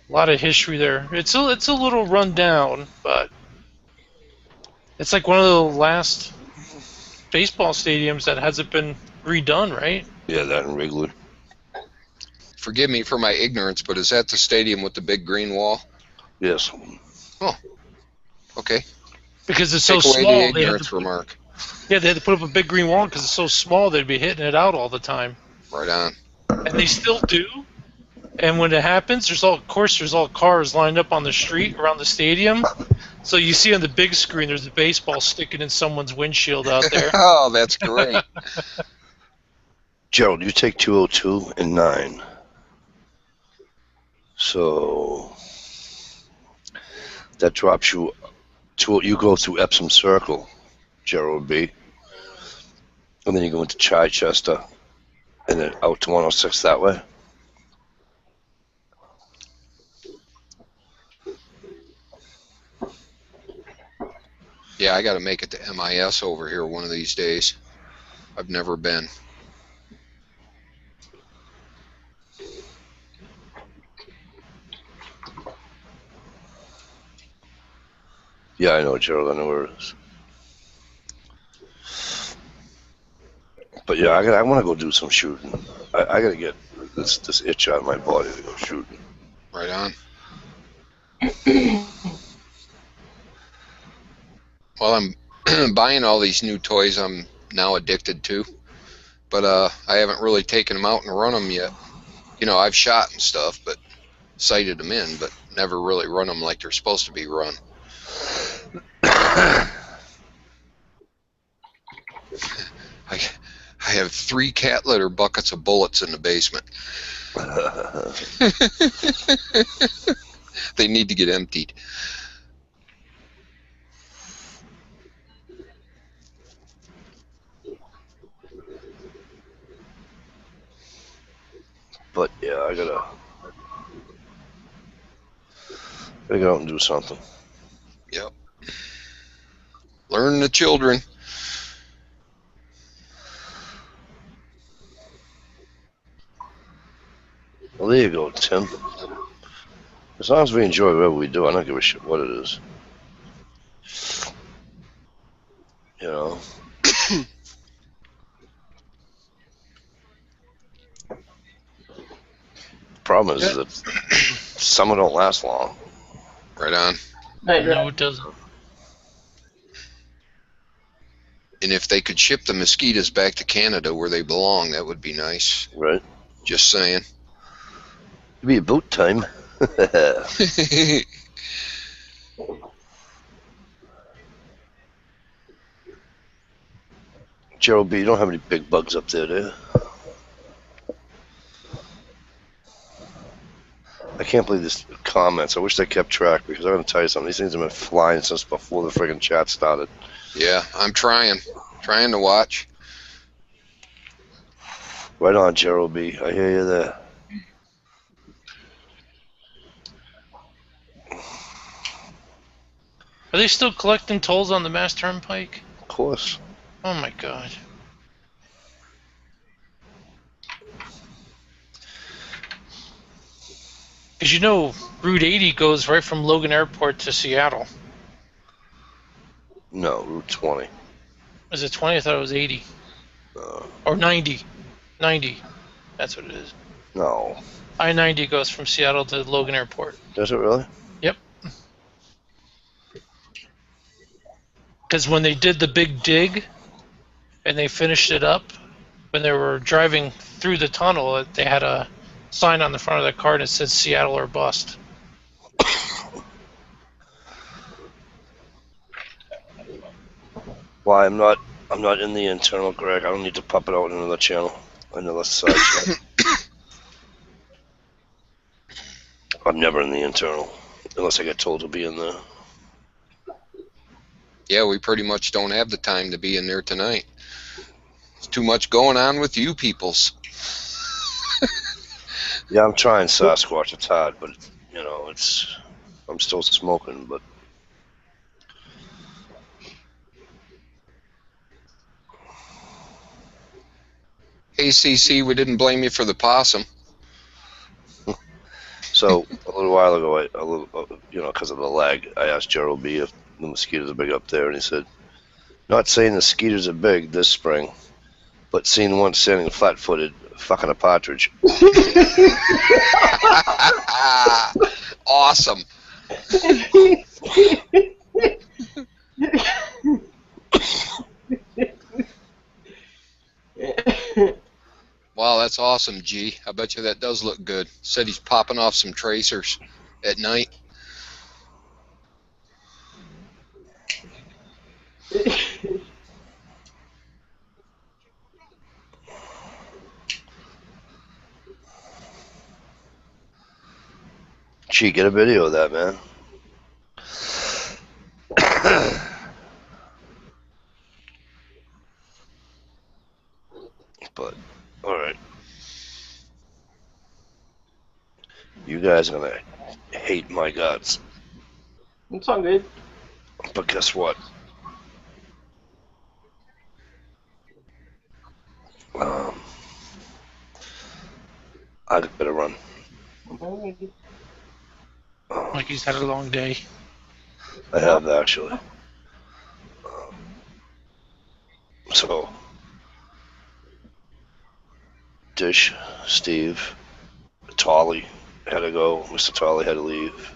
A lot of history there. It's a little run down, but it's like one of the last baseball stadiums that hasn't been redone, right? Yeah, that in Wrigley. Forgive me for my ignorance, but is that the stadium with the big green wall? Yes. Oh, okay. Because it's Take so away small. the ignorance remark. Yeah, they had to put up a big green wall because it's so small they'd be hitting it out all the time. Right on. And they still do. And when it happens, there's all cars lined up on the street around the stadium. So you see on the big screen, there's a baseball sticking in someone's windshield out there. Oh, that's great. Gerald, you take 202 and 9. So that drops you to, you go through Epsom Circle, Gerald B. And then you go into Chichester and then out to 106 that way. Yeah, I got to make it to MIS over here one of these days. I've never been. Yeah, I know, Gerald. I know where it is. But yeah, I want to go do some shooting. I got to get this itch out of my body to go shooting. Right on. Well, I'm buying all these new toys I'm now addicted to, but I haven't really taken them out and run them yet. You know, I've shot and stuff, but sighted them in, but never really run them like they're supposed to be run. I have 3 cat litter buckets of bullets in the basement. They need to get emptied. But yeah, I gotta go out and do something. Yep. Learn the children. Well, there you go, Tim. As long as we enjoy whatever we do, I don't give a shit what it is. You know. Problem is that summer don't last long. Right on. No, it doesn't. And if they could ship the mosquitoes back to Canada where they belong, that would be nice. Right. Just saying. It'd be about time. Gerald B, you don't have any big bugs up there, do you? I can't believe this comments. I wish they kept track because I'm going to tell you something. These things have been flying since before the friggin' chat started. Yeah, I'm trying to watch. Right on, Gerald B. I hear you there. Are they still collecting tolls on the Mass Turnpike? Of course. Oh my god. Because you know, Route 80 goes right from Logan Airport to Seattle. No, Route 20. Is it 20? I thought it was 80. Or 90. 90. That's what it is. No. I-90 goes from Seattle to Logan Airport. Does it really? Yep. Because when they did the big dig and they finished it up, when they were driving through the tunnel, they had a sign on the front of their car that said Seattle or bust. Why I'm not in the internal, Greg. I don't need to pop it out in another channel, another side channel. I'm never in the internal unless I get told to be in there. Yeah, we pretty much don't have the time to be in there tonight. There's too much going on with you peoples. Yeah, I'm trying Sasquatch. It's hard, but you know, I'm still smoking, but. Hey, CC, we didn't blame you for the So a little while ago, because of the lag, I asked Gerald B if the mosquitoes are big up there, and he said, "Not saying the mosquitoes are big this spring, but seeing one standing flat-footed, fucking a partridge." Awesome. Wow, that's awesome, G. I bet you that does look good. Said he's popping off some tracers at night. Gee, get a video of that, man. But, alright. You guys are gonna hate my guts. It's all good. But guess what? I better run. Like he's had a long day. I have, actually. So, Dish, Steve, Tolly had to go. Mr. Tolly had to leave.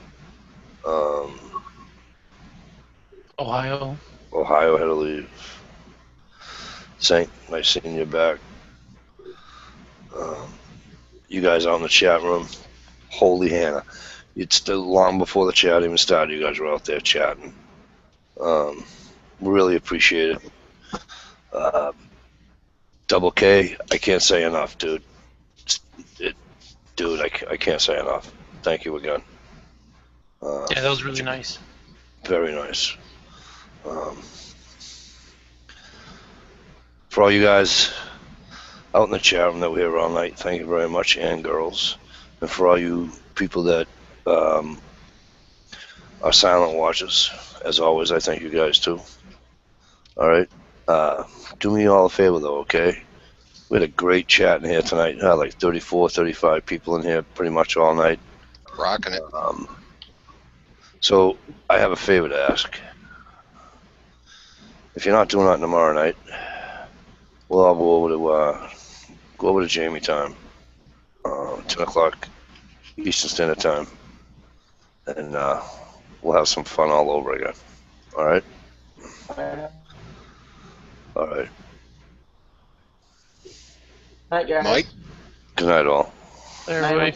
Ohio. Ohio had to leave. Saint, nice seeing you back. You guys out in the chat room, holy Hannah. It's still long before the chat even started. You guys were out there chatting. Really appreciate it. Double K, I can't say enough, dude. Dude, I can't say enough. Thank you again. Yeah, that was really nice. Very nice. For all you guys out in the chat room that were here all night, thank you very much, and girls. And for all you people that are silent watchers, as always, I thank you guys too. All right. Do me all a favor though, okay? We had a great chat in here tonight. Like 34, 35 people in here pretty much all night. Rocking it. So I have a favor to ask. If you're not doing that tomorrow night, we'll all go over to Jamie time, 10 o'clock Eastern Standard Time, and we'll have some fun all over again. All right? All right. Night, guys. Mike? Good night, all. Everybody.